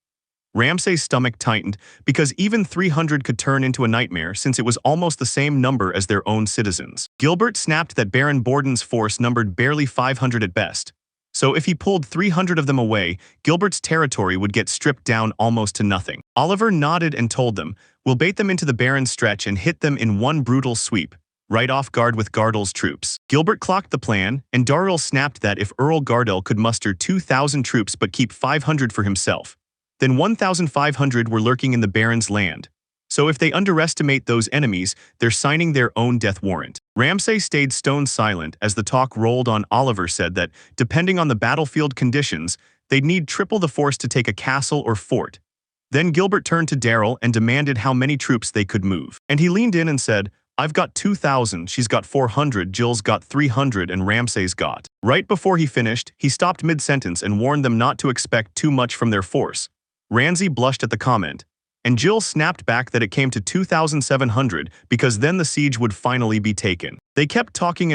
Ramsay's stomach tightened, because even 300 could turn into a nightmare since it was almost the same number as their own citizens. Gilbert snapped that Baron Borden's force numbered barely 500 at best. So if he pulled 300 of them away, Gilbert's territory would get stripped down almost to nothing. Oliver nodded and told them, we'll bait them into the Baron's stretch and hit them in one brutal sweep, right off guard with Gardell's troops. Gilbert clocked the plan, and Darrell snapped that if Earl Gardell could muster 2,000 troops but keep 500 for himself, then 1,500 were lurking in the Baron's land. So if they underestimate those enemies, they're signing their own death warrant. Ramsay stayed stone silent as the talk rolled on. Oliver said that, depending on the battlefield conditions, they'd need triple the force to take a castle or fort. Then Gilbert turned to Daryl and demanded how many troops they could move. And he leaned in and said, I've got 2,000, she's got 400, Jill's got 300, and Ramsay's got. Right before he finished, he stopped mid-sentence and warned them not to expect too much from their force. Ramsay blushed at the comment, and Jill snapped back that it came to 2,700 because then the siege would finally be taken. They kept talking,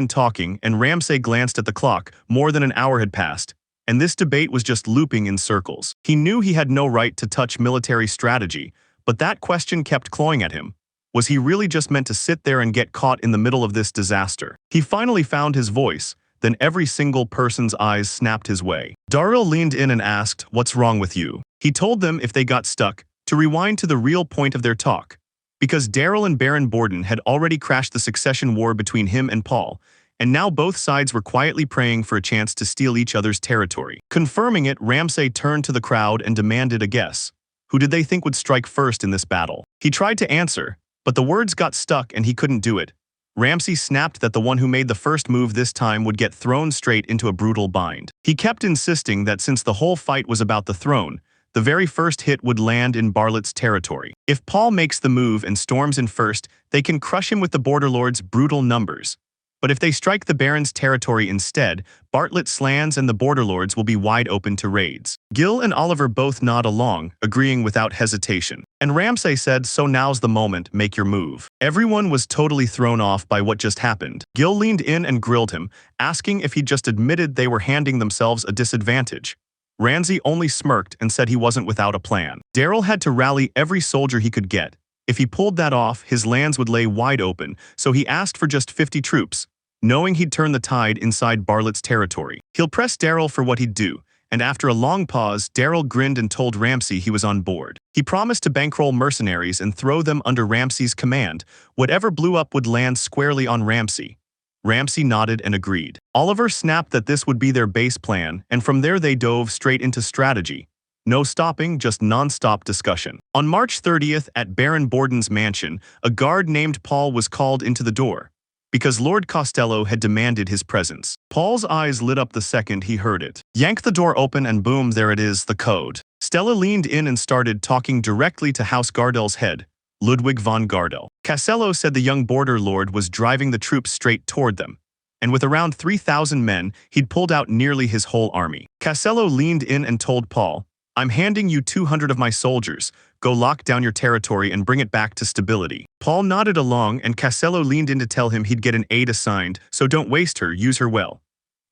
and Ramsay glanced at the clock. More than an hour had passed, and this debate was just looping in circles. He knew he had no right to touch military strategy, but that question kept clawing at him. Was he really just meant to sit there and get caught in the middle of this disaster? He finally found his voice. Then every single person's eyes snapped his way. Darrell leaned in and asked, what's wrong with you? He told them if they got stuck, to rewind to the real point of their talk, because Daryl and Baron Borden had already crashed the succession war between him and Paul, and now both sides were quietly praying for a chance to steal each other's territory. Confirming it, Ramsay turned to the crowd and demanded a guess. Who did they think would strike first in this battle? He tried to answer, but the words got stuck and he couldn't do it. Ramsay snapped that the one who made the first move this time would get thrown straight into a brutal bind. He kept insisting that since the whole fight was about the throne, the very first hit would land in Bartlett's territory. If Paul makes the move and storms in first, they can crush him with the Borderlord's brutal numbers. But if they strike the Baron's territory instead, Bartlett's lands and the Borderlords will be wide open to raids. Gil and Oliver both nod along, agreeing without hesitation. And Ramsay said, so now's the moment, make your move. Everyone was totally thrown off by what just happened. Gil leaned in and grilled him, asking if he just admitted they were handing themselves a disadvantage. Ramsay only smirked and said he wasn't without a plan. Daryl had to rally every soldier he could get. If he pulled that off, his lands would lay wide open, so he asked for just 50 troops, knowing he'd turn the tide inside Bartlett's territory. He'll press Daryl for what he'd do, and after a long pause, Daryl grinned and told Ramsay he was on board. He promised to bankroll mercenaries and throw them under Ramsay's command. Whatever blew up would land squarely on Ramsay. Ramsay nodded and agreed. Oliver snapped that this would be their base plan, and from there they dove straight into strategy. No stopping, just non-stop discussion. On March 30th, at Baron Borden's mansion, a guard named Paul was called into the door, because Lord Costello had demanded his presence. Paul's eyes lit up the second he heard it. Yank the door open and boom, there it is, the code. Stella leaned in and started talking directly to House Gardell's head, Ludwig von Gardell. Costello said the young border lord was driving the troops straight toward them, and with around 3,000 men, he'd pulled out nearly his whole army. Costello leaned in and told Paul, I'm handing you 200 of my soldiers. Go lock down your territory and bring it back to stability. Paul nodded along, and Costello leaned in to tell him he'd get an aide assigned, so don't waste her, use her well.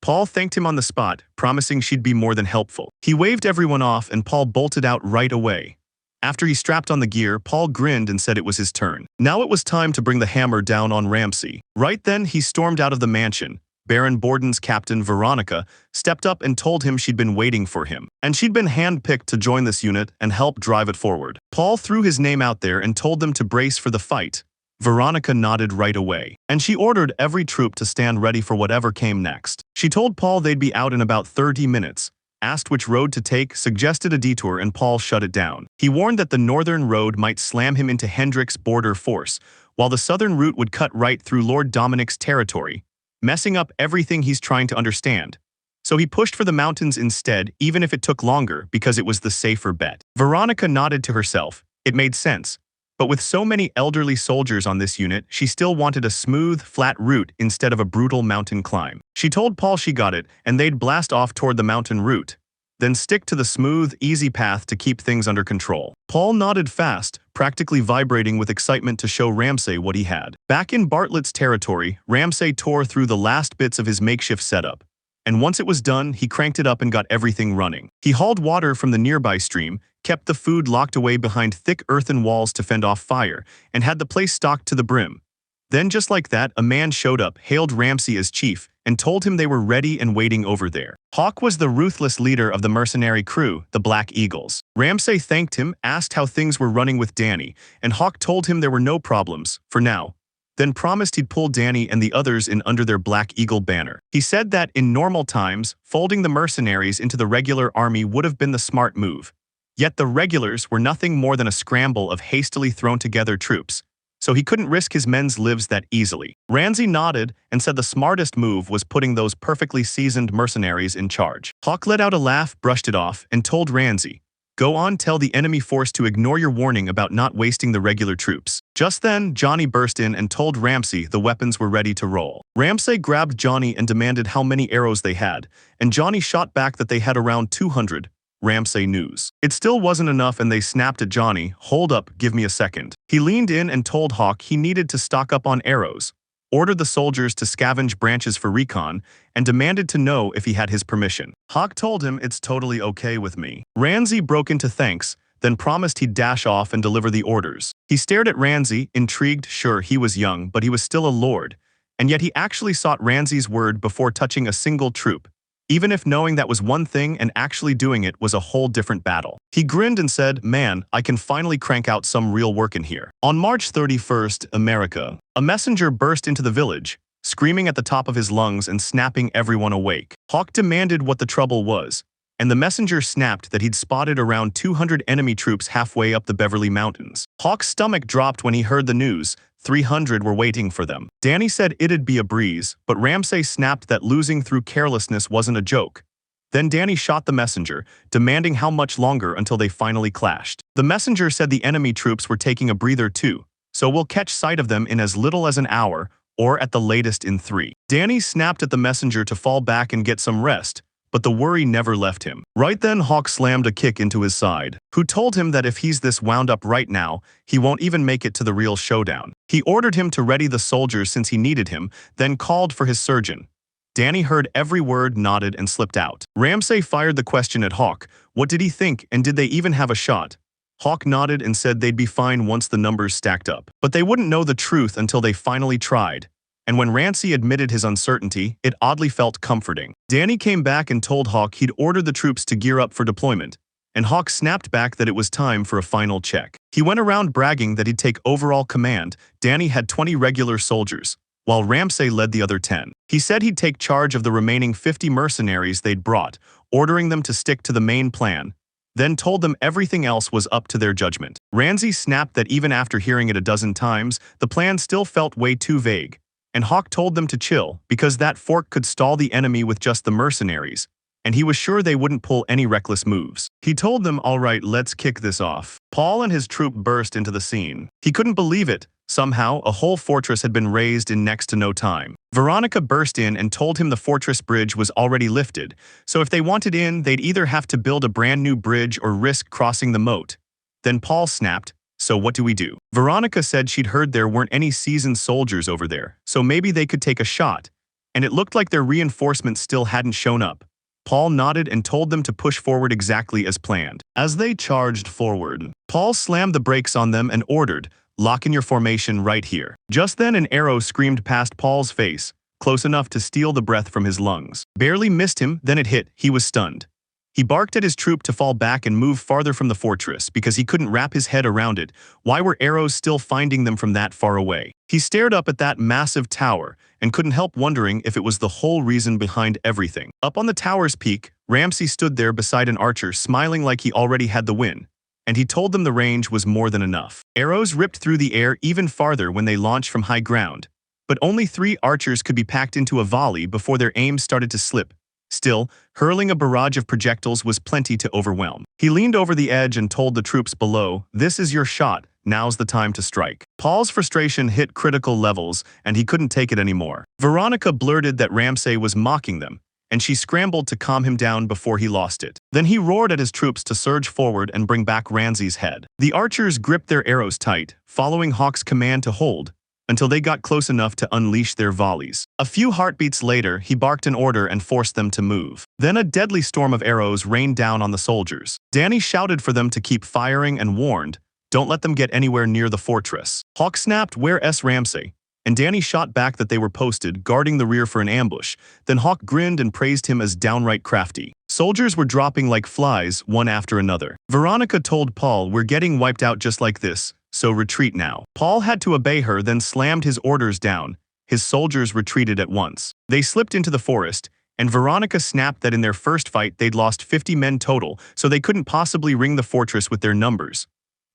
Paul thanked him on the spot, promising she'd be more than helpful. He waved everyone off and Paul bolted out right away. After he strapped on the gear, Paul grinned and said it was his turn. Now it was time to bring the hammer down on Ramsay. Right then, he stormed out of the mansion. Baron Borden's captain, Veronica, stepped up and told him she'd been waiting for him, and she'd been handpicked to join this unit and help drive it forward. Paul threw his name out there and told them to brace for the fight. Veronica nodded right away, and she ordered every troop to stand ready for whatever came next. She told Paul they'd be out in about 30 minutes, asked which road to take, suggested a detour, and Paul shut it down. He warned that the northern road might slam him into Hendrick's border force, while the southern route would cut right through Lord Dominic's territory, messing up everything he's trying to understand. So he pushed for the mountains instead, even if it took longer, because it was the safer bet. Veronica nodded to herself. It made sense. But with so many elderly soldiers on this unit, she still wanted a smooth, flat route instead of a brutal mountain climb. She told Paul she got it, and they'd blast off toward the mountain route. Then stick to the smooth, easy path to keep things under control. Paul nodded fast, practically vibrating with excitement to show Ramsay what he had. Back in Bartlett's territory, Ramsay tore through the last bits of his makeshift setup. And once it was done, he cranked it up and got everything running. He hauled water from the nearby stream, kept the food locked away behind thick earthen walls to fend off fire, and had the place stocked to the brim. Then just like that, a man showed up, hailed Ramsay as chief, and told him they were ready and waiting over there. Hawk was the ruthless leader of the mercenary crew, the Black Eagles. Ramsay thanked him, asked how things were running with Danny, and Hawk told him there were no problems, for now. Then promised he'd pull Danny and the others in under their Black Eagle banner. He said that, in normal times, folding the mercenaries into the regular army would have been the smart move. Yet the regulars were nothing more than a scramble of hastily thrown together troops, so he couldn't risk his men's lives that easily. Ramsay nodded and said the smartest move was putting those perfectly seasoned mercenaries in charge. Hawk let out a laugh, brushed it off, and told Ramsay, "Go on, tell the enemy force to ignore your warning about not wasting the regular troops." Just then, Johnny burst in and told Ramsay the weapons were ready to roll. Ramsay grabbed Johnny and demanded how many arrows they had, and Johnny shot back that they had around 200. Ramsay news. It still wasn't enough, and they snapped at Johnny. "Hold up, give me a second." He leaned in and told Hawk he needed to stock up on arrows, ordered the soldiers to scavenge branches for recon, and demanded to know if he had his permission. Hawk told him it's totally okay with me. Ramsay broke into thanks, then promised he'd dash off and deliver the orders. He stared at Ramsay, intrigued. Sure, he was young, but he was still a lord, and yet he actually sought Ramsay's word before touching a single troop, even if knowing that was one thing and actually doing it was a whole different battle. He grinned and said, "Man, I can finally crank out some real work in here." On March 31st, America, a messenger burst into the village, screaming at the top of his lungs and snapping everyone awake. Hawk demanded what the trouble was, and the messenger snapped that he'd spotted around 200 enemy troops halfway up the Beverly Mountains. Hawk's stomach dropped when he heard the news. 300 were waiting for them. Danny said it'd be a breeze, but Ramsay snapped that losing through carelessness wasn't a joke. Then Danny shot the messenger, demanding how much longer until they finally clashed. The messenger said the enemy troops were taking a breather too, so we'll catch sight of them in as little as an hour, or at the latest in 3. Danny snapped at the messenger to fall back and get some rest, but the worry never left him. Right then, Hawk slammed a kick into his side, who told him that if he's this wound up right now, he won't even make it to the real showdown. He ordered him to ready the soldiers since he needed him, then called for his surgeon. Danny heard every word, nodded, and slipped out. Ramsay fired the question at Hawk. What did he think, and did they even have a shot? Hawk nodded and said they'd be fine once the numbers stacked up, but they wouldn't know the truth until they finally tried. And when Ramsay admitted his uncertainty, it oddly felt comforting. Danny came back and told Hawk he'd ordered the troops to gear up for deployment, and Hawk snapped back that it was time for a final check. He went around bragging that he'd take overall command. Danny had 20 regular soldiers, while Ramsay led the other 10. He said he'd take charge of the remaining 50 mercenaries they'd brought, ordering them to stick to the main plan, then told them everything else was up to their judgment. Ramsay snapped that even after hearing it a dozen times, the plan still felt way too vague, and Hawk told them to chill, because that fork could stall the enemy with just the mercenaries, and he was sure they wouldn't pull any reckless moves. He told them, "All right, let's kick this off." Paul and his troop burst into the scene. He couldn't believe it. Somehow, a whole fortress had been raised in next to no time. Veronica burst in and told him the fortress bridge was already lifted, so if they wanted in, they'd either have to build a brand new bridge or risk crossing the moat. Then Paul snapped, "So what do we do?" Veronica said she'd heard there weren't any seasoned soldiers over there, so maybe they could take a shot, and it looked like their reinforcements still hadn't shown up. Paul nodded and told them to push forward exactly as planned. As they charged forward, Paul slammed the brakes on them and ordered, "Lock in your formation right here." Just then an arrow screamed past Paul's face, close enough to steal the breath from his lungs. Barely missed him, then it hit. He was stunned. He barked at his troop to fall back and move farther from the fortress because he couldn't wrap his head around it. Why were arrows still finding them from that far away? He stared up at that massive tower and couldn't help wondering if it was the whole reason behind everything. Up on the tower's peak, Ramsay stood there beside an archer, smiling like he already had the win, and he told them the range was more than enough. Arrows ripped through the air even farther when they launched from high ground, but only 3 archers could be packed into a volley before their aim started to slip. Still, hurling a barrage of projectiles was plenty to overwhelm. He leaned over the edge and told the troops below, "This is your shot, now's the time to strike." Paul's frustration hit critical levels, and he couldn't take it anymore. Veronica blurted that Ramsay was mocking them, and she scrambled to calm him down before he lost it. Then he roared at his troops to surge forward and bring back Ramsay's head. The archers gripped their arrows tight, following Hawk's command to hold, until they got close enough to unleash their volleys. A few heartbeats later, he barked an order and forced them to move. Then a deadly storm of arrows rained down on the soldiers. Danny shouted for them to keep firing and warned, "Don't let them get anywhere near the fortress." Hawk snapped, "Where's Ramsay?" And Danny shot back that they were posted, guarding the rear for an ambush. Then Hawk grinned and praised him as downright crafty. Soldiers were dropping like flies, one after another. Veronica told Paul, "We're getting wiped out just like this, so retreat now." Paul had to obey her, then slammed his orders down. His soldiers retreated at once. They slipped into the forest, and Veronica snapped that in their first fight they'd lost 50 men total, so they couldn't possibly ring the fortress with their numbers.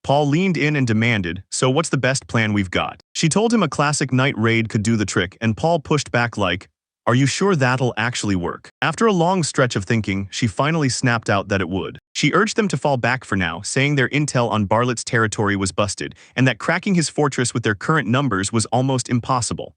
Paul leaned in and demanded, "So what's the best plan we've got?" She told him a classic night raid could do the trick, and Paul pushed back like, "Are you sure that'll actually work?" After a long stretch of thinking, she finally snapped out that it would. She urged them to fall back for now, saying their intel on Bartlett's territory was busted, and that cracking his fortress with their current numbers was almost impossible.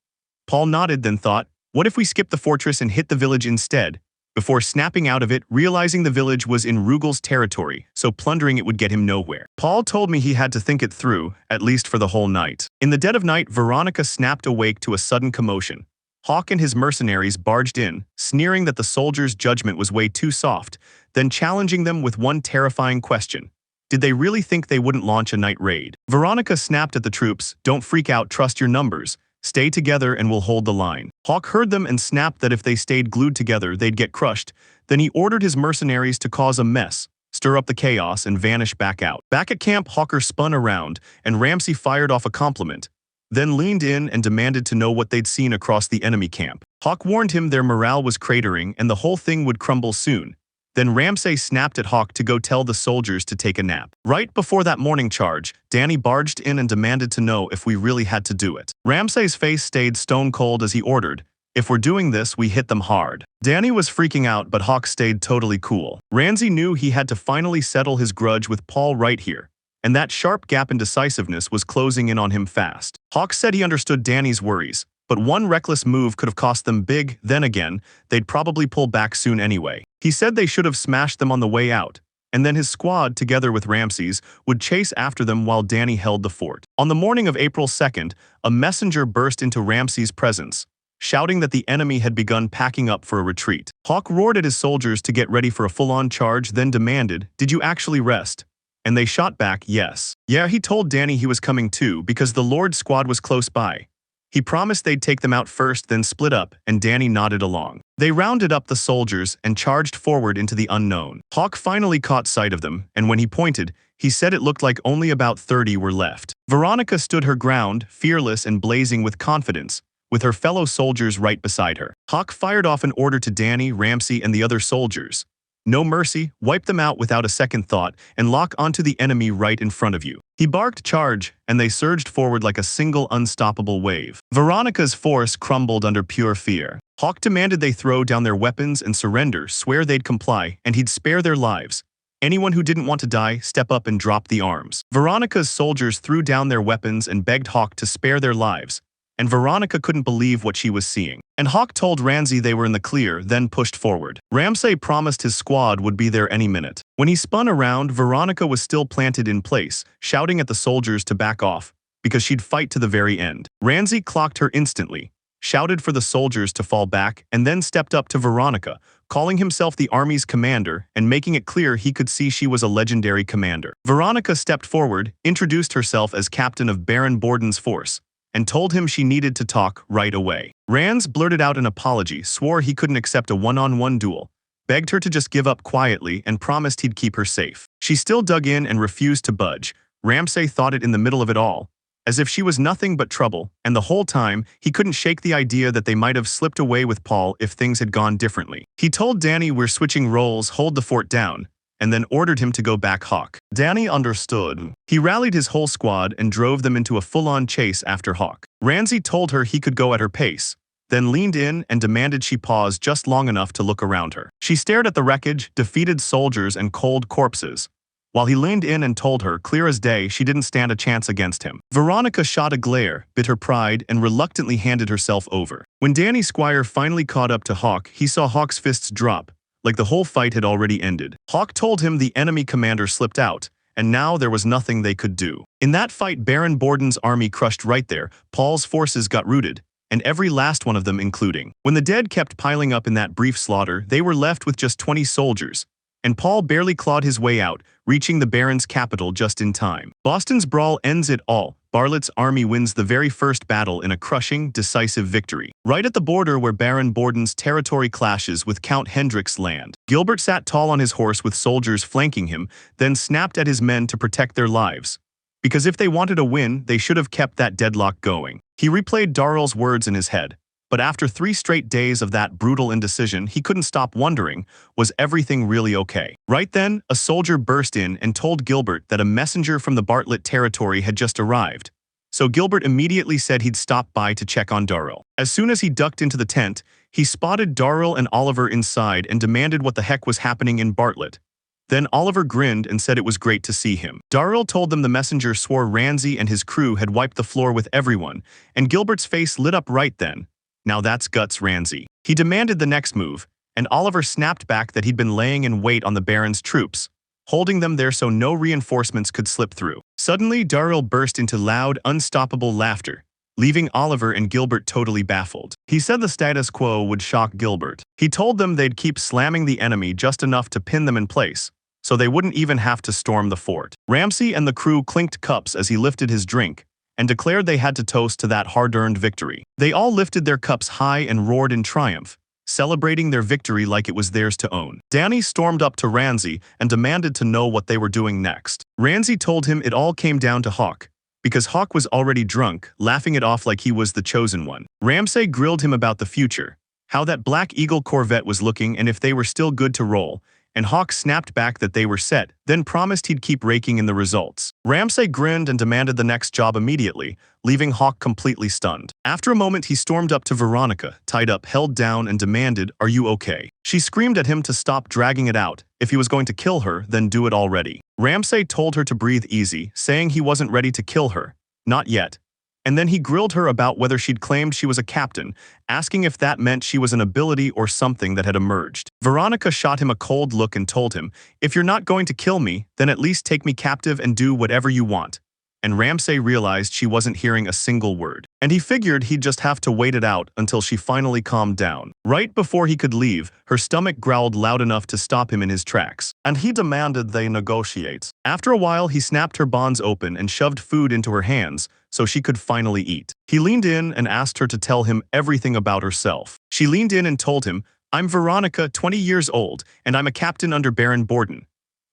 Paul nodded, then thought, what if we skip the fortress and hit the village instead? Before snapping out of it, realizing the village was in Rugel's territory, so plundering it would get him nowhere. Paul told me he had to think it through, at least for the whole night. In the dead of night, Veronica snapped awake to a sudden commotion. Hawk and his mercenaries barged in, sneering that the soldiers' judgment was way too soft, then challenging them with one terrifying question. Did they really think they wouldn't launch a night raid? Veronica snapped at the troops, "Don't freak out, trust your numbers. Stay together and we'll hold the line." Hawk heard them and snapped that if they stayed glued together, they'd get crushed. Then he ordered his mercenaries to cause a mess, stir up the chaos, and vanish back out. Back at camp, Hawker spun around, and Ramsay fired off a compliment, then leaned in and demanded to know what they'd seen across the enemy camp. Hawk warned him their morale was cratering and the whole thing would crumble soon. Then Ramsay snapped at Hawk to go tell the soldiers to take a nap. Right before that morning charge, Danny barged in and demanded to know if we really had to do it. Ramsay's face stayed stone cold as he ordered, "If we're doing this, we hit them hard." Danny was freaking out, but Hawk stayed totally cool. Ramsay knew he had to finally settle his grudge with Paul right here, and that sharp gap in decisiveness was closing in on him fast. Hawk said he understood Danny's worries, but one reckless move could have cost them big. Then again, they'd probably pull back soon anyway. He said they should have smashed them on the way out, and then his squad, together with Ramsay's, would chase after them while Danny held the fort. On the morning of April 2nd, a messenger burst into Ramsay's presence, shouting that the enemy had begun packing up for a retreat. Hawk roared at his soldiers to get ready for a full-on charge, then demanded, "Did you actually rest?" And they shot back, "Yes." Yeah, he told Danny he was coming too because the Lord's squad was close by. He promised they'd take them out first, then split up, and Danny nodded along. They rounded up the soldiers and charged forward into the unknown. Hawk finally caught sight of them, and when he pointed, he said it looked like only about 30 were left. Veronica stood her ground, fearless and blazing with confidence, with her fellow soldiers right beside her. Hawk fired off an order to Danny, Ramsay, and the other soldiers. "No mercy, wipe them out without a second thought, and lock onto the enemy right in front of you." He barked charge, and they surged forward like a single unstoppable wave. Veronica's force crumbled under pure fear. Hawk demanded they throw down their weapons and surrender, swear they'd comply, and he'd spare their lives. Anyone who didn't want to die, step up and drop the arms. Veronica's soldiers threw down their weapons and begged Hawk to spare their lives, and Veronica couldn't believe what she was seeing. And Hawk told Ramsay they were in the clear, then pushed forward. Ramsay promised his squad would be there any minute. When he spun around, Veronica was still planted in place, shouting at the soldiers to back off, because she'd fight to the very end. Ramsay clocked her instantly, shouted for the soldiers to fall back, and then stepped up to Veronica, calling himself the army's commander and making it clear he could see she was a legendary commander. Veronica stepped forward, introduced herself as captain of Baron Borden's force, and told him she needed to talk right away. Rans blurted out an apology, swore he couldn't accept a one-on-one duel, begged her to just give up quietly, and promised he'd keep her safe. She still dug in and refused to budge. Ramsay thought it in the middle of it all, as if she was nothing but trouble, and the whole time, he couldn't shake the idea that they might have slipped away with Paul if things had gone differently. He told Danny we're switching roles, hold the fort down, and then ordered him to go back Hawk. Danny understood. He rallied his whole squad and drove them into a full-on chase after Hawk. Ramsay told her he could go at her pace, then leaned in and demanded she pause just long enough to look around her. She stared at the wreckage, defeated soldiers, and cold corpses, while he leaned in and told her, clear as day, she didn't stand a chance against him. Veronica shot a glare, bit her pride, and reluctantly handed herself over. When Danny Squire finally caught up to Hawk, he saw Hawk's fists drop, like the whole fight had already ended. Hawk told him the enemy commander slipped out, and now there was nothing they could do. In that fight, Baron Borden's army crushed right there. Paul's forces got routed, and every last one of them including. When the dead kept piling up in that brief slaughter, they were left with just 20 soldiers, and Paul barely clawed his way out, reaching the Baron's capital just in time. Boston's brawl ends it all. Bartlett's army wins the very first battle in a crushing, decisive victory. Right at the border where Baron Borden's territory clashes with Count Hendrick's land, Gilbert sat tall on his horse with soldiers flanking him, then snapped at his men to protect their lives. Because if they wanted a win, they should have kept that deadlock going. He replayed Darrell's words in his head, but after 3 straight days of that brutal indecision, he couldn't stop wondering, was everything really okay? Right then, a soldier burst in and told Gilbert that a messenger from the Bartlett territory had just arrived. So Gilbert immediately said he'd stop by to check on Darrell. As soon as he ducked into the tent, he spotted Darrell and Oliver inside and demanded what the heck was happening in Bartlett. Then Oliver grinned and said it was great to see him. Darrell told them the messenger swore Ramsay and his crew had wiped the floor with everyone, and Gilbert's face lit up right then. Now that's guts, Ramsay. He demanded the next move, and Oliver snapped back that he'd been laying in wait on the Baron's troops, holding them there so no reinforcements could slip through. Suddenly, Darrell burst into loud, unstoppable laughter, leaving Oliver and Gilbert totally baffled. He said the status quo would shock Gilbert. He told them they'd keep slamming the enemy just enough to pin them in place, so they wouldn't even have to storm the fort. Ramsay and the crew clinked cups as he lifted his drink, and declared they had to toast to that hard-earned victory. They all lifted their cups high and roared in triumph, celebrating their victory like it was theirs to own. Danny stormed up to Ramsay and demanded to know what they were doing next. Ramsay told him it all came down to Hawk, because Hawk was already drunk, laughing it off like he was the chosen one. Ramsay grilled him about the future, how that Black Eagle Corvette was looking and if they were still good to roll, and Hawk snapped back that they were set, then promised he'd keep raking in the results. Ramsay grinned and demanded the next job immediately, leaving Hawk completely stunned. After a moment, he stormed up to Veronica, tied up, held down, and demanded, "Are you okay?" She screamed at him to stop dragging it out. If he was going to kill her, then do it already. Ramsay told her to breathe easy, saying he wasn't ready to kill her. Not yet. And then he grilled her about whether she'd claimed she was a captain, asking if that meant she was an ability or something that had emerged. Veronica shot him a cold look and told him, "If you're not going to kill me, then at least take me captive and do whatever you want." And Ramsay realized she wasn't hearing a single word. And he figured he'd just have to wait it out until she finally calmed down. Right before he could leave, her stomach growled loud enough to stop him in his tracks. And he demanded they negotiate. After a while, he snapped her bonds open and shoved food into her hands so she could finally eat. He leaned in and asked her to tell him everything about herself. She leaned in and told him, "I'm Veronica, 20 years old, and I'm a captain under Baron Borden."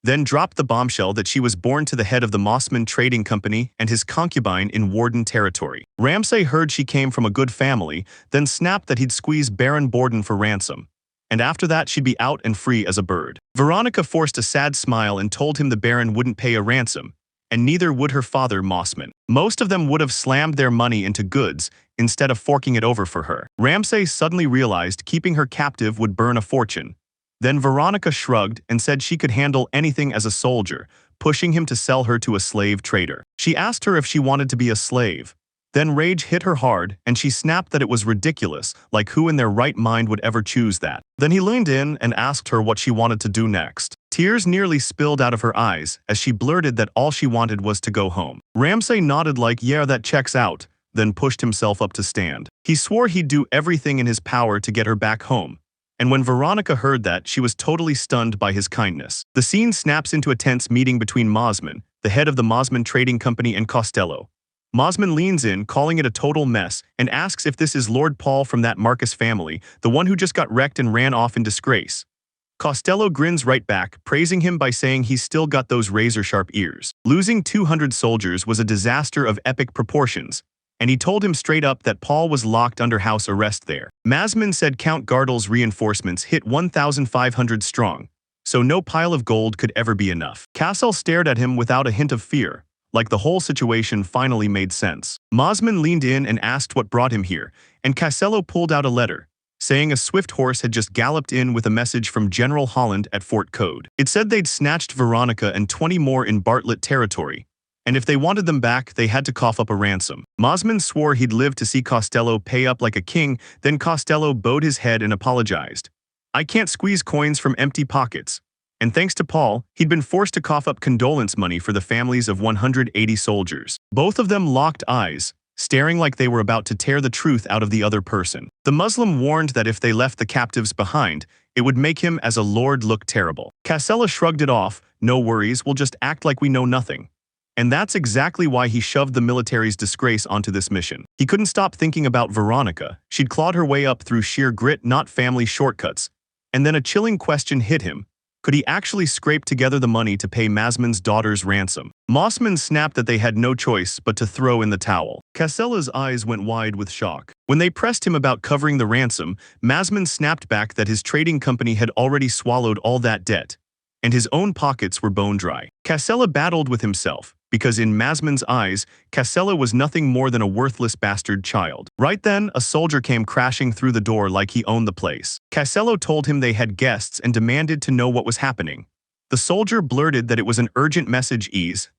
Then dropped the bombshell that she was born to the head of the Mossman Trading Company and his concubine in Warden territory. Ramsay heard she came from a good family, then snapped that he'd squeeze Baron Borden for ransom. And after that, she'd be out and free as a bird. Veronica forced a sad smile and told him the Baron wouldn't pay a ransom, and neither would her father, Mossman. Most of them would have slammed their money into goods instead of forking it over for her. Ramsay suddenly realized keeping her captive would burn a fortune. Then Veronica shrugged and said she could handle anything as a soldier, pushing him to sell her to a slave trader. She asked her if she wanted to be a slave. Then rage hit her hard, and she snapped that it was ridiculous, like who in their right mind would ever choose that. Then he leaned in and asked her what she wanted to do next. Tears nearly spilled out of her eyes as she blurted that all she wanted was to go home. Ramsay nodded like, "Yeah, that checks out," then pushed himself up to stand. He swore he'd do everything in his power to get her back home. And when Veronica heard that, she was totally stunned by his kindness. The scene snaps into a tense meeting between Mosman, the head of the Mosman Trading Company, and Costello. Mosman leans in, calling it a total mess, and asks if this is Lord Paul from that Marcus family, the one who just got wrecked and ran off in disgrace. Costello grins right back, praising him by saying he's still got those razor-sharp ears. Losing 200 soldiers was a disaster of epic proportions, and he told him straight up that Paul was locked under house arrest there. Mosman said Count Gardel's reinforcements hit 1,500 strong, so no pile of gold could ever be enough. Cassel stared at him without a hint of fear, like the whole situation finally made sense. Mosman leaned in and asked what brought him here, and Castello pulled out a letter, saying a swift horse had just galloped in with a message from General Holland at Fort Code. It said they'd snatched Veronica and 20 more in Bartlett territory, and if they wanted them back, they had to cough up a ransom. Mosman swore he'd live to see Costello pay up like a king, then Costello bowed his head and apologized. "I can't squeeze coins from empty pockets." And thanks to Paul, he'd been forced to cough up condolence money for the families of 180 soldiers. Both of them locked eyes, staring like they were about to tear the truth out of the other person. The Muslim warned that if they left the captives behind, it would make him as a lord look terrible. Cassella shrugged it off. "No worries, we'll just act like we know nothing." And that's exactly why he shoved the military's disgrace onto this mission. He couldn't stop thinking about Veronica. She'd clawed her way up through sheer grit, not family shortcuts. And then a chilling question hit him. Could he actually scrape together the money to pay Mosman's daughter's ransom? Mosman snapped that they had no choice but to throw in the towel. Cassella's eyes went wide with shock. When they pressed him about covering the ransom, Mosman snapped back that his trading company had already swallowed all that debt, and his own pockets were bone dry. Cassella battled with himself, because in Mosman's eyes, Cassella was nothing more than a worthless bastard child. Right then, a soldier came crashing through the door like he owned the place. Castello told him they had guests and demanded to know what was happening. The soldier blurted that it was an urgent message.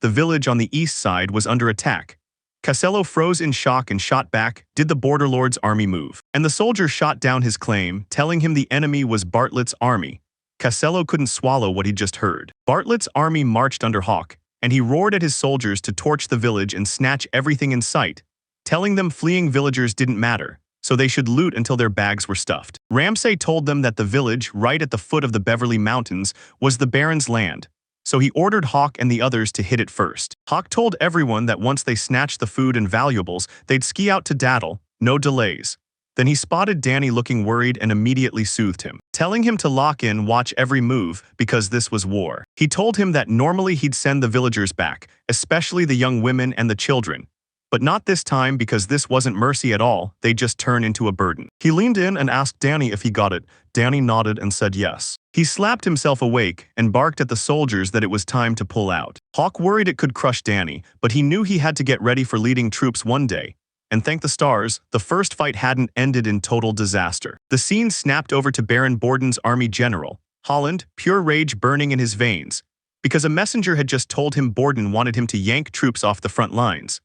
The village on the east side was under attack. Castello froze in shock and shot back, "Did the Border Lord's army move?" And the soldier shot down his claim, telling him the enemy was Bartlett's army. Castello couldn't swallow what he'd just heard. Bartlett's army marched under Hawk, and he roared at his soldiers to torch the village and snatch everything in sight, telling them fleeing villagers didn't matter, so they should loot until their bags were stuffed. Ramsay told them that the village, right at the foot of the Beverly Mountains, was the Baron's land, so he ordered Hawk and the others to hit it first. Hawk told everyone that once they snatched the food and valuables, they'd ski out to Daddle, no delays. Then he spotted Danny looking worried and immediately soothed him, telling him to lock in, watch every move, because this was war. He told him that normally he'd send the villagers back, especially the young women and the children. But not this time, because this wasn't mercy at all, they'd just turn into a burden. He leaned in and asked Danny if he got it. Danny nodded and said yes. He slapped himself awake and barked at the soldiers that it was time to pull out. Hawk worried it could crush Danny, but he knew he had to get ready for leading troops one day. And thank the stars, the first fight hadn't ended in total disaster. The scene snapped over to Baron Borden's army general, Holland, pure rage burning in his veins, because a messenger had just told him Borden wanted him to yank troops off the front lines.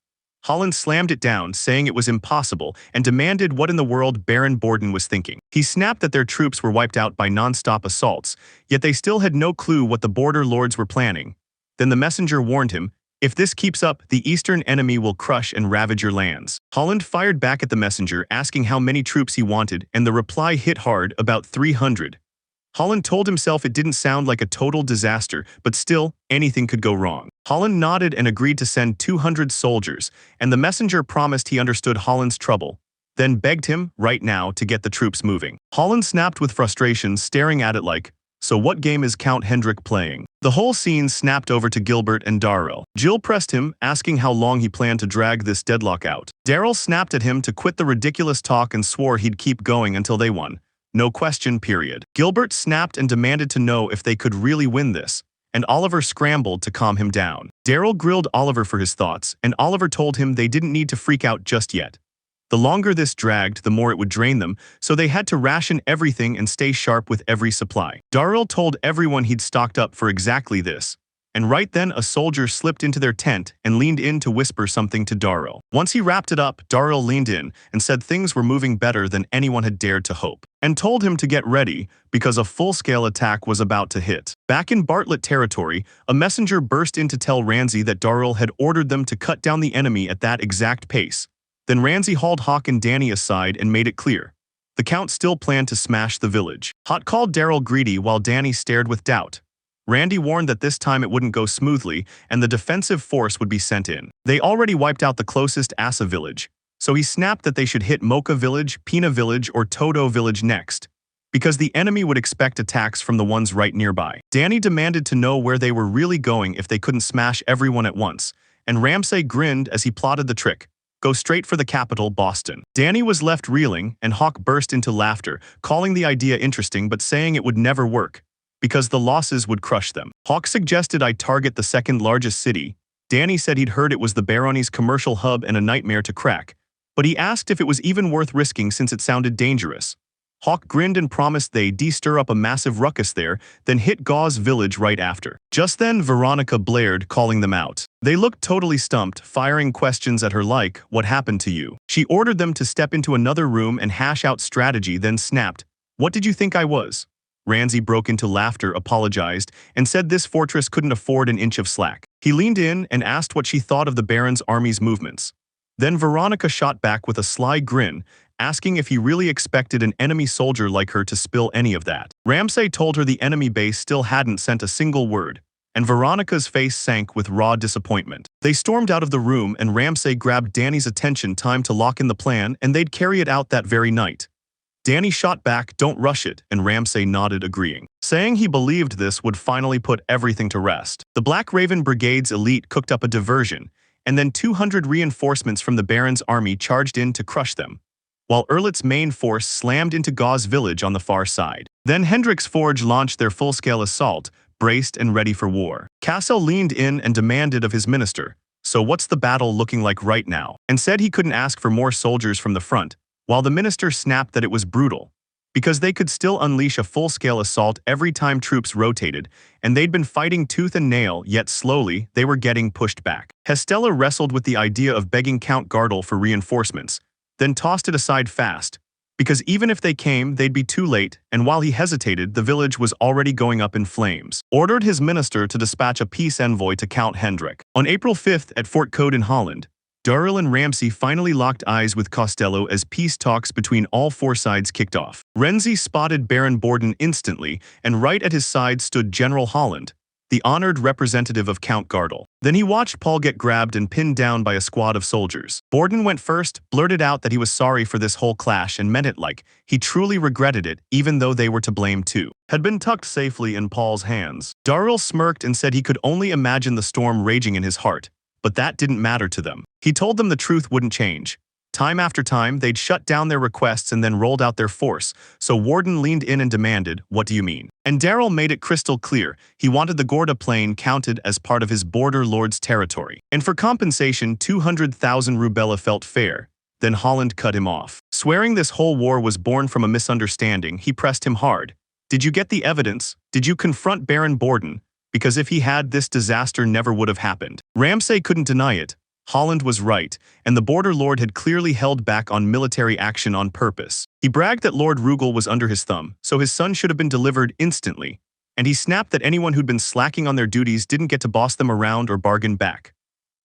Holland slammed it down, saying it was impossible, and demanded what in the world Baron Borden was thinking. He snapped that their troops were wiped out by non-stop assaults, yet they still had no clue what the border lords were planning. Then the messenger warned him, "If this keeps up, the eastern enemy will crush and ravage your lands." Holland fired back at the messenger, asking how many troops he wanted, and the reply hit hard, about 300. Holland told himself it didn't sound like a total disaster, but still, anything could go wrong. Holland nodded and agreed to send 200 soldiers, and the messenger promised he understood Holland's trouble, then begged him, right now, to get the troops moving. Holland snapped with frustration, staring at it like, "So what game is Count Hendrik playing?" The whole scene snapped over to Gilbert and Darrell. Jill pressed him, asking how long he planned to drag this deadlock out. Darrell snapped at him to quit the ridiculous talk and swore he'd keep going until they won. No question, period. Gilbert snapped and demanded to know if they could really win this, and Oliver scrambled to calm him down. Darrell grilled Oliver for his thoughts, and Oliver told him they didn't need to freak out just yet. The longer this dragged, the more it would drain them, so they had to ration everything and stay sharp with every supply. Darrell told everyone he'd stocked up for exactly this, and right then a soldier slipped into their tent and leaned in to whisper something to Darrell. Once he wrapped it up, Darrell leaned in and said things were moving better than anyone had dared to hope, and told him to get ready because a full-scale attack was about to hit. Back in Bartlett territory, a messenger burst in to tell Ramsay that Darrell had ordered them to cut down the enemy at that exact pace. Then Ramsay hauled Hawk and Danny aside and made it clear. The Count still planned to smash the village. Hawk called Daryl greedy while Danny stared with doubt. Randy warned that this time it wouldn't go smoothly and the defensive force would be sent in. They already wiped out the closest Asa village, so he snapped that they should hit Mocha Village, Pina Village, or Toto Village next, because the enemy would expect attacks from the ones right nearby. Danny demanded to know where they were really going if they couldn't smash everyone at once, and Ramsay grinned as he plotted the trick. Go straight for the capital, Boston. Danny was left reeling, and Hawk burst into laughter, calling the idea interesting but saying it would never work, because the losses would crush them. Hawk suggested I target the second largest city. Danny said he'd heard it was the Barony's commercial hub and a nightmare to crack, but he asked if it was even worth risking since it sounded dangerous. Hawk grinned and promised they'd stir up a massive ruckus there, then hit Gauze Village right after. Just then, Veronica blared, calling them out. They looked totally stumped, firing questions at her like, "What happened to you?" She ordered them to step into another room and hash out strategy, then snapped, "What did you think I was?" Ramsay broke into laughter, apologized, and said this fortress couldn't afford an inch of slack. He leaned in and asked what she thought of the Baron's army's movements. Then Veronica shot back with a sly grin, asking if he really expected an enemy soldier like her to spill any of that. Ramsay told her the enemy base still hadn't sent a single word, and Veronica's face sank with raw disappointment. They stormed out of the room and Ramsay grabbed Danny's attention, time to lock in the plan, and they'd carry it out that very night. Danny shot back, "Don't rush it," and Ramsay nodded, agreeing, saying he believed this would finally put everything to rest. The Black Raven Brigade's elite cooked up a diversion, and then 200 reinforcements from the Baron's army charged in to crush them, while Erlit's main force slammed into Gauze Village on the far side. Then Hendrix Forge launched their full-scale assault, braced and ready for war. Cassel leaned in and demanded of his minister, "So what's the battle looking like right now?" and said he couldn't ask for more soldiers from the front, while the minister snapped that it was brutal, because they could still unleash a full-scale assault every time troops rotated, and they'd been fighting tooth and nail, yet slowly, they were getting pushed back. Hestella wrestled with the idea of begging Count Gardel for reinforcements, then tossed it aside fast, because even if they came, they'd be too late, and while he hesitated, the village was already going up in flames. Ordered his minister to dispatch a peace envoy to Count Hendrik. On April 5th at Fort Code in Holland, Daryl and Ramsay finally locked eyes with Costello as peace talks between all four sides kicked off. Renzi spotted Baron Borden instantly, and right at his side stood General Holland, the honored representative of Count Gardel. Then he watched Paul get grabbed and pinned down by a squad of soldiers. Borden went first, blurted out that he was sorry for this whole clash and meant it like he truly regretted it, even though they were to blame too. Had been tucked safely in Paul's hands. Daryl smirked and said he could only imagine the storm raging in his heart, but that didn't matter to them. He told them the truth wouldn't change. Time after time, they'd shut down their requests and then rolled out their force, so Warden leaned in and demanded, "What do you mean?" And Daryl made it crystal clear he wanted the Gorda Plain counted as part of his border lord's territory. And for compensation, 200,000 rubella felt fair. Then Holland cut him off. Swearing this whole war was born from a misunderstanding, he pressed him hard. "Did you get the evidence? Did you confront Baron Borden? Because if he had, this disaster never would have happened." Ramsay couldn't deny it. Holland was right, and the border lord had clearly held back on military action on purpose. He bragged that Lord Rugal was under his thumb, so his son should have been delivered instantly, and he snapped that anyone who'd been slacking on their duties didn't get to boss them around or bargain back.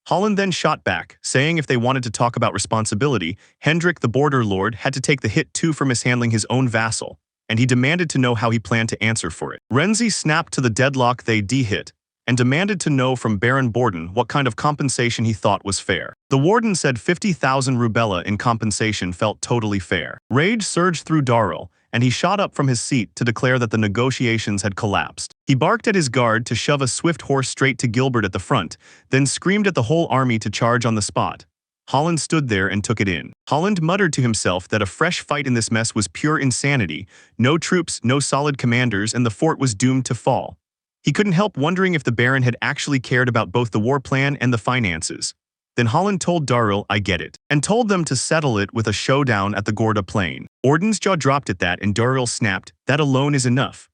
Holland then shot back, saying if they wanted to talk about responsibility, Hendrik the border lord had to take the hit too for mishandling his own vassal, and he demanded to know how he planned to answer for it. Renzi snapped to the deadlock they'd hit, and demanded to know from Baron Borden what kind of compensation he thought was fair. The warden said 50,000 rubella in compensation felt totally fair. Rage surged through Daryl, and he shot up from his seat to declare that the negotiations had collapsed. He barked at his guard to shove a swift horse straight to Gilbert at the front, then screamed at the whole army to charge on the spot. Holland stood there and took it in. Holland muttered to himself that a fresh fight in this mess was pure insanity, no troops, no solid commanders, and the fort was doomed to fall. He couldn't help wondering if the Baron had actually cared about both the war plan and the finances. Then Holland told Daryl, "I get it," and told them to settle it with a showdown at the Gorda Plain. Orden's jaw dropped at that and Daryl snapped, "That alone is enough."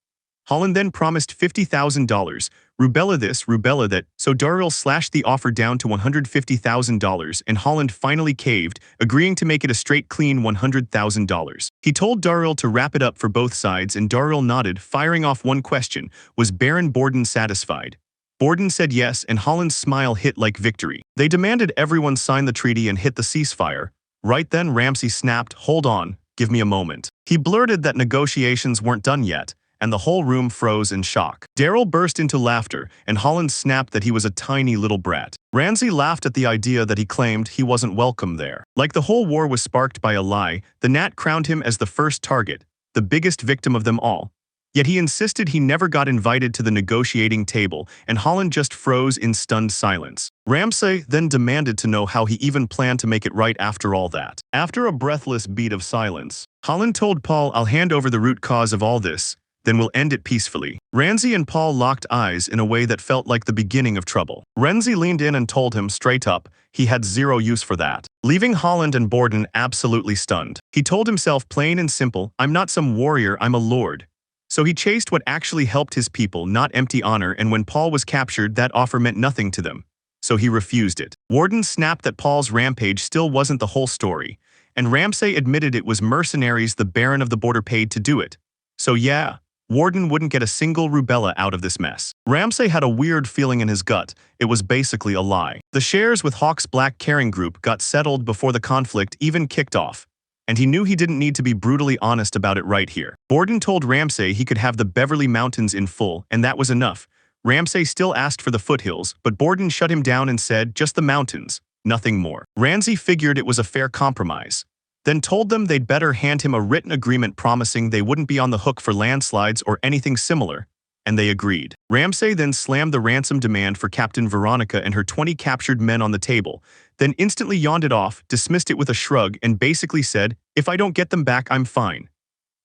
Holland then promised $50,000, rubella this, rubella that, so Daryl slashed the offer down to $150,000 and Holland finally caved, agreeing to make it a straight clean $100,000. He told Daryl to wrap it up for both sides and Daryl nodded, firing off one question, was Baron Borden satisfied? Borden said yes and Holland's smile hit like victory. They demanded everyone sign the treaty and hit the ceasefire, Right then Ramsay snapped, "Hold on, give me a moment." He blurted that negotiations weren't done yet, and the whole room froze in shock. Daryl burst into laughter, and Holland snapped that he was a tiny little brat. Ramsay laughed at the idea that he claimed he wasn't welcome there. Like the whole war was sparked by a lie, the Nat crowned him as the first target, the biggest victim of them all. Yet he insisted he never got invited to the negotiating table, and Holland just froze in stunned silence. Ramsay then demanded to know how he even planned to make it right after all that. After a breathless beat of silence, Holland told Paul, "I'll hand over the root cause of all this, then we'll end it peacefully." Ramsay and Paul locked eyes in a way that felt like the beginning of trouble. Ramsay leaned in and told him straight up he had zero use for that, leaving Holland and Borden absolutely stunned. He told himself plain and simple, "I'm not some warrior, I'm a lord." So he chased what actually helped his people, not empty honor, and when Paul was captured, that offer meant nothing to them. So he refused it. Warden snapped that Paul's rampage still wasn't the whole story, and Ramsay admitted it was mercenaries the Baron of the Border paid to do it. So yeah, Warden wouldn't get a single rubella out of this mess. Ramsay had a weird feeling in his gut. It was basically a lie. The shares with Hawk's Black Caring Group got settled before the conflict even kicked off, and he knew he didn't need to be brutally honest about it right here. Borden told Ramsay he could have the Beverly Mountains in full, and that was enough. Ramsay still asked for the foothills, but Borden shut him down and said, "Just the mountains, nothing more." Ramsay figured it was a fair compromise, then told them they'd better hand him a written agreement promising they wouldn't be on the hook for landslides or anything similar, and they agreed. Ramsay then slammed the ransom demand for Captain Veronica and her 20 captured men on the table, then instantly yawned it off, dismissed it with a shrug, and basically said, "If I don't get them back, I'm fine."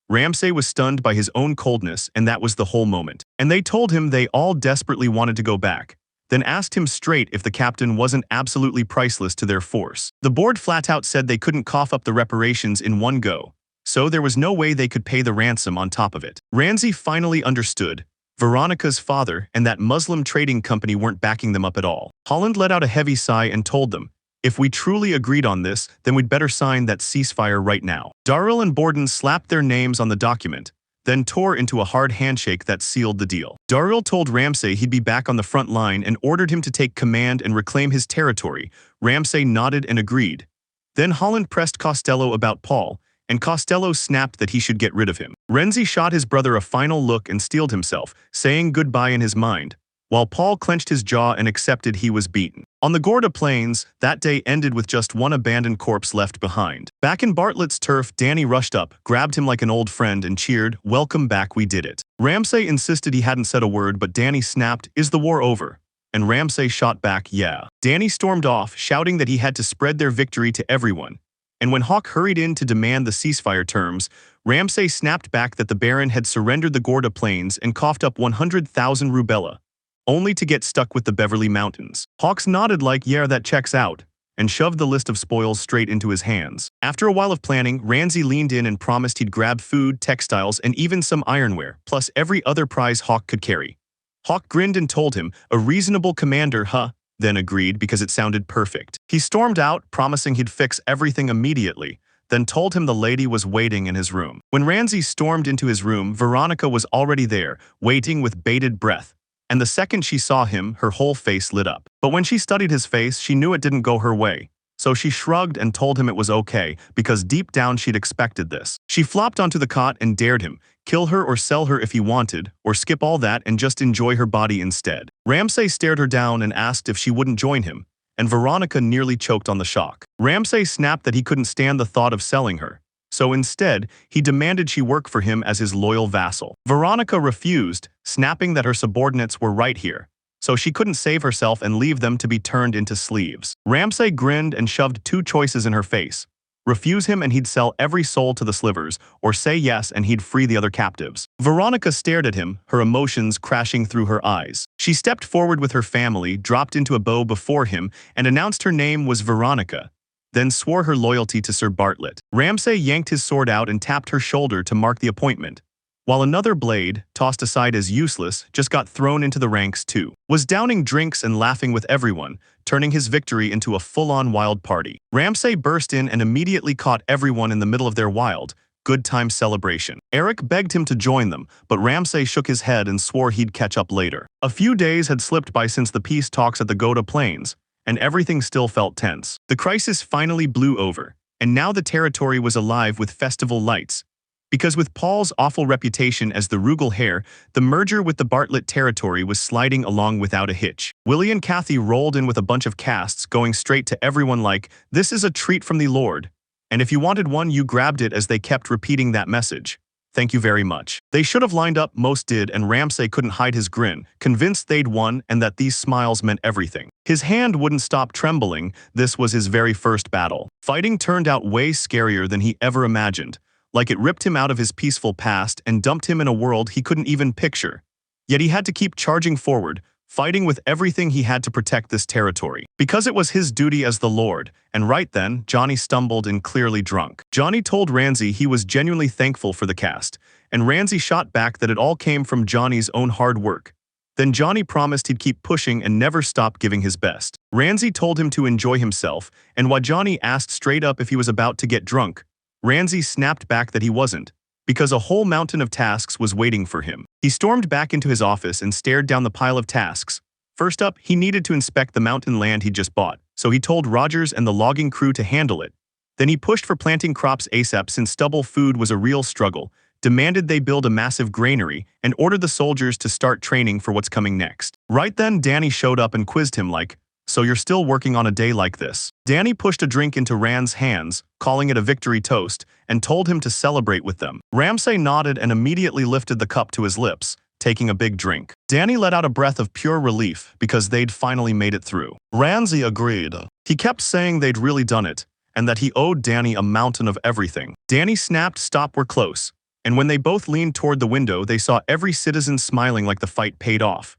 Ramsay was stunned by his own coldness, and that was the whole moment. And they told him they all desperately wanted to go back, then asked him straight if the captain wasn't absolutely priceless to their force. The board flat out said they couldn't cough up the reparations in one go, so there was no way they could pay the ransom on top of it. Ramsay finally understood. Veronica's father and that Muslim trading company weren't backing them up at all. Holland let out a heavy sigh and told them, "If we truly agreed on this, then we'd better sign that ceasefire right now." Daryl and Borden slapped their names on the document, then tore into a hard handshake that sealed the deal. Daryl told Ramsay he'd be back on the front line and ordered him to take command and reclaim his territory. Ramsay nodded and agreed. Then Holland pressed Costello about Paul, and Costello snapped that he should get rid of him. Renzi shot his brother a final look and steeled himself, saying goodbye in his mind, while Paul clenched his jaw and accepted he was beaten. On the Gorda Plains, that day ended with just one abandoned corpse left behind. Back in Bartlett's turf, Danny rushed up, grabbed him like an old friend, and cheered, "Welcome back, we did it." Ramsay insisted he hadn't said a word, but Danny snapped, "Is the war over?" And Ramsay shot back, "Yeah." Danny stormed off, shouting that he had to spread their victory to everyone. And when Hawk hurried in to demand the ceasefire terms, Ramsay snapped back that the Baron had surrendered the Gorda Plains and coughed up 100,000 rubella, only to get stuck with the Beverly Mountains. Hawks nodded like, "Yeah, that checks out," and shoved the list of spoils straight into his hands. After a while of planning, Ramsay leaned in and promised he'd grab food, textiles, and even some ironware, plus every other prize Hawk could carry. Hawk grinned and told him, "A reasonable commander, huh?" Then agreed because it sounded perfect. He stormed out, promising he'd fix everything immediately, then told him the lady was waiting in his room. When Ramsay stormed into his room, Veronica was already there, waiting with bated breath. And the second she saw him, her whole face lit up. But when she studied his face, she knew it didn't go her way. So she shrugged and told him it was okay, because deep down she'd expected this. She flopped onto the cot and dared him, kill her or sell her if he wanted, or skip all that and just enjoy her body instead. Ramsay stared her down and asked if she wouldn't join him, and Veronica nearly choked on the shock. Ramsay snapped that he couldn't stand the thought of selling her. So instead, he demanded she work for him as his loyal vassal. Veronica refused, snapping that her subordinates were right here, so she couldn't save herself and leave them to be turned into sleeves. Ramsay grinned and shoved two choices in her face. Refuse him and he'd sell every soul to the slivers, or say yes and he'd free the other captives. Veronica stared at him, her emotions crashing through her eyes. She stepped forward with her family, dropped into a bow before him, and announced her name was Veronica, then swore her loyalty to Sir Bartlett. Ramsay yanked his sword out and tapped her shoulder to mark the appointment, while another blade, tossed aside as useless, just got thrown into the ranks too. Was downing drinks and laughing with everyone, turning his victory into a full-on wild party. Ramsay burst in and immediately caught everyone in the middle of their wild, good time celebration. Eric begged him to join them, but Ramsay shook his head and swore he'd catch up later. A few days had slipped by since the peace talks at the Goda Plains, and everything still felt tense. The crisis finally blew over, and now the territory was alive with festival lights. Because with Paul's awful reputation as the Rugal Hare, the merger with the Bartlett territory was sliding along without a hitch. Willie and Kathy rolled in with a bunch of casts, going straight to everyone like, "This is a treat from the Lord. And if you wanted one, you grabbed it," as they kept repeating that message. "Thank you very much." They should have lined up, most did, and Ramsay couldn't hide his grin, convinced they'd won and that these smiles meant everything. His hand wouldn't stop trembling. This was his very first battle. Fighting turned out way scarier than he ever imagined. Like it ripped him out of his peaceful past and dumped him in a world he couldn't even picture. Yet he had to keep charging forward, fighting with everything he had to protect this territory. Because it was his duty as the Lord, and right then, Johnny stumbled in, clearly drunk. Johnny told Ramsay he was genuinely thankful for the cast, and Ramsay shot back that it all came from Johnny's own hard work. Then Johnny promised he'd keep pushing and never stop giving his best. Ramsay told him to enjoy himself, and while Johnny asked straight up if he was about to get drunk, Ramsay snapped back that he wasn't, because a whole mountain of tasks was waiting for him. He stormed back into his office and stared down the pile of tasks. First up, he needed to inspect the mountain land he'd just bought, so he told Rogers and the logging crew to handle it. Then he pushed for planting crops ASAP since stubble food was a real struggle, demanded they build a massive granary, and ordered the soldiers to start training for what's coming next. Right then, Danny showed up and quizzed him like, "So you're still working on a day like this?" Danny pushed a drink into Rand's hands, calling it a victory toast, and told him to celebrate with them. Ramsay nodded and immediately lifted the cup to his lips, taking a big drink. Danny let out a breath of pure relief because they'd finally made it through. Ramsay agreed. He kept saying they'd really done it, and that he owed Danny a mountain of everything. Danny snapped, "Stop, we're close." And when they both leaned toward the window, they saw every citizen smiling like the fight paid off.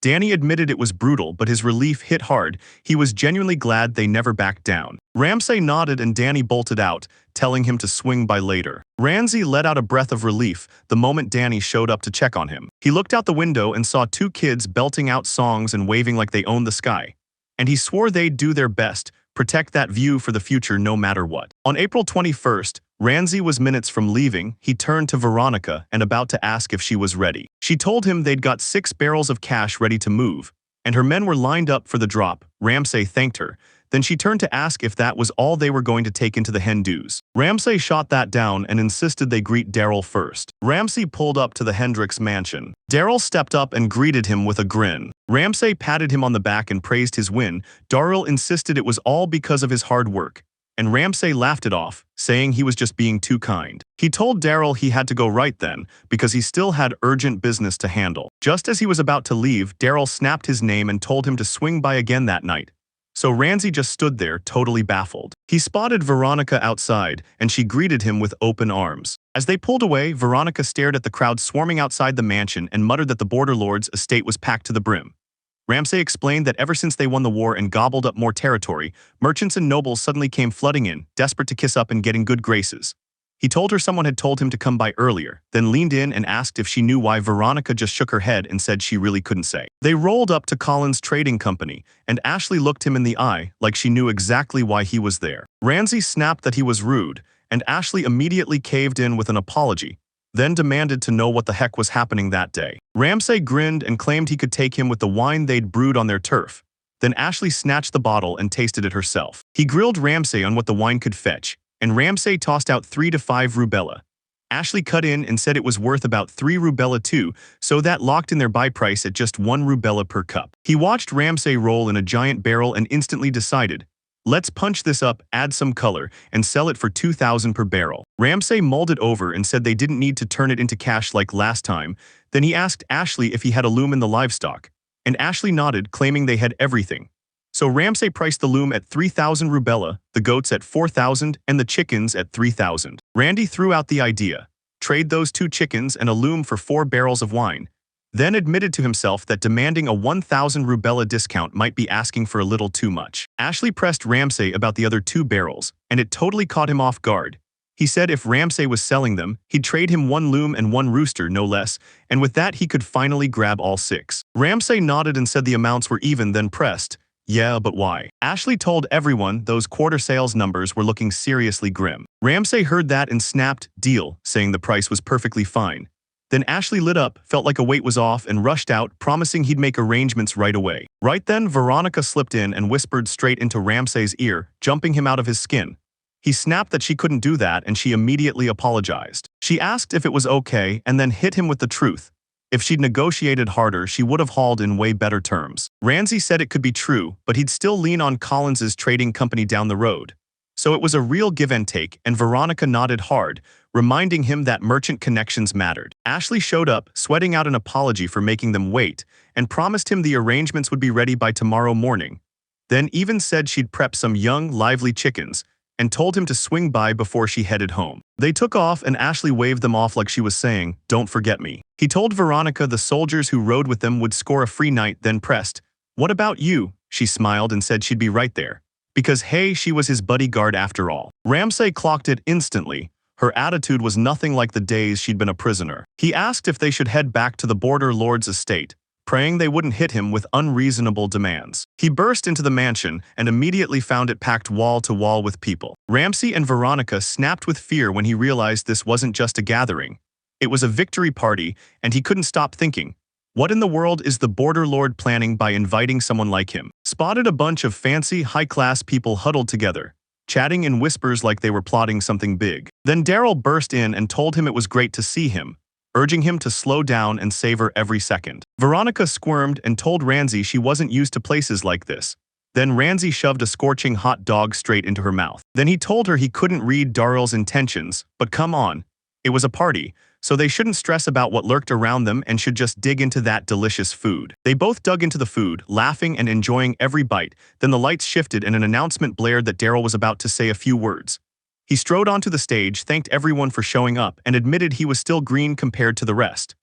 Danny admitted it was brutal, but his relief hit hard. He was genuinely glad they never backed down. Ramsay nodded and Danny bolted out, telling him to swing by later. Ramsay let out a breath of relief the moment Danny showed up to check on him. He looked out the window and saw two kids belting out songs and waving like they owned the sky. And he swore they'd do their best, protect that view for the future no matter what. On April 21st, Ramsay was minutes from leaving. He turned to Veronica and about to ask if she was ready. She told him they'd got 6 barrels of cash ready to move, and her men were lined up for the drop. Ramsay thanked her. Then she turned to ask if that was all they were going to take into the hen dues. Ramsay shot that down and insisted they greet Daryl first. Ramsay pulled up to the Hendricks mansion. Daryl stepped up and greeted him with a grin. Ramsay patted him on the back and praised his win. Daryl insisted it was all because of his hard work, and Ramsay laughed it off, saying he was just being too kind. He told Daryl he had to go right then, because he still had urgent business to handle. Just as he was about to leave, Daryl snapped his name and told him to swing by again that night. So Ramsay just stood there, totally baffled. He spotted Veronica outside, and she greeted him with open arms. As they pulled away, Veronica stared at the crowd swarming outside the mansion and muttered that the Border Lord's estate was packed to the brim. Ramsay explained that ever since they won the war and gobbled up more territory, merchants and nobles suddenly came flooding in, desperate to kiss up and get in good graces. He told her someone had told him to come by earlier, then leaned in and asked if she knew why. Veronica just shook her head and said she really couldn't say. They rolled up to Colin's trading company, and Ashley looked him in the eye like she knew exactly why he was there. Ramsay snapped that he was rude, and Ashley immediately caved in with an apology, then demanded to know what the heck was happening that day. Ramsay grinned and claimed he could take him with the wine they'd brewed on their turf. Then Ashley snatched the bottle and tasted it herself. He grilled Ramsay on what the wine could fetch, and Ramsay tossed out 3 to 5 rubella. Ashley cut in and said it was worth about 3 rubella too, so that locked in their buy price at just 1 rubella per cup. He watched Ramsay roll in a giant barrel and instantly decided, let's punch this up, add some color, and sell it for 2,000 per barrel. Ramsay mulled it over and said they didn't need to turn it into cash like last time. Then he asked Ashley if he had a loom in the livestock, and Ashley nodded, claiming they had everything. So Ramsay priced the loom at 3,000 rubella, the goats at 4,000, and the chickens at 3,000. Randy threw out the idea, trade those 2 chickens and a loom for 4 barrels of wine, then admitted to himself that demanding a 1,000 rubella discount might be asking for a little too much. Ashley pressed Ramsay about the other 2 barrels, and it totally caught him off guard. He said if Ramsay was selling them, he'd trade him 1 loom and 1 rooster, no less, and with that he could finally grab all 6. Ramsay nodded and said the amounts were even, then pressed, yeah, but why? Ashley told everyone those quarter sales numbers were looking seriously grim. Ramsay heard that and snapped, deal, saying the price was perfectly fine. Then Ashley lit up, felt like a weight was off, and rushed out, promising he'd make arrangements right away. Right then, Veronica slipped in and whispered straight into Ramsay's ear, jumping him out of his skin. He snapped that she couldn't do that and she immediately apologized. She asked if it was okay and then hit him with the truth. If she'd negotiated harder, she would have hauled in way better terms. Ramsay said it could be true, but he'd still lean on Collins's trading company down the road. So it was a real give and take, and Veronica nodded hard, reminding him that merchant connections mattered. Ashley showed up, sweating out an apology for making them wait, and promised him the arrangements would be ready by tomorrow morning. Then even said she'd prep some young, lively chickens, and told him to swing by before she headed home. They took off and Ashley waved them off like she was saying, "Don't forget me." He told Veronica the soldiers who rode with them would score a free night, then pressed, "What about you?" She smiled and said she'd be right there. Because hey, she was his bodyguard after all. Ramsay clocked it instantly. Her attitude was nothing like the days she'd been a prisoner. He asked if they should head back to the border lord's estate, praying they wouldn't hit him with unreasonable demands. He burst into the mansion and immediately found it packed wall to wall with people. Ramsay and Veronica snapped with fear when he realized this wasn't just a gathering. It was a victory party, and he couldn't stop thinking, what in the world is the border lord planning by inviting someone like him? Spotted a bunch of fancy, high-class people huddled together, chatting in whispers like they were plotting something big. Then Daryl burst in and told him it was great to see him, urging him to slow down and savor every second. Veronica squirmed and told Ramsay she wasn't used to places like this. Then Ramsay shoved a scorching hot dog straight into her mouth. Then he told her he couldn't read Daryl's intentions, but come on, it was a party, so they shouldn't stress about what lurked around them and should just dig into that delicious food. They both dug into the food, laughing and enjoying every bite. Then the lights shifted and an announcement blared that Daryl was about to say a few words. He strode onto the stage, thanked everyone for showing up, and admitted he was still green compared to the rest.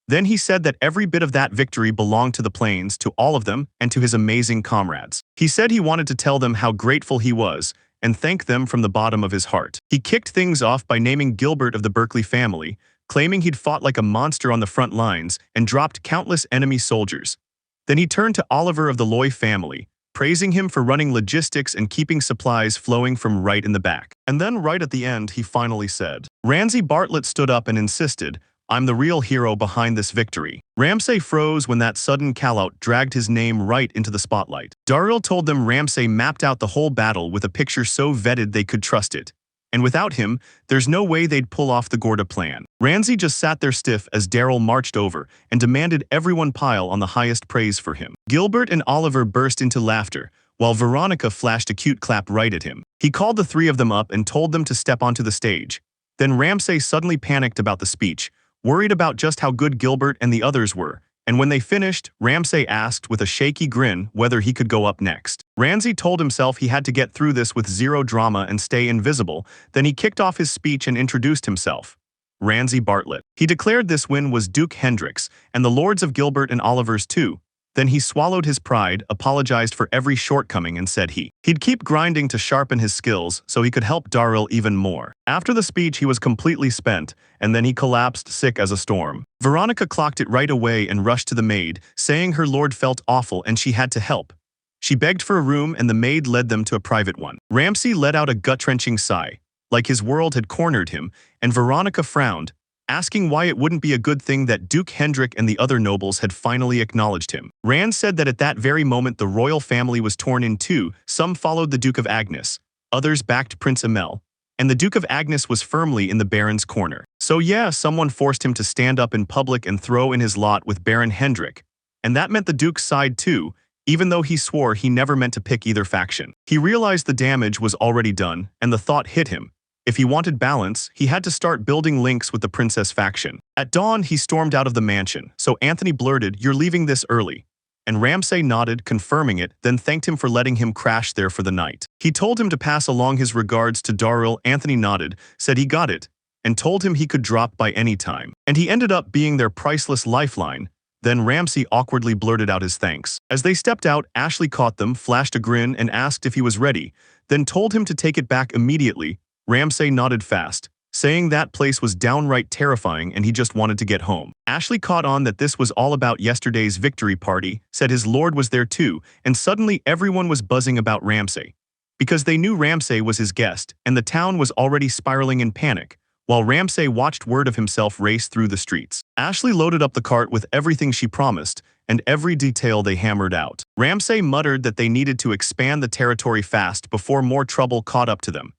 Then he said that every bit of that victory belonged to the Plains, to all of them, and to his amazing comrades. He said he wanted to tell them how grateful he was, and thank them from the bottom of his heart. He kicked things off by naming Gilbert of the Berkeley family, claiming he'd fought like a monster on the front lines and dropped countless enemy soldiers. Then he turned to Oliver of the Loy family, praising him for running logistics and keeping supplies flowing from right in the back. And then right at the end, he finally said, Ramsay Bartlett stood up and insisted, "I'm the real hero behind this victory." Ramsay froze when that sudden call-out dragged his name right into the spotlight. Daryl told them Ramsay mapped out the whole battle with a picture so vetted they could trust it. And without him, there's no way they'd pull off the Gorda plan. Ramsay just sat there stiff as Daryl marched over and demanded everyone pile on the highest praise for him. Gilbert and Oliver burst into laughter, while Veronica flashed a cute clap right at him. He called the three of them up and told them to step onto the stage. Then Ramsay suddenly panicked about the speech, worried about just how good Gilbert and the others were, and when they finished, Ramsay asked with a shaky grin whether he could go up next. Ramsay told himself he had to get through this with zero drama and stay invisible, then he kicked off his speech and introduced himself. Ramsay Bartlett. He declared this win was Duke Hendricks, and the lords of Gilbert and Oliver's too. Then he swallowed his pride, apologized for every shortcoming and said he'd keep grinding to sharpen his skills so he could help Daryl even more. After the speech he was completely spent, and then he collapsed sick as a storm. Veronica clocked it right away and rushed to the maid, saying her lord felt awful and she had to help. She begged for a room and the maid led them to a private one. Ramsay let out a gut-wrenching sigh, like his world had cornered him, and Veronica frowned, asking why it wouldn't be a good thing that Duke Hendrik and the other nobles had finally acknowledged him. Rand said that at that very moment the royal family was torn in two. Some followed the Duke of Agnes, others backed Prince Emil, and the Duke of Agnes was firmly in the Baron's corner. So yeah, someone forced him to stand up in public and throw in his lot with Baron Hendrik, and that meant the Duke's side too, even though he swore he never meant to pick either faction. He realized the damage was already done, and the thought hit him. If he wanted balance, he had to start building links with the princess faction. At dawn, he stormed out of the mansion, so Anthony blurted, "You're leaving this early." And Ramsay nodded, confirming it, then thanked him for letting him crash there for the night. He told him to pass along his regards to Daryl. Anthony nodded, said he got it, and told him he could drop by any time. And he ended up being their priceless lifeline. Then Ramsay awkwardly blurted out his thanks. As they stepped out, Ashley caught them, flashed a grin, and asked if he was ready, then told him to take it back immediately. Ramsay nodded fast, saying that place was downright terrifying and he just wanted to get home. Ashley caught on that this was all about yesterday's victory party, said his lord was there too, and suddenly everyone was buzzing about Ramsay. Because they knew Ramsay was his guest, and the town was already spiraling in panic, while Ramsay watched word of himself race through the streets. Ashley loaded up the cart with everything she promised, and every detail they hammered out. Ramsay muttered that they needed to expand the territory fast before more trouble caught up to them.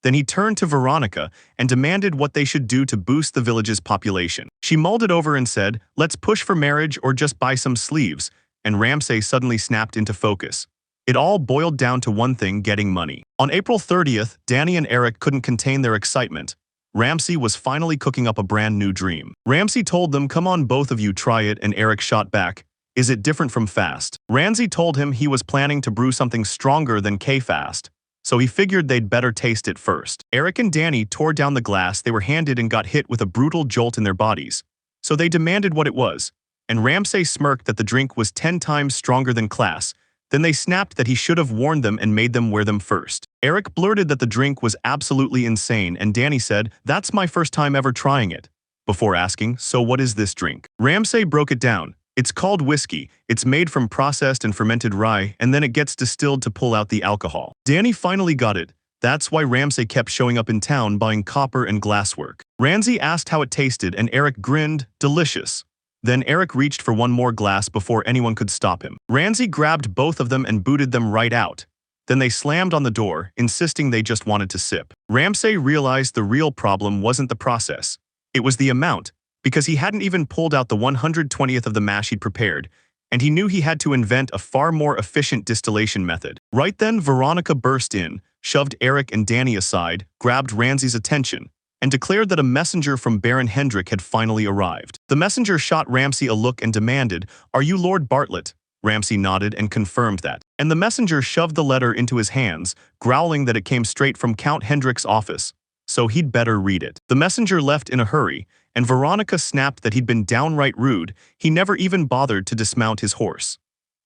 Then he turned to Veronica and demanded what they should do to boost the village's population. She mulled it over and said, "Let's push for marriage or just buy some sleeves," and Ramsay suddenly snapped into focus. It all boiled down to one thing: getting money. On April 30th, Danny and Eric couldn't contain their excitement. Ramsay was finally cooking up a brand new dream. Ramsay told them, "Come on, both of you, try it," and Eric shot back, "Is it different from fast?" Ramsay told him he was planning to brew something stronger than K-Fast, so he figured they'd better taste it first. Eric and Danny tore down the glass they were handed and got hit with a brutal jolt in their bodies, so they demanded what it was, and Ramsay smirked that the drink was 10 times stronger than class. Then they snapped that he should have warned them and made them wear them first. Eric blurted that the drink was absolutely insane, and Danny said, "That's my first time ever trying it," before asking, "So what is this drink?" Ramsay broke it down. "It's called whiskey. It's made from processed and fermented rye, and then it gets distilled to pull out the alcohol." Danny finally got it. That's why Ramsay kept showing up in town buying copper and glasswork. Ramsay asked how it tasted, and Eric grinned, "Delicious." Then Eric reached for one more glass before anyone could stop him. Ramsay grabbed both of them and booted them right out. Then they slammed on the door, insisting they just wanted to sip. Ramsay realized the real problem wasn't the process. It was the amount, because he hadn't even pulled out the 120th of the mash he'd prepared, and he knew he had to invent a far more efficient distillation method. Right then, Veronica burst in, shoved Eric and Danny aside, grabbed Ramsay's attention, and declared that a messenger from Baron Hendrik had finally arrived. The messenger shot Ramsay a look and demanded, "Are you Lord Bartlett?" Ramsay nodded and confirmed that. And the messenger shoved the letter into his hands, growling that it came straight from Count Hendrik's office, so he'd better read it. The messenger left in a hurry, and Veronica snapped that he'd been downright rude. He never even bothered to dismount his horse.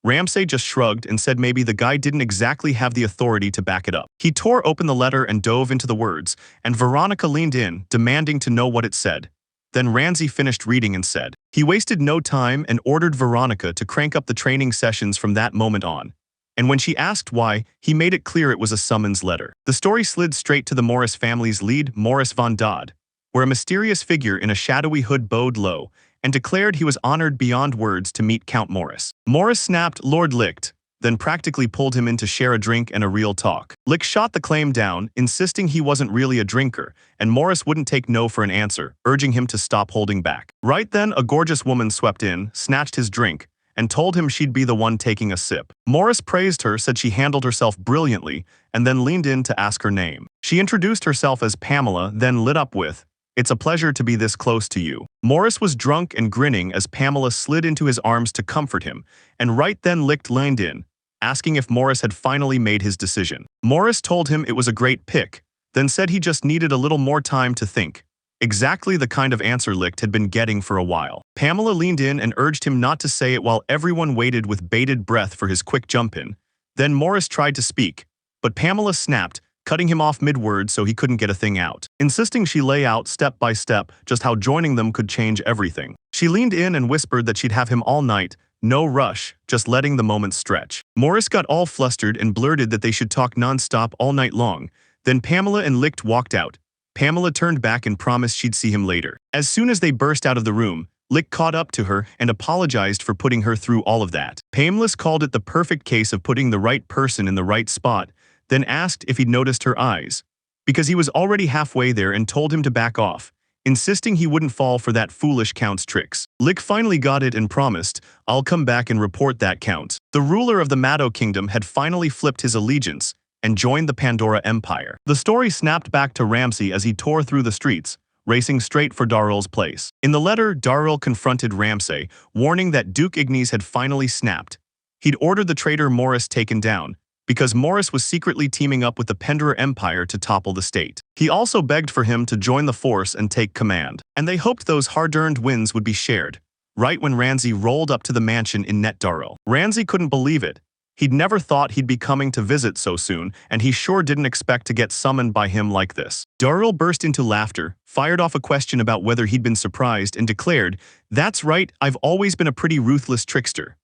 Ramsay just shrugged and said maybe the guy didn't exactly have the authority to back it up. He tore open the letter and dove into the words, and Veronica leaned in, demanding to know what it said. Then Ramsay finished reading and said. He wasted no time and ordered Veronica to crank up the training sessions from that moment on. And when she asked why, he made it clear it was a summons letter. The story slid straight to the Morris family's lead, Morris von Dodd, where a mysterious figure in a shadowy hood bowed low and declared he was honored beyond words to meet Count Morris. Morris snapped Lord Licht, then practically pulled him in to share a drink and a real talk. Licht shot the claim down, insisting he wasn't really a drinker, and Morris wouldn't take no for an answer, urging him to stop holding back. Right then, a gorgeous woman swept in, snatched his drink, and told him she'd be the one taking a sip. Morris praised her, said she handled herself brilliantly, and then leaned in to ask her name. She introduced herself as Pamela, then lit up with, "It's a pleasure to be this close to you." Morris was drunk and grinning as Pamela slid into his arms to comfort him, and right then Licht leaned in, asking if Morris had finally made his decision. Morris told him it was a great pick, then said he just needed a little more time to think. Exactly the kind of answer Licht had been getting for a while. Pamela leaned in and urged him not to say it while everyone waited with bated breath for his quick jump in. Then Morris tried to speak, but Pamela snapped, cutting him off mid-word so he couldn't get a thing out, insisting she lay out step by step just how joining them could change everything. She leaned in and whispered that she'd have him all night, no rush, just letting the moment stretch. Morris got all flustered and blurted that they should talk non-stop all night long. Then Pamela and Licht walked out. Pamela turned back and promised she'd see him later. As soon as they burst out of the room, Licht caught up to her and apologized for putting her through all of that. Pameless called it the perfect case of putting the right person in the right spot, then asked if he'd noticed her eyes, because he was already halfway there, and told him to back off, insisting he wouldn't fall for that foolish Count's tricks. Licht finally got it and promised, "I'll come back and report that, Count." The ruler of the Mado Kingdom had finally flipped his allegiance and joined the Pandora Empire. The story snapped back to Ramsay as he tore through the streets, racing straight for Daryl's place. In the letter, Daryl confronted Ramsay, warning that Duke Ignis had finally snapped. He'd ordered the traitor Morris taken down, because Morris was secretly teaming up with the Pandora Empire to topple the state. He also begged for him to join the force and take command, and they hoped those hard-earned wins would be shared. Right when Ramsay rolled up to the mansion in Net Daryl. Ramsay couldn't believe it. He'd never thought he'd be coming to visit so soon, and he sure didn't expect to get summoned by him like this. Daryl burst into laughter, fired off a question about whether he'd been surprised, and declared, "That's right, I've always been a pretty ruthless trickster."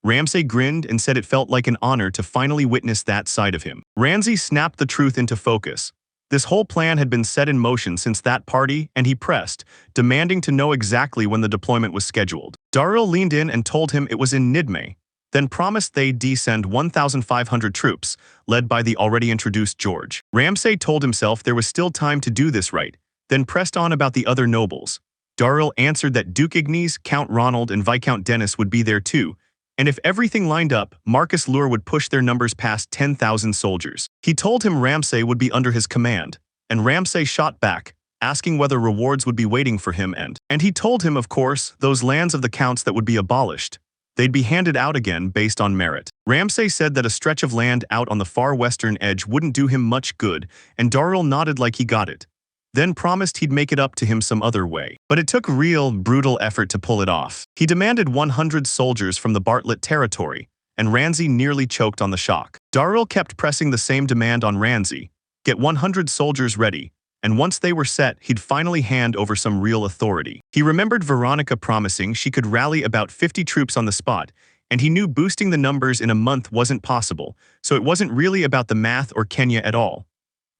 Ramsay grinned and said it felt like an honor to finally witness that side of him. Ramsay snapped the truth into focus. This whole plan had been set in motion since that party, and he pressed, demanding to know exactly when the deployment was scheduled. Daryl leaned in and told him it was in Nidme, then promised they'd descend 1,500 troops, led by the already introduced George. Ramsay told himself there was still time to do this right, then pressed on about the other nobles. Darrell answered that Duke Ignes, Count Ronald, and Viscount Dennis would be there too, and if everything lined up, Marcus Lure would push their numbers past 10,000 soldiers. He told him Ramsay would be under his command, and Ramsay shot back, asking whether rewards would be waiting for him and he told him, of course, those lands of the counts that would be abolished. They'd be handed out again based on merit. Ramsay said that a stretch of land out on the far western edge wouldn't do him much good, and Darrell nodded like he got it, then promised he'd make it up to him some other way. But it took real, brutal effort to pull it off. He demanded 100 soldiers from the Bartlett territory, and Ramsay nearly choked on the shock. Darrell kept pressing the same demand on Ramsay, get 100 soldiers ready, and once they were set, he'd finally hand over some real authority. He remembered Veronica promising she could rally about 50 troops on the spot, and he knew boosting the numbers in a month wasn't possible, so it wasn't really about the math or Kenya at all.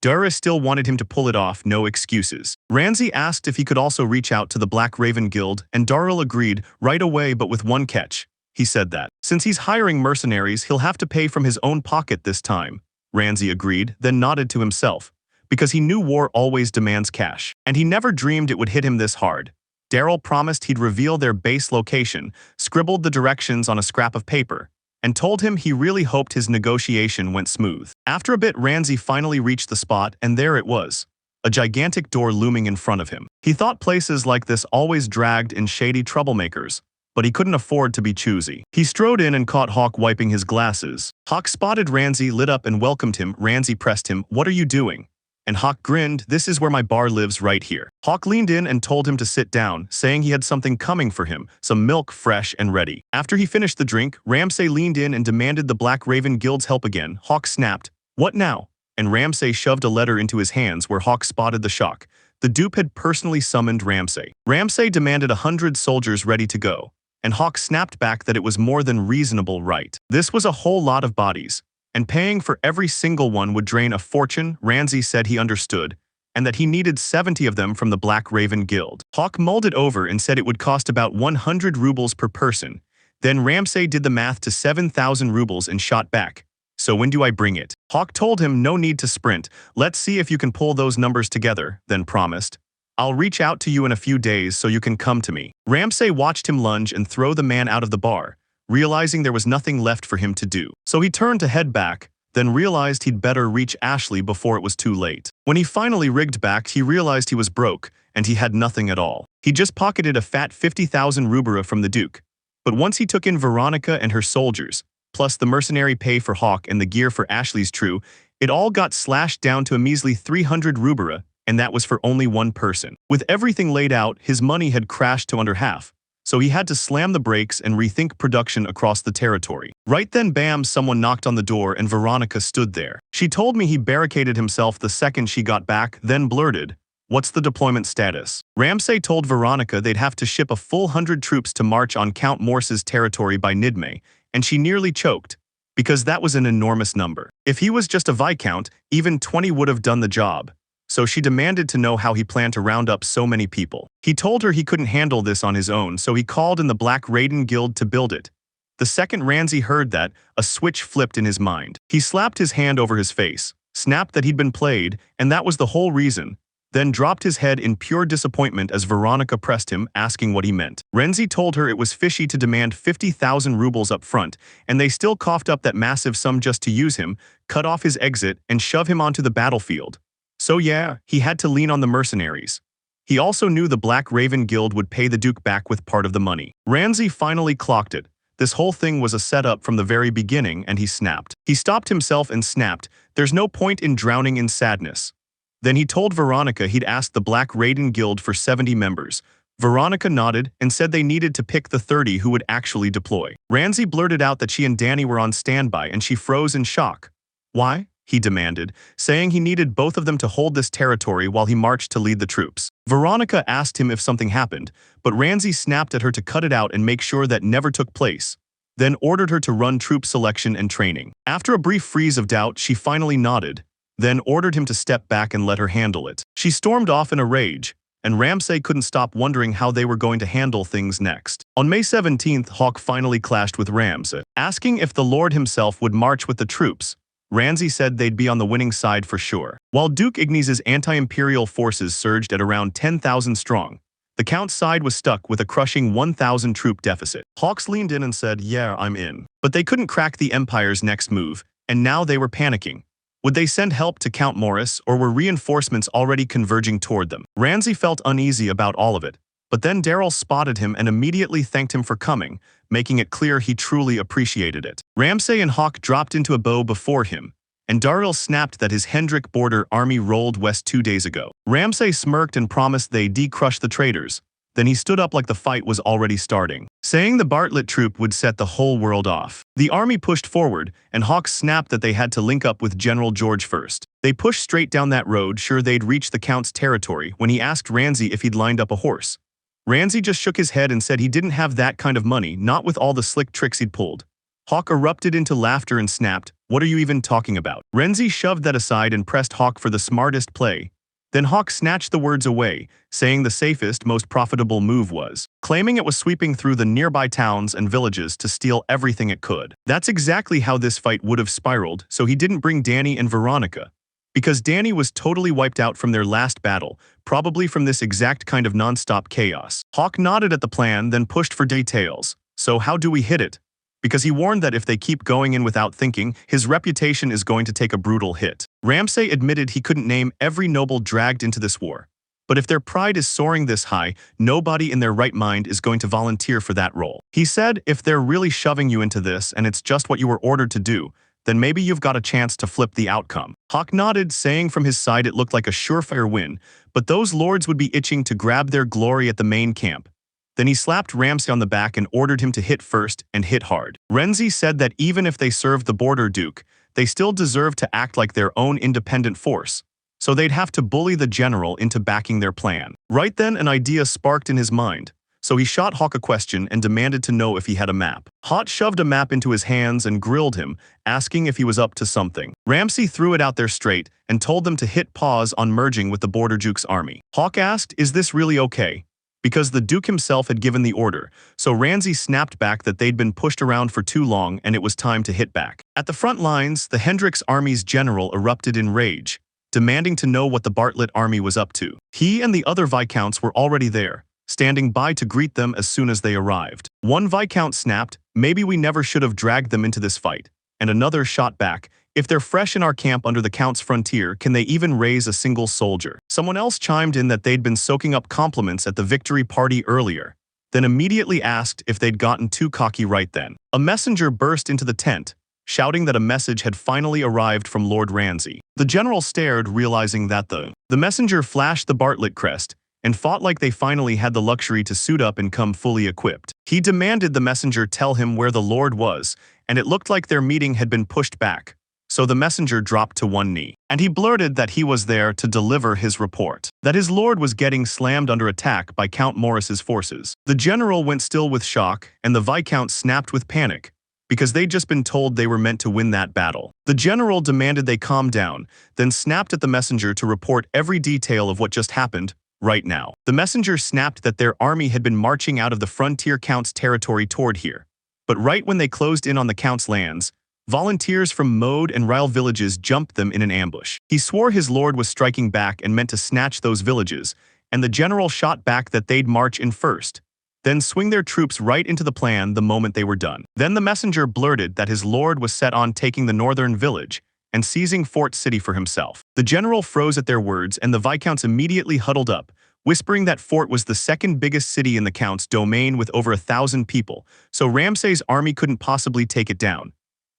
Dara still wanted him to pull it off, no excuses. Ramsay asked if he could also reach out to the Black Raven Guild, and Darrell agreed right away, but with one catch. He said that, since he's hiring mercenaries, he'll have to pay from his own pocket this time. Ramsay agreed, then nodded to himself, because he knew war always demands cash, and he never dreamed it would hit him this hard. Darrell promised he'd reveal their base location, scribbled the directions on a scrap of paper, and told him he really hoped his negotiation went smooth. After a bit, Ramsay finally reached the spot, and there it was, a gigantic door looming in front of him. He thought places like this always dragged in shady troublemakers, but he couldn't afford to be choosy. He strode in and caught Hawk wiping his glasses. Hawk spotted Ramsay, lit up and welcomed him. Ramsay pressed him, "What are you doing?" And Hawk grinned, "This is where my bar lives, right here." Hawk leaned in and told him to sit down, saying he had something coming for him, some milk fresh and ready. After he finished the drink, Ramsay leaned in and demanded the Black Raven Guild's help again. Hawk snapped, "What now?" And Ramsay shoved a letter into his hands where Hawk spotted the shock. The dupe had personally summoned Ramsay. Ramsay demanded 100 soldiers ready to go, and Hawk snapped back that it was more than reasonable right. This was a whole lot of bodies, and paying for every single one would drain a fortune. Ramsay said he understood, and that he needed 70 of them from the Black Raven Guild. Hawk mulled it over and said it would cost about 100 rubles per person. Then Ramsay did the math to 7,000 rubles and shot back, "So when do I bring it?" Hawk told him no need to sprint, "Let's see if you can pull those numbers together," then promised, "I'll reach out to you in a few days so you can come to me." Ramsay watched him lunge and throw the man out of the bar, realizing there was nothing left for him to do. So he turned to head back, then realized he'd better reach Ashley before it was too late. When he finally rigged back, he realized he was broke, and he had nothing at all. He just pocketed a fat 50,000 rubara from the Duke. But once he took in Veronica and her soldiers, plus the mercenary pay for Hawk and the gear for Ashley's crew, it all got slashed down to a measly 300 rubara, and that was for only one person. With everything laid out, his money had crashed to under half, so he had to slam the brakes and rethink production across the territory. Right then, bam, someone knocked on the door and Veronica stood there. She told me he barricaded himself the second she got back, then blurted, "What's the deployment status?" Ramsay told Veronica they'd have to ship a full 100 troops to march on Count Morse's territory by Nidme, and she nearly choked, because that was an enormous number. If he was just a viscount, even 20 would have done the job. So she demanded to know how he planned to round up so many people. He told her he couldn't handle this on his own, so he called in the Black Raven Guild to build it. The second Ramsay heard that, a switch flipped in his mind. He slapped his hand over his face, snapped that he'd been played, and that was the whole reason, then dropped his head in pure disappointment as Veronica pressed him, asking what he meant. Ramsay told her it was fishy to demand 50,000 rubles up front, and they still coughed up that massive sum just to use him, cut off his exit, and shove him onto the battlefield. So yeah, he had to lean on the mercenaries. He also knew the Black Raven Guild would pay the Duke back with part of the money. Ramsay finally clocked it. This whole thing was a setup from the very beginning, and he snapped. He stopped himself and snapped, "There's no point in drowning in sadness." Then he told Veronica he'd asked the Black Raven Guild for 70 members. Veronica nodded and said they needed to pick the 30 who would actually deploy. Ramsay blurted out that she and Danny were on standby, and she froze in shock. "Why?" he demanded, saying he needed both of them to hold this territory while he marched to lead the troops. Veronica asked him if something happened, but Ramsay snapped at her to cut it out and make sure that never took place, then ordered her to run troop selection and training. After a brief freeze of doubt, she finally nodded, then ordered him to step back and let her handle it. She stormed off in a rage, and Ramsay couldn't stop wondering how they were going to handle things next. On May 17th, Hawk finally clashed with Ramsay, asking if the Lord himself would march with the troops. Ramsay said they'd be on the winning side for sure. While Duke Ignis's anti-imperial forces surged at around 10,000 strong, the Count's side was stuck with a crushing 1,000 troop deficit. Hawks leaned in and said, "Yeah, I'm in." But they couldn't crack the Empire's next move, and now they were panicking. Would they send help to Count Morris, or were reinforcements already converging toward them? Ramsay felt uneasy about all of it, but then Daryl spotted him and immediately thanked him for coming, making it clear he truly appreciated it. Ramsay and Hawk dropped into a bow before him, and Daryl snapped that his Hendrik border army rolled west 2 days ago. Ramsay smirked and promised they'd decrush the traitors. Then he stood up like the fight was already starting, saying the Bartlett troop would set the whole world off. The army pushed forward, and Hawk snapped that they had to link up with General George first. They pushed straight down that road, sure they'd reach the Count's territory, when he asked Ramsay if he'd lined up a horse. Ramsay just shook his head and said he didn't have that kind of money, not with all the slick tricks he'd pulled. Hawk erupted into laughter and snapped, "What are you even talking about?" Ramsay shoved that aside and pressed Hawk for the smartest play. Then Hawk snatched the words away, saying the safest, most profitable move was, claiming it was sweeping through the nearby towns and villages to steal everything it could. That's exactly how this fight would have spiraled, so he didn't bring Danny and Veronica. Because Danny was totally wiped out from their last battle, probably from this exact kind of non-stop chaos. Hawk nodded at the plan, then pushed for details. "So how do we hit it?" Because he warned that if they keep going in without thinking, his reputation is going to take a brutal hit. Ramsay admitted he couldn't name every noble dragged into this war. But if their pride is soaring this high, nobody in their right mind is going to volunteer for that role. He said, if they're really shoving you into this and it's just what you were ordered to do, then maybe you've got a chance to flip the outcome. Hawk nodded, saying from his side it looked like a surefire win, but those lords would be itching to grab their glory at the main camp. Then he slapped Ramsay on the back and ordered him to hit first and hit hard. Ramsay said that even if they served the border duke, they still deserved to act like their own independent force, so they'd have to bully the general into backing their plan. Right then, an idea sparked in his mind, so he shot Hawk a question and demanded to know if he had a map. Hawk shoved a map into his hands and grilled him, asking if he was up to something. Ramsay threw it out there straight and told them to hit pause on merging with the border duke's army. Hawk asked, "Is this really okay?" Because the Duke himself had given the order, so Ramsay snapped back that they'd been pushed around for too long and it was time to hit back. At the front lines, the Hendricks army's general erupted in rage, demanding to know what the Bartlett army was up to. He and the other Viscounts were already there, standing by to greet them as soon as they arrived. One Viscount snapped, "Maybe we never should have dragged them into this fight," and another shot back, "If they're fresh in our camp under the Count's frontier, can they even raise a single soldier?" Someone else chimed in that they'd been soaking up compliments at the victory party earlier, then immediately asked if they'd gotten too cocky right then. A messenger burst into the tent, shouting that a message had finally arrived from Lord Ramsay. The general stared, realizing that the messenger flashed the Bartlett crest and fought like they finally had the luxury to suit up and come fully equipped. He demanded the messenger tell him where the Lord was, and it looked like their meeting had been pushed back. So the messenger dropped to one knee, and he blurted that he was there to deliver his report, that his lord was getting slammed under attack by Count Morris's forces. The general went still with shock, and the Viscount snapped with panic, because they'd just been told they were meant to win that battle. The general demanded they calm down, then snapped at the messenger to report every detail of what just happened, right now. The messenger snapped that their army had been marching out of the frontier Count's territory toward here, but right when they closed in on the Count's lands, volunteers from Mode and Ryle villages jumped them in an ambush. He swore his lord was striking back and meant to snatch those villages, and the general shot back that they'd march in first, then swing their troops right into the plan the moment they were done. Then the messenger blurted that his lord was set on taking the northern village and seizing Fort City for himself. The general froze at their words, and the Viscounts immediately huddled up, whispering that fort was the second biggest city in the Count's domain with over 1,000 people, so Ramsay's army couldn't possibly take it down.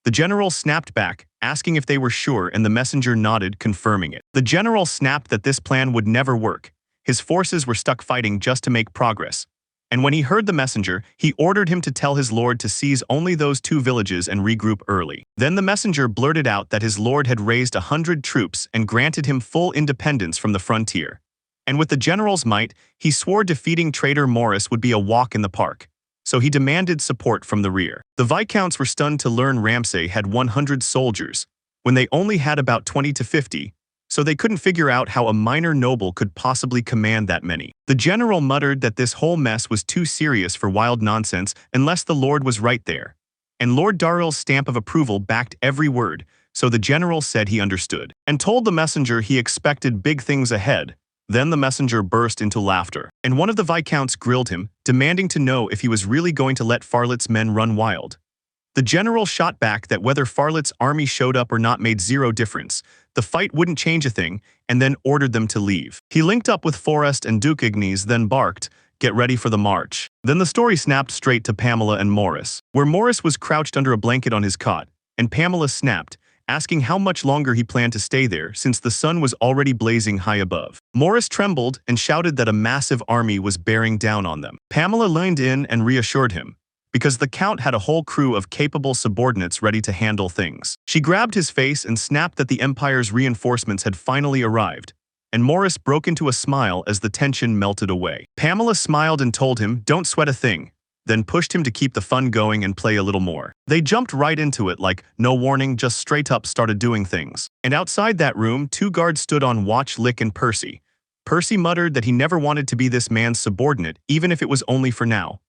The general snapped back, asking if they were sure, and the messenger nodded, confirming it. The general snapped that this plan would never work. His forces were stuck fighting just to make progress. And when he heard the messenger, he ordered him to tell his lord to seize only those 2 villages and regroup early. Then the messenger blurted out that his lord had raised 100 troops and granted him full independence from the frontier. And with the general's might, he swore defeating traitor Morris would be a walk in the park. So he demanded support from the rear. The Viscounts were stunned to learn Ramsay had 100 soldiers, when they only had about 20 to 50, so they couldn't figure out how a minor noble could possibly command that many. The general muttered that this whole mess was too serious for wild nonsense unless the Lord was right there. And Lord Darrell's stamp of approval backed every word, so the general said he understood, and told the messenger he expected big things ahead. Then the messenger burst into laughter, and one of the viscounts grilled him, demanding to know if he was really going to let Farlet's men run wild. The general shot back that whether Farlet's army showed up or not made zero difference. The fight wouldn't change a thing, and then ordered them to leave. He linked up with Forrest and Duke Ignis, then barked, "Get ready for the march." Then the story snapped straight to Pamela and Morris, where Morris was crouched under a blanket on his cot, and Pamela snapped, asking how much longer he planned to stay there since the sun was already blazing high above. Morris trembled and shouted that a massive army was bearing down on them. Pamela leaned in and reassured him, because the Count had a whole crew of capable subordinates ready to handle things. She grabbed his face and snapped that the Empire's reinforcements had finally arrived, and Morris broke into a smile as the tension melted away. Pamela smiled and told him, "Don't sweat a thing," then pushed him to keep the fun going and play a little more. They jumped right into it like, no warning, just straight up started doing things. And outside that room, two guards stood on watch, Lick and Percy. Percy muttered that he never wanted to be this man's subordinate, even if it was only for now.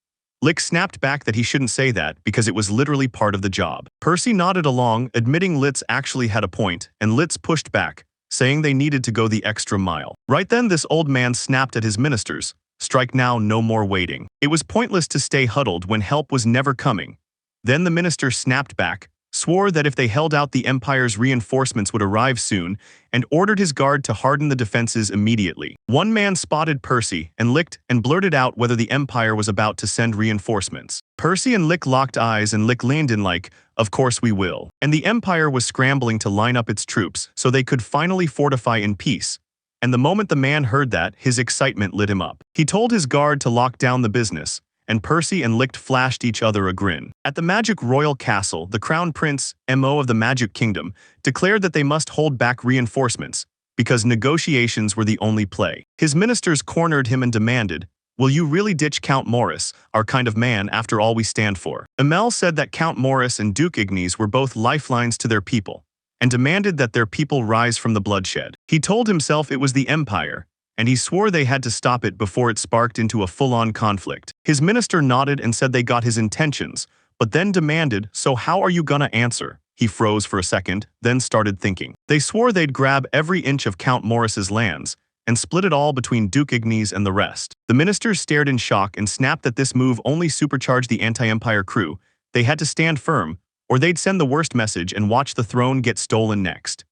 Lick snapped back that he shouldn't say that because it was literally part of the job. Percy nodded along, admitting Litz actually had a point, and Litz pushed back, saying they needed to go the extra mile. Right then this old man snapped at his ministers, "Strike now, no more waiting." It was pointless to stay huddled when help was never coming. Then the minister snapped back, swore that if they held out the Empire's reinforcements would arrive soon, and ordered his guard to harden the defenses immediately. One man spotted Percy and Lick and blurted out whether the Empire was about to send reinforcements. Percy and Lick locked eyes and Lick leaned in like, "Of course we will." And the Empire was scrambling to line up its troops so they could finally fortify in peace. And the moment the man heard that, his excitement lit him up. He told his guard to lock down the business, and Percy and Lick flashed each other a grin. At the Magic Royal Castle, the Crown Prince, MO of the Magic Kingdom, declared that they must hold back reinforcements, because negotiations were the only play. His ministers cornered him and demanded, "Will you really ditch Count Morris, our kind of man, after all we stand for?" Emil said that Count Morris and Duke Ignis were both lifelines to their people, and demanded that their people rise from the bloodshed. He told himself it was the Empire, and he swore they had to stop it before it sparked into a full-on conflict. His minister nodded and said they got his intentions, but then demanded, "So how are you gonna answer?" He froze for a second, then started thinking. They swore they'd grab every inch of Count Morris's lands, and split it all between Duke Ignis and the rest. The ministers stared in shock and snapped that this move only supercharged the anti-Empire crew. They had to stand firm, or they'd send the worst message and watch the throne get stolen next.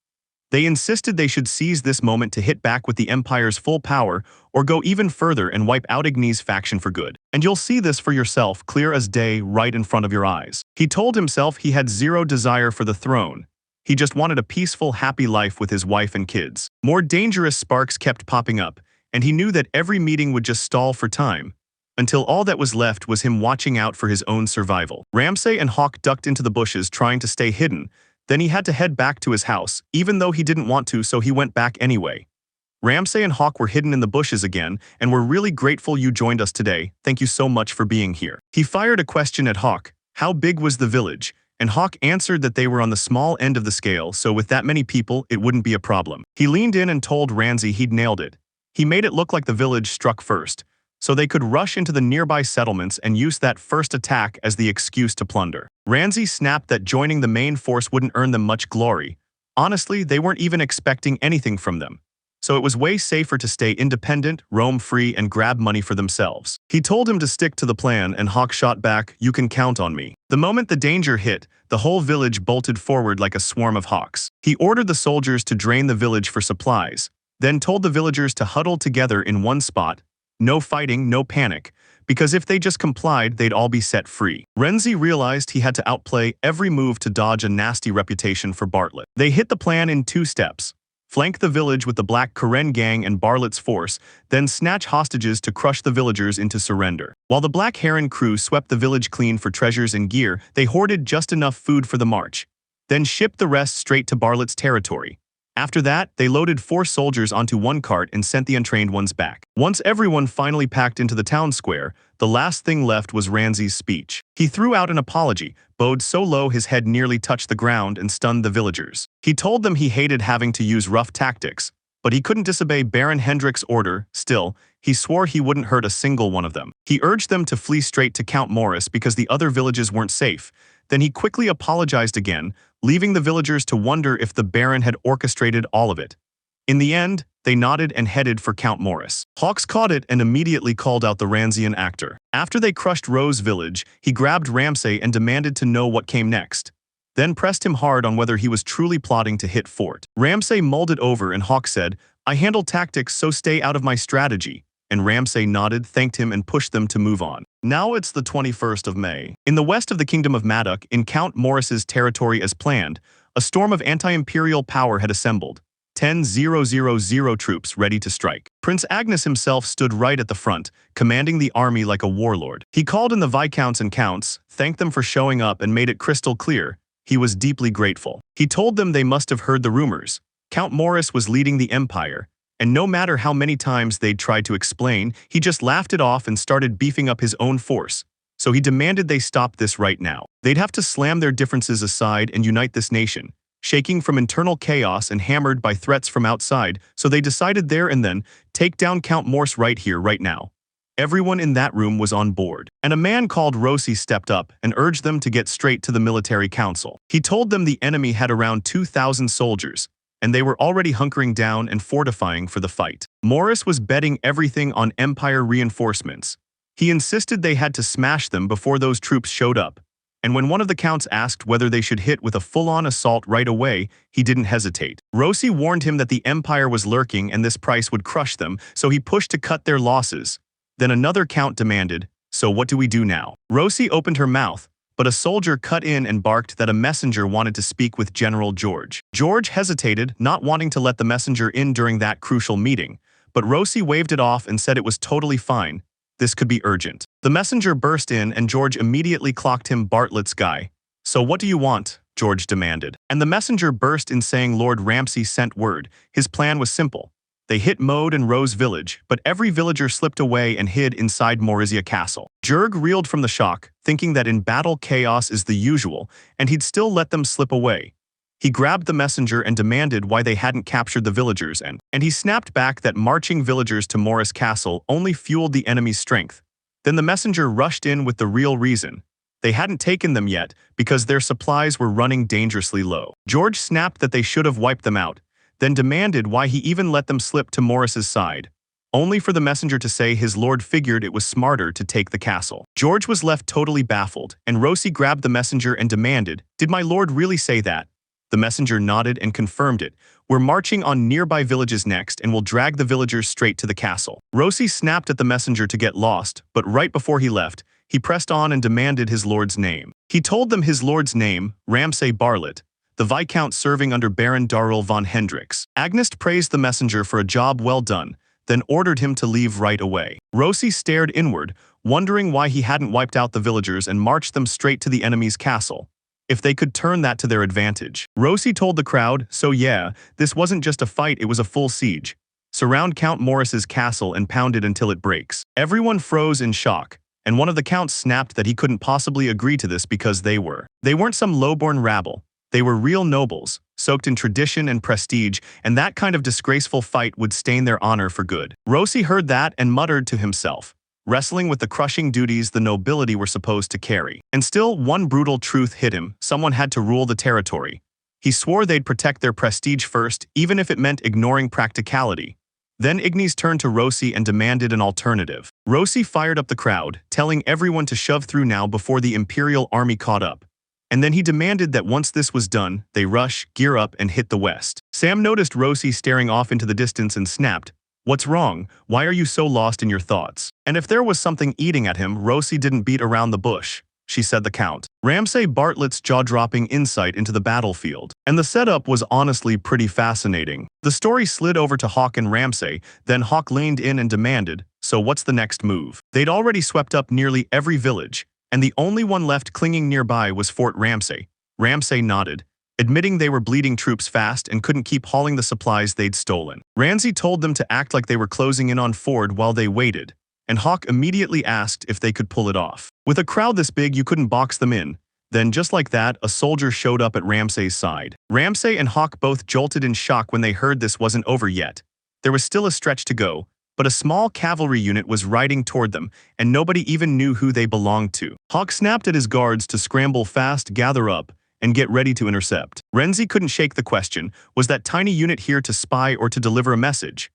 They insisted they should seize this moment to hit back with the Empire's full power or go even further and wipe out Ignis' faction for good. And you'll see this for yourself, clear as day, right in front of your eyes. He told himself he had zero desire for the throne. He just wanted a peaceful, happy life with his wife and kids. More dangerous sparks kept popping up, and he knew that every meeting would just stall for time, until all that was left was him watching out for his own survival. Ramsay and Hawk ducked into the bushes trying to stay hidden. Then he had to head back to his house, even though he didn't want to, so he went back anyway. Ramsay and Hawk were hidden in the bushes again, and we're really grateful you joined us today. Thank you so much for being here. He fired a question at Hawk. How big was the village? And Hawk answered that they were on the small end of the scale, so with that many people, it wouldn't be a problem. He leaned in and told Ramsay he'd nailed it. He made it look like the village struck first, so they could rush into the nearby settlements and use that first attack as the excuse to plunder. Ramsay snapped that joining the main force wouldn't earn them much glory. Honestly, they weren't even expecting anything from them. So it was way safer to stay independent, roam free, and grab money for themselves. He told him to stick to the plan, and Hawk shot back, "You can count on me." The moment the danger hit, the whole village bolted forward like a swarm of hawks. He ordered the soldiers to drain the village for supplies, then told the villagers to huddle together in one spot. No fighting, no panic, because if they just complied, they'd all be set free. Renzi realized he had to outplay every move to dodge a nasty reputation for Bartlett. They hit the plan in 2 steps. Flank the village with the Black Karen gang and Bartlett's force, then snatch hostages to crush the villagers into surrender. While the Black Heron crew swept the village clean for treasures and gear, they hoarded just enough food for the march, then shipped the rest straight to Bartlett's territory. After that, they loaded 4 soldiers onto one cart and sent the untrained ones back. Once everyone finally packed into the town square, the last thing left was Ranzi's speech. He threw out an apology, bowed so low his head nearly touched the ground and stunned the villagers. He told them he hated having to use rough tactics, but he couldn't disobey Baron Hendrik's order. Still, he swore he wouldn't hurt a single one of them. He urged them to flee straight to Count Morris because the other villages weren't safe. Then he quickly apologized again, leaving the villagers to wonder if the Baron had orchestrated all of it. In the end, they nodded and headed for Count Morris. Hawks caught it and immediately called out the Ranzian actor. After they crushed Rose Village, he grabbed Ramsay and demanded to know what came next. Then pressed him hard on whether he was truly plotting to hit Fort. Ramsay mulled it over and Hawk said, "I handle tactics, so stay out of my strategy." And Ramsay nodded, thanked him and pushed them to move on. Now it's the 21st of May. In the west of the Kingdom of Madoc, in Count Morris's territory as planned, a storm of anti-imperial power had assembled. 10,000 troops ready to strike. Prince Agnes himself stood right at the front, commanding the army like a warlord. He called in the viscounts and counts, thanked them for showing up and made it crystal clear. He was deeply grateful. He told them they must have heard the rumors. Count Morris was leading the empire, and no matter how many times they'd tried to explain, he just laughed it off and started beefing up his own force. So he demanded they stop this right now. They'd have to slam their differences aside and unite this nation, shaking from internal chaos and hammered by threats from outside, so they decided there and then, take down Count Morse right here, right now. Everyone in that room was on board, and a man called Rossi stepped up and urged them to get straight to the military council. He told them the enemy had around 2,000 soldiers, and they were already hunkering down and fortifying for the fight. Morris was betting everything on Empire reinforcements. He insisted they had to smash them before those troops showed up, and when one of the counts asked whether they should hit with a full-on assault right away, he didn't hesitate. Rossi warned him that the Empire was lurking and this price would crush them, so he pushed to cut their losses. Then another count demanded, "So what do we do now?" Rossi opened her mouth, but a soldier cut in and barked that a messenger wanted to speak with General George. George hesitated, not wanting to let the messenger in during that crucial meeting, but Rossi waved it off and said it was totally fine. This could be urgent. The messenger burst in and George immediately clocked him, "Bartlett's guy." "So what do you want?" George demanded. And the messenger burst in saying Lord Ramsay sent word. His plan was simple. They hit Mode and Rose Village, but every villager slipped away and hid inside Morizia Castle. Jurg reeled from the shock, thinking that in battle chaos is the usual, and he'd still let them slip away. He grabbed the messenger and demanded why they hadn't captured the villagers, and he snapped back that marching villagers to Morris Castle only fueled the enemy's strength. Then the messenger rushed in with the real reason. They hadn't taken them yet because their supplies were running dangerously low. George snapped that they should have wiped them out, then demanded why he even let them slip to Morris's side, only for the messenger to say his lord figured it was smarter to take the castle. George was left totally baffled, and Rossi grabbed the messenger and demanded, "Did my lord really say that?" The messenger nodded and confirmed it. "We're marching on nearby villages next and will drag the villagers straight to the castle." Rossi snapped at the messenger to get lost, but right before he left, he pressed on and demanded his lord's name. He told them his lord's name, Ramsay Bartlett, the Viscount serving under Baron Darrell von Hendricks. Agnes praised the messenger for a job well done, then ordered him to leave right away. Rossi stared inward, wondering why he hadn't wiped out the villagers and marched them straight to the enemy's castle. If they could turn that to their advantage. Rossi told the crowd, "So yeah, this wasn't just a fight, it was a full siege. Surround Count Morris's castle and pound it until it breaks." Everyone froze in shock, and one of the counts snapped that he couldn't possibly agree to this because they weren't some lowborn rabble. They were real nobles, soaked in tradition and prestige, and that kind of disgraceful fight would stain their honor for good. Rossi heard that and muttered to himself, wrestling with the crushing duties the nobility were supposed to carry. And still, one brutal truth hit him: someone had to rule the territory. He swore they'd protect their prestige first, even if it meant ignoring practicality. Then Ignis turned to Rossi and demanded an alternative. Rossi fired up the crowd, telling everyone to shove through now before the Imperial army caught up. And then he demanded that once this was done, they rush, gear up, and hit the west. Sam noticed Rossi staring off into the distance and snapped, "What's wrong? Why are you so lost in your thoughts?" And if there was something eating at him, Rossi didn't beat around the bush, she said the count. Ramsay Bartlett's jaw-dropping insight into the battlefield. And the setup was honestly pretty fascinating. The story slid over to Hawk and Ramsay, then Hawk leaned in and demanded, "So what's the next move?" They'd already swept up nearly every village, and the only one left clinging nearby was Fort Ramsay. Ramsay nodded, admitting they were bleeding troops fast and couldn't keep hauling the supplies they'd stolen. Ramsay told them to act like they were closing in on Ford while they waited, and Hawk immediately asked if they could pull it off. With a crowd this big, you couldn't box them in. Then, just like that, a soldier showed up at Ramsay's side. Ramsay and Hawk both jolted in shock when they heard this wasn't over yet. There was still a stretch to go, but a small cavalry unit was riding toward them, and nobody even knew who they belonged to. Hawk snapped at his guards to scramble fast, gather up, and get ready to intercept. Renzi couldn't shake the question, was that tiny unit here to spy or to deliver a message?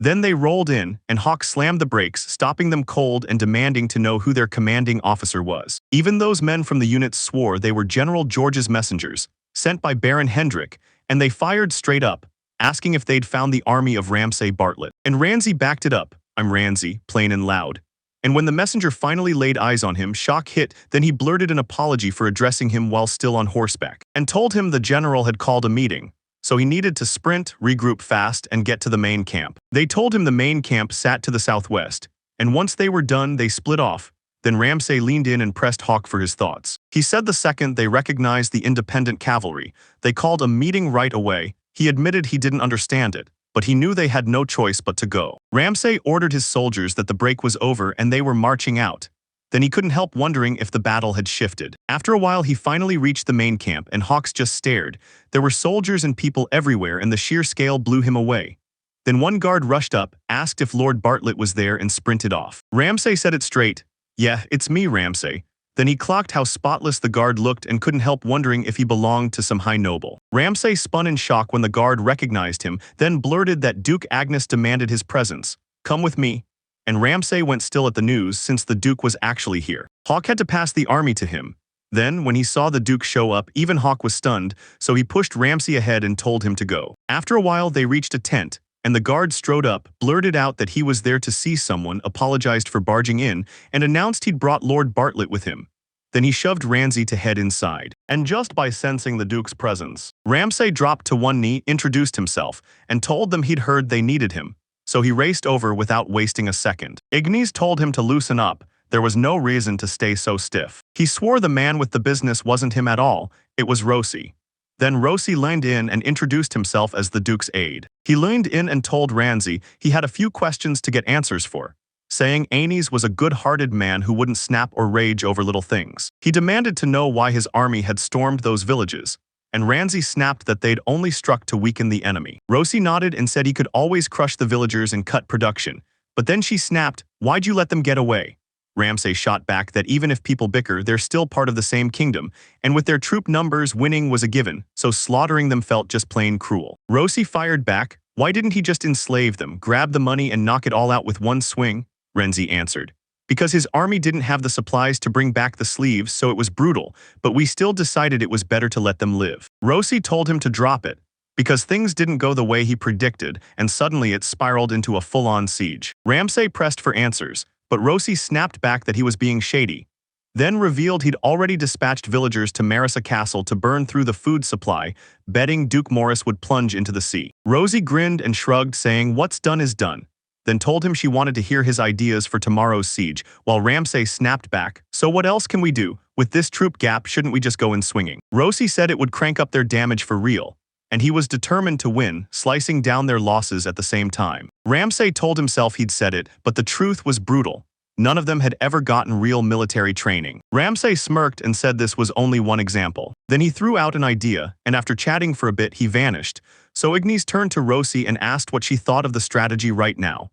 Then they rolled in, and Hawk slammed the brakes, stopping them cold and demanding to know who their commanding officer was. Even those men from the unit swore they were General George's messengers, sent by Baron Hendrik, and they fired straight up, asking if they'd found the army of Ramsay Bartlett. And Ramsay backed it up. I'm Ramsay, plain and loud. And when the messenger finally laid eyes on him, shock hit, then he blurted an apology for addressing him while still on horseback, and told him the general had called a meeting, so he needed to sprint, regroup fast, and get to the main camp. They told him the main camp sat to the southwest, and once they were done, they split off. Then Ramsay leaned in and pressed Hawk for his thoughts. He said the second they recognized the independent cavalry, they called a meeting right away. He admitted he didn't understand it, but he knew they had no choice but to go. Ramsay ordered his soldiers that the break was over and they were marching out. Then he couldn't help wondering if the battle had shifted. After a while, he finally reached the main camp, and Hawks just stared. There were soldiers and people everywhere, and the sheer scale blew him away. Then one guard rushed up, asked if Lord Bartlett was there, and sprinted off. Ramsay said it straight. Yeah, it's me, Ramsay. Then he clocked how spotless the guard looked and couldn't help wondering if he belonged to some high noble. Ramsay spun in shock when the guard recognized him, then blurted that Duke Agnes demanded his presence. Come with me. And Ramsay went still at the news since the Duke was actually here. Hawk had to pass the army to him. Then, when he saw the Duke show up, even Hawk was stunned, so he pushed Ramsay ahead and told him to go. After a while, they reached a tent, and the guard strode up, blurted out that he was there to see someone, apologized for barging in, and announced he'd brought Lord Bartlett with him. Then he shoved Ramsay to head inside. And just by sensing the Duke's presence, Ramsay dropped to one knee, introduced himself, and told them he'd heard they needed him. So he raced over without wasting a second. Ignis told him to loosen up. There was no reason to stay so stiff. He swore the man with the business wasn't him at all, it was Rosi. Then Rosi leaned in and introduced himself as the Duke's aide. He leaned in and told Ramsay he had a few questions to get answers for, saying Anis was a good-hearted man who wouldn't snap or rage over little things. He demanded to know why his army had stormed those villages, and Ramsay snapped that they'd only struck to weaken the enemy. Rosi nodded and said he could always crush the villagers and cut production, but then she snapped, "Why'd you let them get away?" Ramsay shot back that even if people bicker, they're still part of the same kingdom, and with their troop numbers, winning was a given, so slaughtering them felt just plain cruel. Rosi fired back, "Why didn't he just enslave them, grab the money and knock it all out with one swing?" Renzi answered. "Because his army didn't have the supplies to bring back the sleeves, so it was brutal, but we still decided it was better to let them live." Rosi told him to drop it, because things didn't go the way he predicted, and suddenly it spiraled into a full-on siege. Ramsay pressed for answers, but Rosi snapped back that he was being shady, then revealed he'd already dispatched villagers to Marissa Castle to burn through the food supply, betting Duke Morris would plunge into the sea. Rosie grinned and shrugged, saying what's done is done, then told him she wanted to hear his ideas for tomorrow's siege, while Ramsay snapped back, "So what else can we do? With this troop gap, shouldn't we just go in swinging?" Rosie said it would crank up their damage for real, and he was determined to win, slicing down their losses at the same time. Ramsay told himself he'd said it, but the truth was brutal. None of them had ever gotten real military training. Ramsay smirked and said this was only one example. Then he threw out an idea, and after chatting for a bit, he vanished. So Ignis turned to Rosie and asked what she thought of the strategy right now.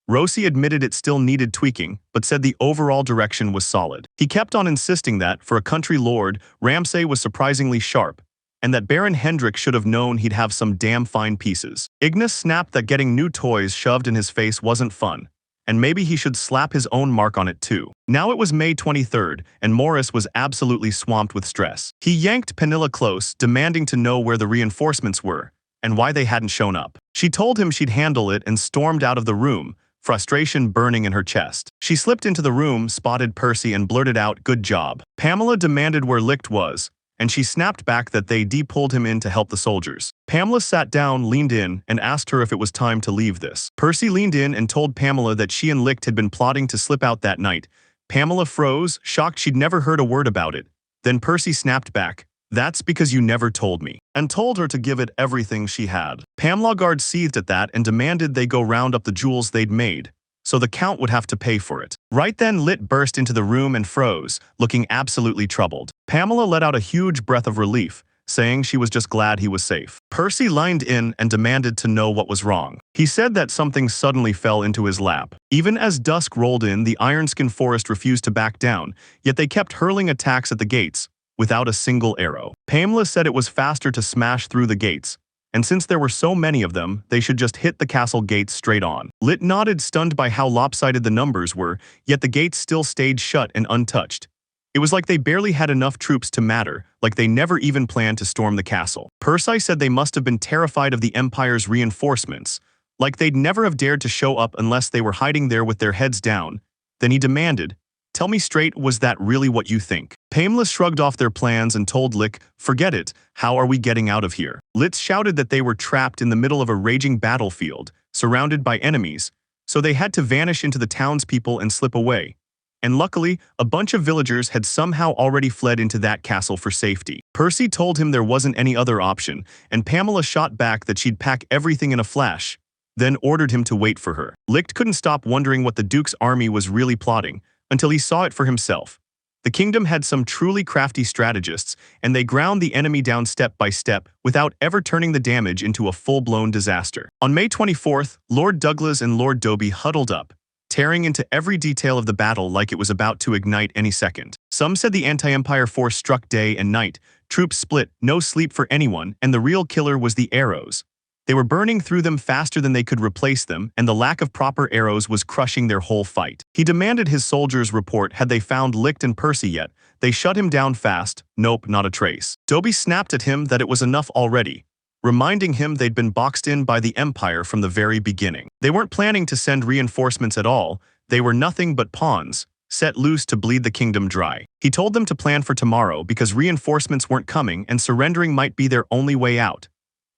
Rosie admitted it still needed tweaking, but said the overall direction was solid. He kept on insisting that, for a country lord, Ramsay was surprisingly sharp, and that Baron Hendrik should have known he'd have some damn fine pieces. Ignis snapped that getting new toys shoved in his face wasn't fun, and maybe he should slap his own mark on it too. Now it was May 23rd, and Morris was absolutely swamped with stress. He yanked Penilla close, demanding to know where the reinforcements were, and why they hadn't shown up. She told him she'd handle it and stormed out of the room, frustration burning in her chest. She slipped into the room, spotted Percy, and blurted out, "Good job." Pamela demanded where Licht was, and she snapped back that they pulled him in to help the soldiers. Pamela sat down, leaned in, and asked her if it was time to leave this. Percy leaned in and told Pamela that she and Licht had been plotting to slip out that night. Pamela froze, shocked she'd never heard a word about it. Then Percy snapped back, That's because you never told me. And told her to give it everything she had. Pamela Guard seethed at that and demanded they go round up the jewels they'd made, so the Count would have to pay for it. Right then Lit burst into the room and froze, looking absolutely troubled. Pamela let out a huge breath of relief, saying she was just glad he was safe. Percy lined in and demanded to know what was wrong. He said that something suddenly fell into his lap. Even as dusk rolled in, the Ironskin Forest refused to back down, yet they kept hurling attacks at the gates, without a single arrow. Pamela said it was faster to smash through the gates, and since there were so many of them, they should just hit the castle gates straight on. Lit nodded, stunned by how lopsided the numbers were, yet the gates still stayed shut and untouched. It was like they barely had enough troops to matter, like they never even planned to storm the castle. Percy said they must have been terrified of the Empire's reinforcements, like they'd never have dared to show up unless they were hiding there with their heads down. Then he demanded, "Tell me straight, was that really what you think?" Pamela shrugged off their plans and told Lick, "Forget it, how are we getting out of here?" Litz shouted that they were trapped in the middle of a raging battlefield, surrounded by enemies, so they had to vanish into the townspeople and slip away. And luckily, a bunch of villagers had somehow already fled into that castle for safety. Percy told him there wasn't any other option, and Pamela shot back that she'd pack everything in a flash, then ordered him to wait for her. Licht couldn't stop wondering what the Duke's army was really plotting, until he saw it for himself. The kingdom had some truly crafty strategists, and they ground the enemy down step by step without ever turning the damage into a full-blown disaster. On May 24th, Lord Douglas and Lord Dobie huddled up, tearing into every detail of the battle like it was about to ignite any second. Some said the anti-Empire force struck day and night, troops split, no sleep for anyone, and the real killer was the arrows. They were burning through them faster than they could replace them, and the lack of proper arrows was crushing their whole fight. He demanded his soldiers report had they found Licht and Percy yet. They shut him down fast. Nope, not a trace. Dobie snapped at him that it was enough already, reminding him they'd been boxed in by the Empire from the very beginning. They weren't planning to send reinforcements at all. They were nothing but pawns, set loose to bleed the kingdom dry. He told them to plan for tomorrow because reinforcements weren't coming and surrendering might be their only way out.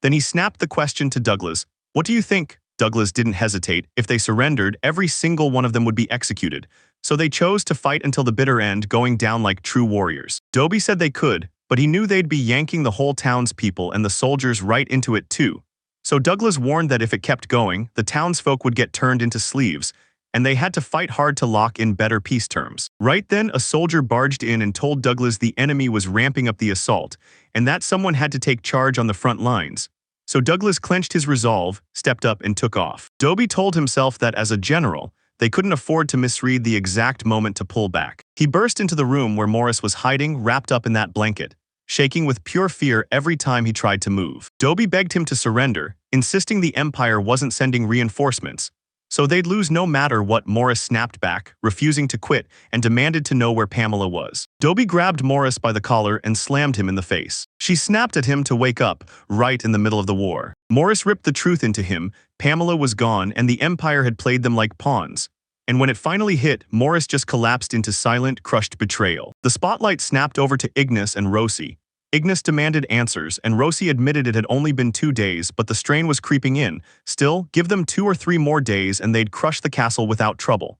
Then he snapped the question to Douglas. "What do you think?" Douglas didn't hesitate. If they surrendered, every single one of them would be executed. So they chose to fight until the bitter end, going down like true warriors. Dobie said they could, but he knew they'd be yanking the whole townspeople and the soldiers right into it too. So Douglas warned that if it kept going, the townsfolk would get turned into sleeves, and they had to fight hard to lock in better peace terms. Right then, a soldier barged in and told Douglas the enemy was ramping up the assault, and that someone had to take charge on the front lines. So Douglas clenched his resolve, stepped up, and took off. Dobie told himself that as a general, they couldn't afford to misread the exact moment to pull back. He burst into the room where Morris was hiding, wrapped up in that blanket, shaking with pure fear every time he tried to move. Dobie begged him to surrender, insisting the Empire wasn't sending reinforcements, so they'd lose no matter what. Morris snapped back, refusing to quit, and demanded to know where Pamela was. Dobie grabbed Morris by the collar and slammed him in the face. She snapped at him to wake up, right in the middle of the war. Morris ripped the truth into him. Pamela was gone and the Empire had played them like pawns. And when it finally hit, Morris just collapsed into silent, crushed betrayal. The spotlight snapped over to Ignis and Rosie. Ignis demanded answers, and Rosie admitted it had only been 2 days, but the strain was creeping in. Still, give them 2 or 3 more days and they'd crush the castle without trouble.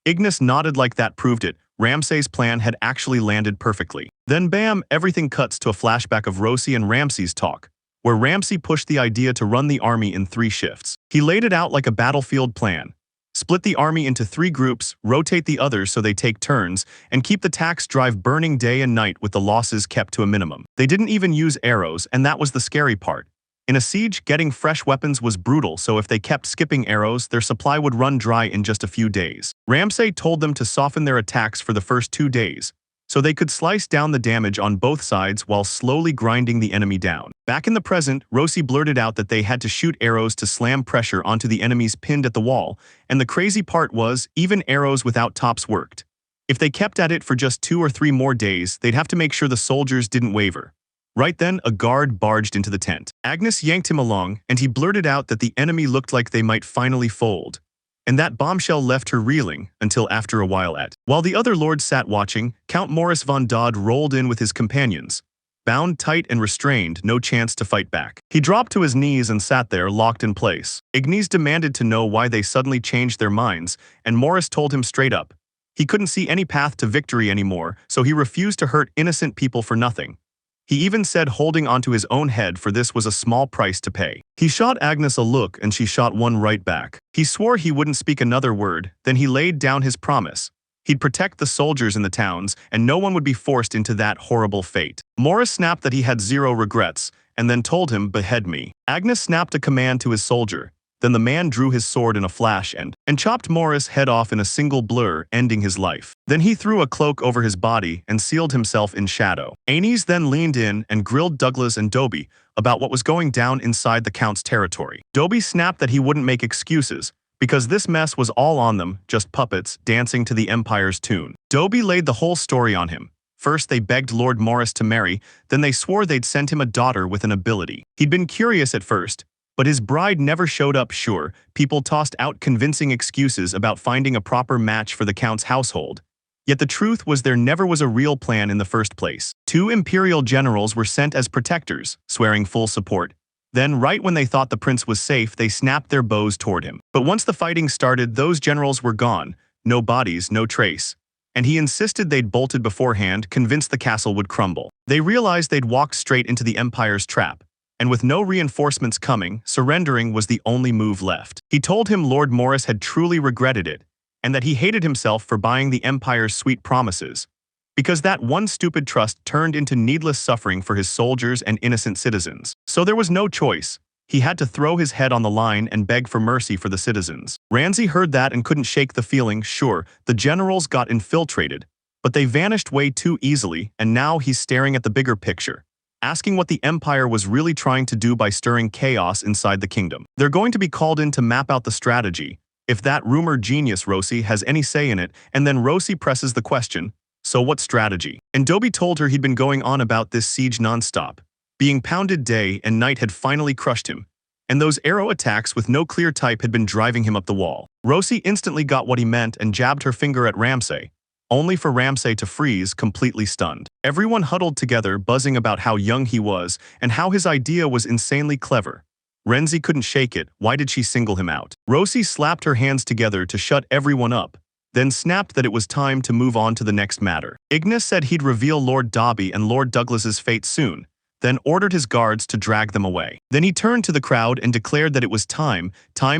Ignis nodded like that proved it. Ramsay's plan had actually landed perfectly. Then bam, everything cuts to a flashback of Rosie and Ramsay's talk, where Ramsay pushed the idea to run the army in 3 shifts. He laid it out like a battlefield plan. Split the army into 3 groups, rotate the others so they take turns, and keep the tax drive burning day and night with the losses kept to a minimum. They didn't even use arrows, and that was the scary part. In a siege, getting fresh weapons was brutal, so if they kept skipping arrows, their supply would run dry in just a few days. Ramsay told them to soften their attacks for the first 2 days, so they could slice down the damage on both sides while slowly grinding the enemy down. Back in the present, Rosie blurted out that they had to shoot arrows to slam pressure onto the enemies pinned at the wall, and the crazy part was, even arrows without tops worked. If they kept at it for just 2 or 3 more days, they'd have to make sure the soldiers didn't waver. Right then, a guard barged into the tent. Agnes yanked him along, and he blurted out that the enemy looked like they might finally fold. And that bombshell left her reeling until after a while. While the other lords sat watching, Count Morris von Dodd rolled in with his companions. Bound tight and restrained, no chance to fight back. He dropped to his knees and sat there, locked in place. Ignis demanded to know why they suddenly changed their minds, and Morris told him straight up. He couldn't see any path to victory anymore, so he refused to hurt innocent people for nothing. He even said holding onto his own head for this was a small price to pay. He shot Agnes a look and she shot one right back. He swore he wouldn't speak another word, then he laid down his promise. He'd protect the soldiers in the towns, and no one would be forced into that horrible fate. Morris snapped that he had zero regrets, and then told him, "Behead me." Agnes snapped a command to his soldier. Then the man drew his sword in a flash and chopped Morris' head off in a single blur, ending his life. Then he threw a cloak over his body and sealed himself in shadow. Anis then leaned in and grilled Douglas and Dobie about what was going down inside the Count's territory. Dobie snapped that he wouldn't make excuses, because this mess was all on them, just puppets dancing to the Empire's tune. Dobie laid the whole story on him. First they begged Lord Morris to marry, then they swore they'd sent him a daughter with an ability. He'd been curious at first, but his bride never showed up. Sure, people tossed out convincing excuses about finding a proper match for the Count's household. Yet the truth was there never was a real plan in the first place. 2 imperial generals were sent as protectors, swearing full support. Then, right when they thought the prince was safe, they snapped their bows toward him. But once the fighting started, those generals were gone. No bodies, no trace. And he insisted they'd bolted beforehand, convinced the castle would crumble. They realized they'd walked straight into the Empire's trap. And with no reinforcements coming, surrendering was the only move left. He told him Lord Morris had truly regretted it, and that he hated himself for buying the Empire's sweet promises, because that one stupid trust turned into needless suffering for his soldiers and innocent citizens. So there was no choice. He had to throw his head on the line and beg for mercy for the citizens. Ramsay heard that and couldn't shake the feeling. Sure, the generals got infiltrated, but they vanished way too easily, and now he's staring at the bigger picture, asking what the Empire was really trying to do by stirring chaos inside the kingdom. They're going to be called in to map out the strategy, if that rumored genius Rosie has any say in it, and then Rosie presses the question, so what strategy? And Dobie told her he'd been going on about this siege nonstop. Being pounded day and night had finally crushed him, and those arrow attacks with no clear type had been driving him up the wall. Rosie instantly got what he meant and jabbed her finger at Ramsay, only for Ramsay to freeze, completely stunned. Everyone huddled together, buzzing about how young he was and how his idea was insanely clever. Renzi couldn't shake it. Why did she single him out? Rosie slapped her hands together to shut everyone up, then snapped that it was time to move on to the next matter. Ignis said he'd reveal Lord Dobby and Lord Douglas's fate soon, then ordered his guards to drag them away. Then he turned to the crowd and declared that it was time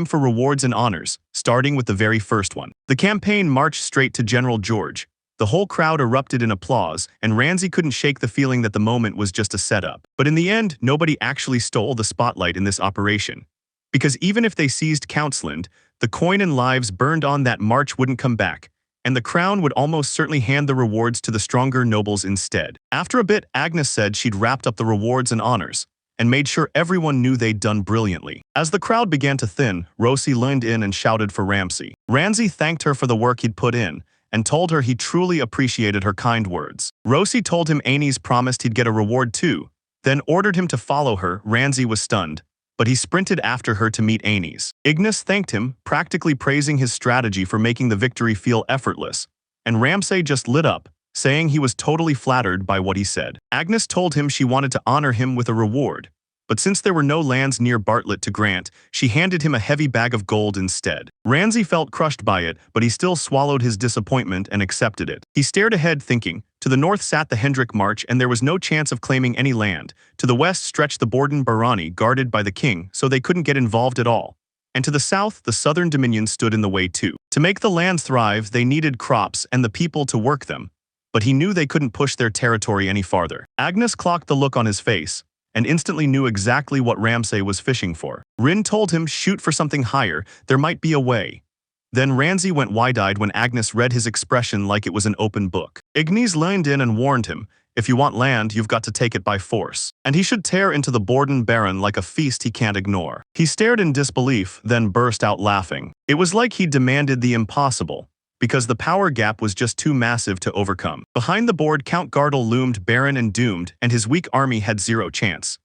for rewards and honors, starting with the very first one. The campaign marched straight to General George. The whole crowd erupted in applause, and Ramsay couldn't shake the feeling that the moment was just a setup. But in the end, nobody actually stole the spotlight in this operation. Because even if they seized Countland, the coin and lives burned on that march wouldn't come back, and the crown would almost certainly hand the rewards to the stronger nobles instead. After a bit, Agnes said she'd wrapped up the rewards and honors, and made sure everyone knew they'd done brilliantly. As the crowd began to thin, Rosie leaned in and shouted for Ramsay. Ramsay thanked her for the work he'd put in, and told her he truly appreciated her kind words. Rosie told him Anis promised he'd get a reward too, then ordered him to follow her. Ramsay was stunned, but he sprinted after her to meet Anis. Ignis thanked him, practically praising his strategy for making the victory feel effortless, and Ramsay just lit up, saying he was totally flattered by what he said. Agnes told him she wanted to honor him with a reward, but since there were no lands near Bartlett to grant, she handed him a heavy bag of gold instead. Ramsay felt crushed by it, but he still swallowed his disappointment and accepted it. He stared ahead thinking, to the north sat the Hendrik March and there was no chance of claiming any land. To the west stretched the Borden Barani guarded by the king, so they couldn't get involved at all. And to the south, the southern dominion stood in the way too. To make the lands thrive, they needed crops and the people to work them, but he knew they couldn't push their territory any farther. Agnes clocked the look on his face, and instantly knew exactly what Ramsay was fishing for. Rin told him, shoot for something higher, there might be a way. Then Ramsay went wide-eyed when Agnes read his expression like it was an open book. Ignis leaned in and warned him, if you want land, you've got to take it by force. And he should tear into the Borden Baron like a feast he can't ignore. He stared in disbelief, then burst out laughing. It was like he demanded the impossible, because the power gap was just too massive to overcome. Behind the board, Count Gardel loomed barren and doomed, and his weak army had zero chance.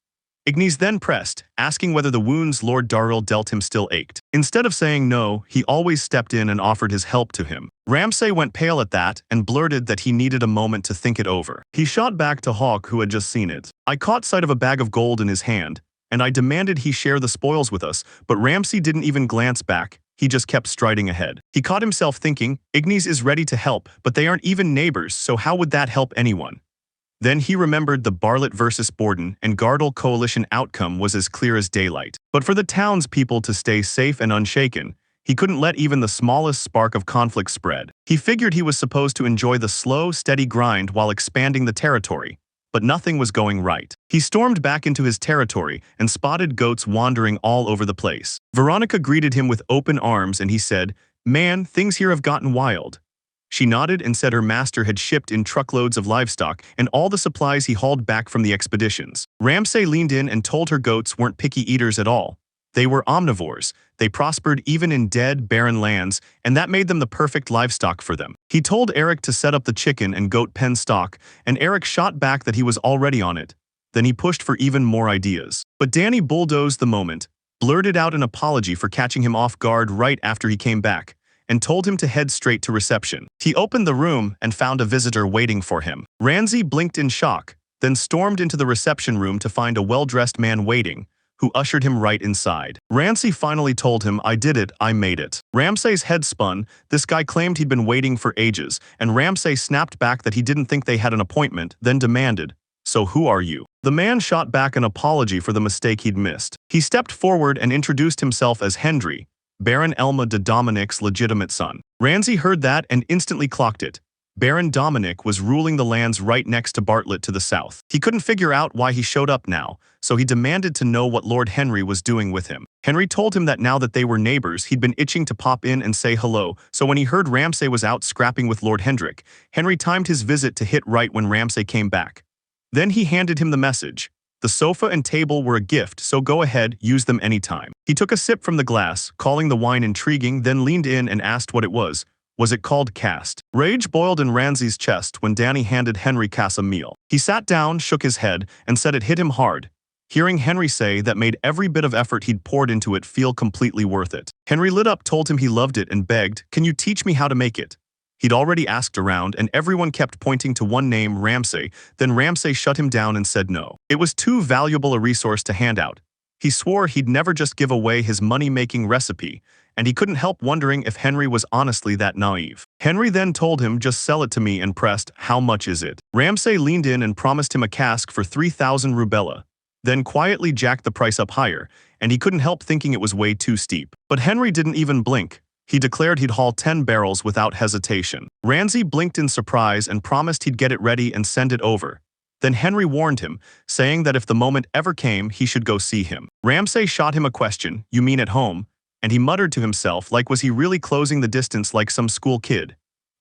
Ignis then pressed, asking whether the wounds Lord Darrell dealt him still ached. Instead of saying no, he always stepped in and offered his help to him. Ramsay went pale at that and blurted that he needed a moment to think it over. He shot back to Hawk, who had just seen it. I caught sight of a bag of gold in his hand, and I demanded he share the spoils with us, but Ramsay didn't even glance back. He just kept striding ahead. He caught himself thinking, Ignis is ready to help, but they aren't even neighbors, so how would that help anyone? Then he remembered the Bartlett versus Borden and Gardel coalition outcome was as clear as daylight. But for the townspeople to stay safe and unshaken, he couldn't let even the smallest spark of conflict spread. He figured he was supposed to enjoy the slow, steady grind while expanding the territory. But nothing was going right. He stormed back into his territory and spotted goats wandering all over the place. Veronica greeted him with open arms and he said, "Man, things here have gotten wild." She nodded and said her master had shipped in truckloads of livestock and all the supplies he hauled back from the expeditions. Ramsay leaned in and told her goats weren't picky eaters at all. They were omnivores. They prospered even in dead, barren lands, and that made them the perfect livestock for them. He told Eric to set up the chicken and goat pen stock, and Eric shot back that he was already on it. Then he pushed for even more ideas. But Danny bulldozed the moment, blurted out an apology for catching him off guard right after he came back, and told him to head straight to reception. He opened the room and found a visitor waiting for him. Ramsay blinked in shock, then stormed into the reception room to find a well-dressed man waiting, who ushered him right inside. Ramsay finally told him, "I did it, I made it." Ramsay's head spun. This guy claimed he'd been waiting for ages, and Ramsay snapped back that he didn't think they had an appointment, then demanded, "So who are you?" The man shot back an apology for the mistake he'd missed. He stepped forward and introduced himself as Hendry, Baron Elma de Dominic's legitimate son. Ramsay heard that and instantly clocked it. Baron Dominic was ruling the lands right next to Bartlett to the south. He couldn't figure out why he showed up now, so he demanded to know what Lord Henry was doing with him. Henry told him that now that they were neighbors, he'd been itching to pop in and say hello, so when he heard Ramsay was out scrapping with Lord Hendrik, Henry timed his visit to hit right when Ramsay came back. Then he handed him the message. The sofa and table were a gift, so go ahead, use them anytime. He took a sip from the glass, calling the wine intriguing, then leaned in and asked what it was. Was it called cast? Rage boiled in Ramsay's chest when Danny handed Henry Cass a meal. He sat down, shook his head, and said it hit him hard. Hearing Henry say that made every bit of effort he'd poured into it feel completely worth it. Henry lit up, told him he loved it, and begged, "Can you teach me how to make it?" He'd already asked around, and everyone kept pointing to one name, Ramsay. Then Ramsay shut him down and said no. It was too valuable a resource to hand out. He swore he'd never just give away his money-making recipe, and he couldn't help wondering if Henry was honestly that naive. Henry then told him, "Just sell it to me," and pressed, "How much is it?" Ramsay leaned in and promised him a cask for 3,000 rubella, then quietly jacked the price up higher, and he couldn't help thinking it was way too steep. But Henry didn't even blink. He declared he'd haul 10 barrels without hesitation. Ramsay blinked in surprise and promised he'd get it ready and send it over. Then Henry warned him, saying that if the moment ever came, he should go see him. Ramsay shot him a question, "You mean at home?" And he muttered to himself, like was he really closing the distance like some school kid?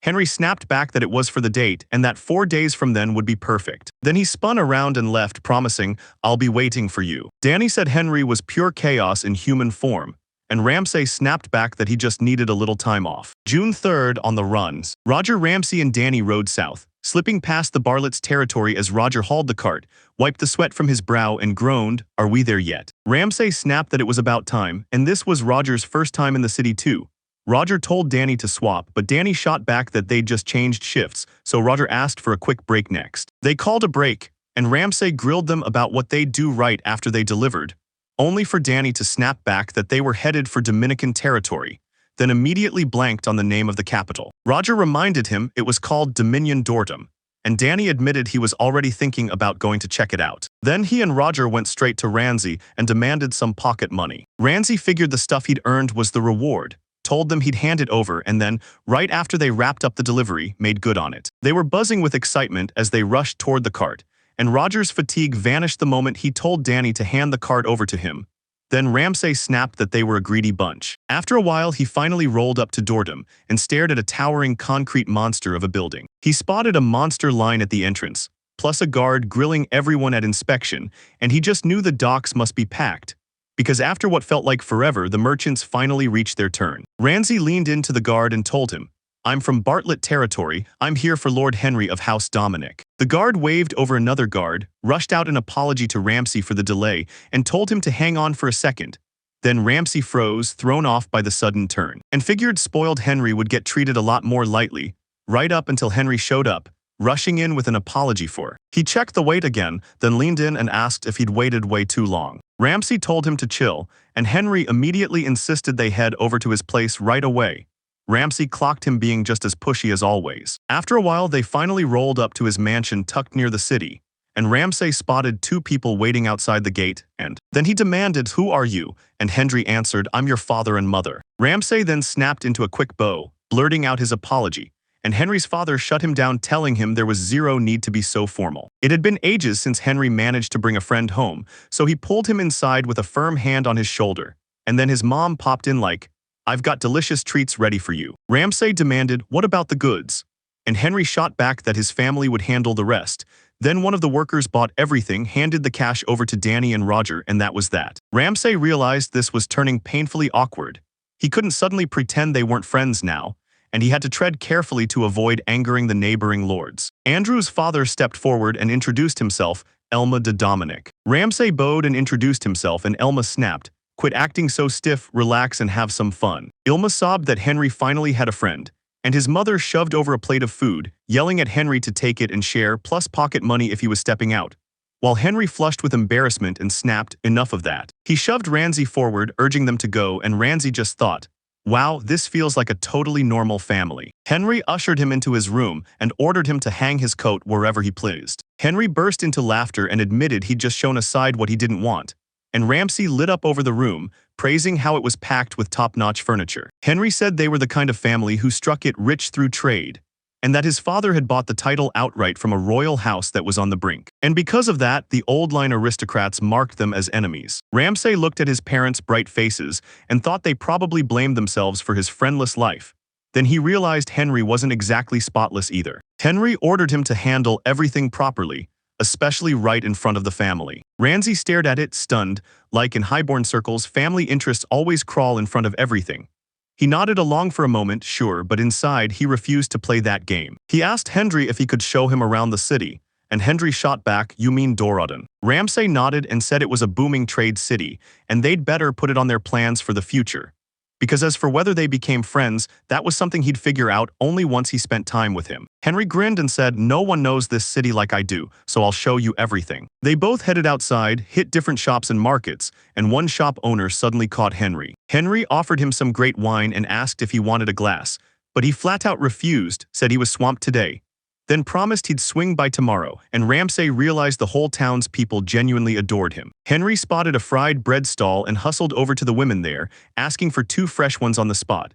Henry snapped back that it was for the date and that 4 days from then would be perfect. Then he spun around and left, promising, "I'll be waiting for you." Danny said Henry was pure chaos in human form, and Ramsay snapped back that he just needed a little time off. June 3rd on the runs. Roger, Ramsay, and Danny rode south, slipping past the Bartlett's territory as Roger hauled the cart, wiped the sweat from his brow, and groaned, "Are we there yet?" Ramsay snapped that it was about time, and this was Roger's first time in the city too. Roger told Danny to swap, but Danny shot back that they'd just changed shifts, so Roger asked for a quick break next. They called a break, and Ramsay grilled them about what they'd do right after they delivered, only for Danny to snap back that they were headed for Dominican territory, then immediately blanked on the name of the capital. Roger reminded him it was called Dominion Dortum, and Danny admitted he was already thinking about going to check it out. Then he and Roger went straight to Ramsay and demanded some pocket money. Ramsay figured the stuff he'd earned was the reward, told them he'd hand it over, and then, right after they wrapped up the delivery, made good on it. They were buzzing with excitement as they rushed toward the cart, and Roger's fatigue vanished the moment he told Danny to hand the cart over to him. Then Ramsay snapped that they were a greedy bunch. After a while, he finally rolled up to Dortum and stared at a towering concrete monster of a building. He spotted a monster line at the entrance, plus a guard grilling everyone at inspection, and he just knew the docks must be packed, because after what felt like forever, the merchants finally reached their turn. Ramsay leaned into the guard and told him, "I'm from Bartlett territory. I'm here for Lord Henry of House Dominic." The guard waved over another guard, rushed out an apology to Ramsay for the delay, and told him to hang on for a second. Then Ramsay froze, thrown off by the sudden turn, and figured spoiled Henry would get treated a lot more lightly, right up until Henry showed up, rushing in with an apology for. He checked the wait again, then leaned in and asked if he'd waited way too long. Ramsay told him to chill, and Henry immediately insisted they head over to his place right away. Ramsay clocked him being just as pushy as always. After a while, they finally rolled up to his mansion tucked near the city, and Ramsay spotted two people waiting outside the gate, and then he demanded, "Who are you?" And Henry answered, "I'm your father and mother." Ramsay then snapped into a quick bow, blurting out his apology, and Henry's father shut him down, telling him there was zero need to be so formal. It had been ages since Henry managed to bring a friend home, so he pulled him inside with a firm hand on his shoulder, and then his mom popped in like, "I've got delicious treats ready for you." Ramsay demanded, "What about the goods?" And Henry shot back that his family would handle the rest. Then one of the workers bought everything, handed the cash over to Danny and Roger, and that was that. Ramsay realized this was turning painfully awkward. He couldn't suddenly pretend they weren't friends now, and he had to tread carefully to avoid angering the neighboring lords. Andrew's father stepped forward and introduced himself, Elma de Dominic. Ramsay bowed and introduced himself, and Elma snapped, "Quit acting so stiff, relax and have some fun." Ilma sobbed that Henry finally had a friend, and his mother shoved over a plate of food, yelling at Henry to take it and share, plus pocket money if he was stepping out. While Henry flushed with embarrassment and snapped, "Enough of that." He shoved Ramsay forward, urging them to go, and Ramsay just thought, "Wow, this feels like a totally normal family." Henry ushered him into his room and ordered him to hang his coat wherever he pleased. Henry burst into laughter and admitted he'd just shown aside what he didn't want, and Ramsay lit up over the room, praising how it was packed with top-notch furniture. Henry said they were the kind of family who struck it rich through trade, and that his father had bought the title outright from a royal house that was on the brink. And because of that, the old-line aristocrats marked them as enemies. Ramsay looked at his parents' bright faces and thought they probably blamed themselves for his friendless life. Then he realized Henry wasn't exactly spotless either. Henry ordered him to handle everything properly, especially right in front of the family. Ramsay stared at it, stunned. Like in highborn circles, family interests always crawl in front of everything. He nodded along for a moment, sure, but inside he refused to play that game. He asked Henry if he could show him around the city, and Henry shot back, "You mean Dorodden?" Ramsay nodded and said it was a booming trade city, and they'd better put it on their plans for the future. Because as for whether they became friends, that was something he'd figure out only once he spent time with him. Henry grinned and said, "No one knows this city like I do, so I'll show you everything." They both headed outside, hit different shops and markets, and one shop owner suddenly caught Henry. Henry offered him some great wine and asked if he wanted a glass, but he flat out refused, said he was swamped today, then promised he'd swing by tomorrow, and Ramsay realized the whole town's people genuinely adored him. Henry spotted a fried bread stall and hustled over to the women there, asking for 2 fresh ones on the spot.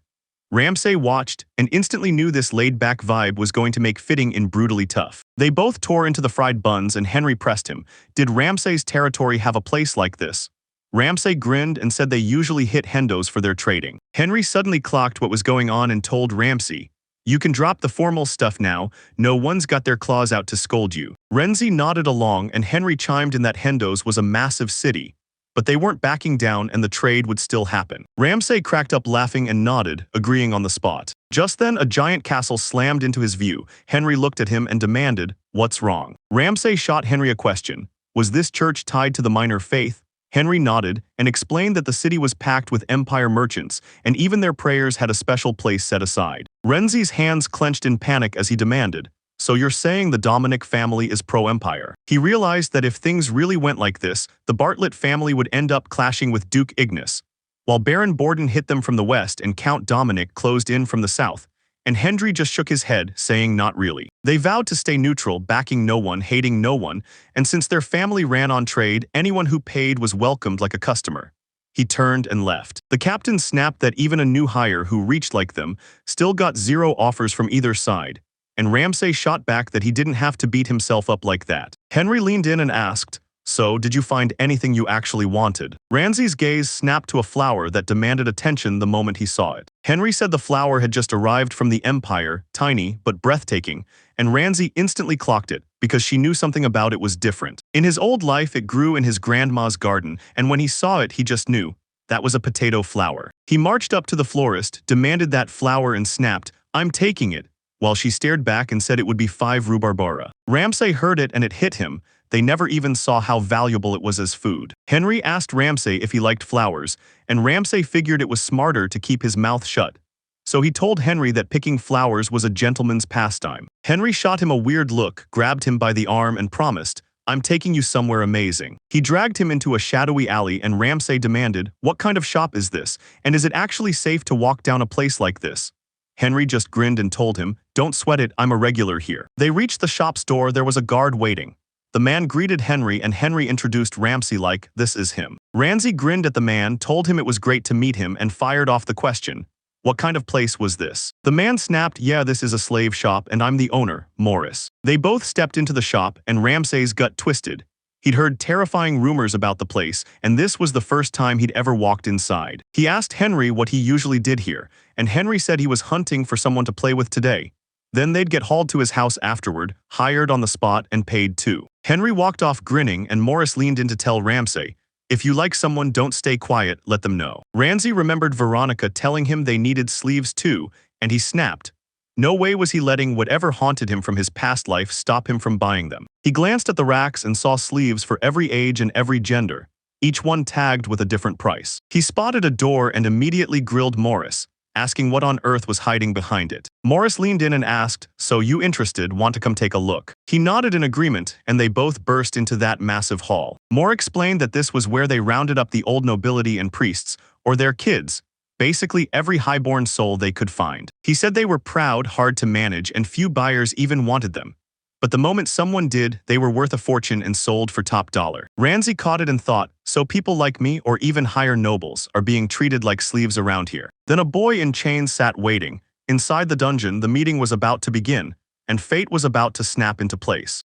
Ramsay watched and instantly knew this laid-back vibe was going to make fitting in brutally tough. They both tore into the fried buns and Henry pressed him. Did Ramsay's territory have a place like this? Ramsay grinned and said they usually hit hendos for their trading. Henry suddenly clocked what was going on and told Ramsay, "You can drop the formal stuff now, no one's got their claws out to scold you." Renzi nodded along and Henry chimed in that Hendo's was a massive city, but they weren't backing down and the trade would still happen. Ramsay cracked up laughing and nodded, agreeing on the spot. Just then a giant castle slammed into his view. Henry looked at him and demanded, "What's wrong?" Ramsay shot Henry a question. Was this church tied to the minor faith? Henry nodded and explained that the city was packed with empire merchants, and even their prayers had a special place set aside. Renzi's hands clenched in panic as he demanded, "So you're saying the Dominic family is pro-empire?" He realized that if things really went like this, the Bartlett family would end up clashing with Duke Ignace, while Baron Borden hit them from the west and Count Dominic closed in from the south. And Henry just shook his head, saying not really. They vowed to stay neutral, backing no one, hating no one, and since their family ran on trade, anyone who paid was welcomed like a customer. He turned and left. The captain snapped that even a new hire who reached like them still got 0 offers from either side, and Ramsay shot back that he didn't have to beat himself up like that. Henry leaned in and asked, "So, did you find anything you actually wanted?" Ramsay's gaze snapped to a flower that demanded attention the moment he saw it. Henry said the flower had just arrived from the Empire, tiny but breathtaking, and Ramsay instantly clocked it, because she knew something about it was different. In his old life it grew in his grandma's garden, and when he saw it he just knew. That was a potato flower. He marched up to the florist, demanded that flower and snapped, "I'm taking it," while she stared back and said it would be 5 rhubarbara. Ramsay heard it and it hit him. They never even saw how valuable it was as food. Henry asked Ramsay if he liked flowers, and Ramsay figured it was smarter to keep his mouth shut. So he told Henry that picking flowers was a gentleman's pastime. Henry shot him a weird look, grabbed him by the arm and promised, "I'm taking you somewhere amazing." He dragged him into a shadowy alley and Ramsay demanded, "What kind of shop is this, and is it actually safe to walk down a place like this?" Henry just grinned and told him, "Don't sweat it, I'm a regular here." They reached the shop's door. There was a guard waiting. The man greeted Henry and Henry introduced Ramsey like, "This is him." Ramsey grinned at the man, told him it was great to meet him and fired off the question, "What kind of place was this?" The man snapped, "Yeah, this is a slave shop and I'm the owner, Morris." They both stepped into the shop and Ramsey's gut twisted. He'd heard terrifying rumors about the place, and this was the first time he'd ever walked inside. He asked Henry what he usually did here, and Henry said he was hunting for someone to play with today. Then they'd get hauled to his house afterward, hired on the spot and paid too. Henry walked off grinning and Morris leaned in to tell Ramsey, "If you like someone, don't stay quiet, let them know." Ramsey remembered Veronica telling him they needed sleeves too, and he snapped. No way was he letting whatever haunted him from his past life stop him from buying them. He glanced at the racks and saw sleeves for every age and every gender, each one tagged with a different price. He spotted a door and immediately grilled Morris, asking what on earth was hiding behind it. Morris leaned in and asked, "So you interested, want to come take a look?" He nodded in agreement, and they both burst into that massive hall. Morris explained that this was where they rounded up the old nobility and priests, or their kids, basically every highborn soul they could find. He said they were proud, hard to manage, and few buyers even wanted them. But the moment someone did, they were worth a fortune and sold for top dollar. Ramsey caught it and thought, so people like me or even higher nobles are being treated like sleeves around here. Then a boy in chains sat waiting. Inside the dungeon, the meeting was about to begin, and fate was about to snap into place.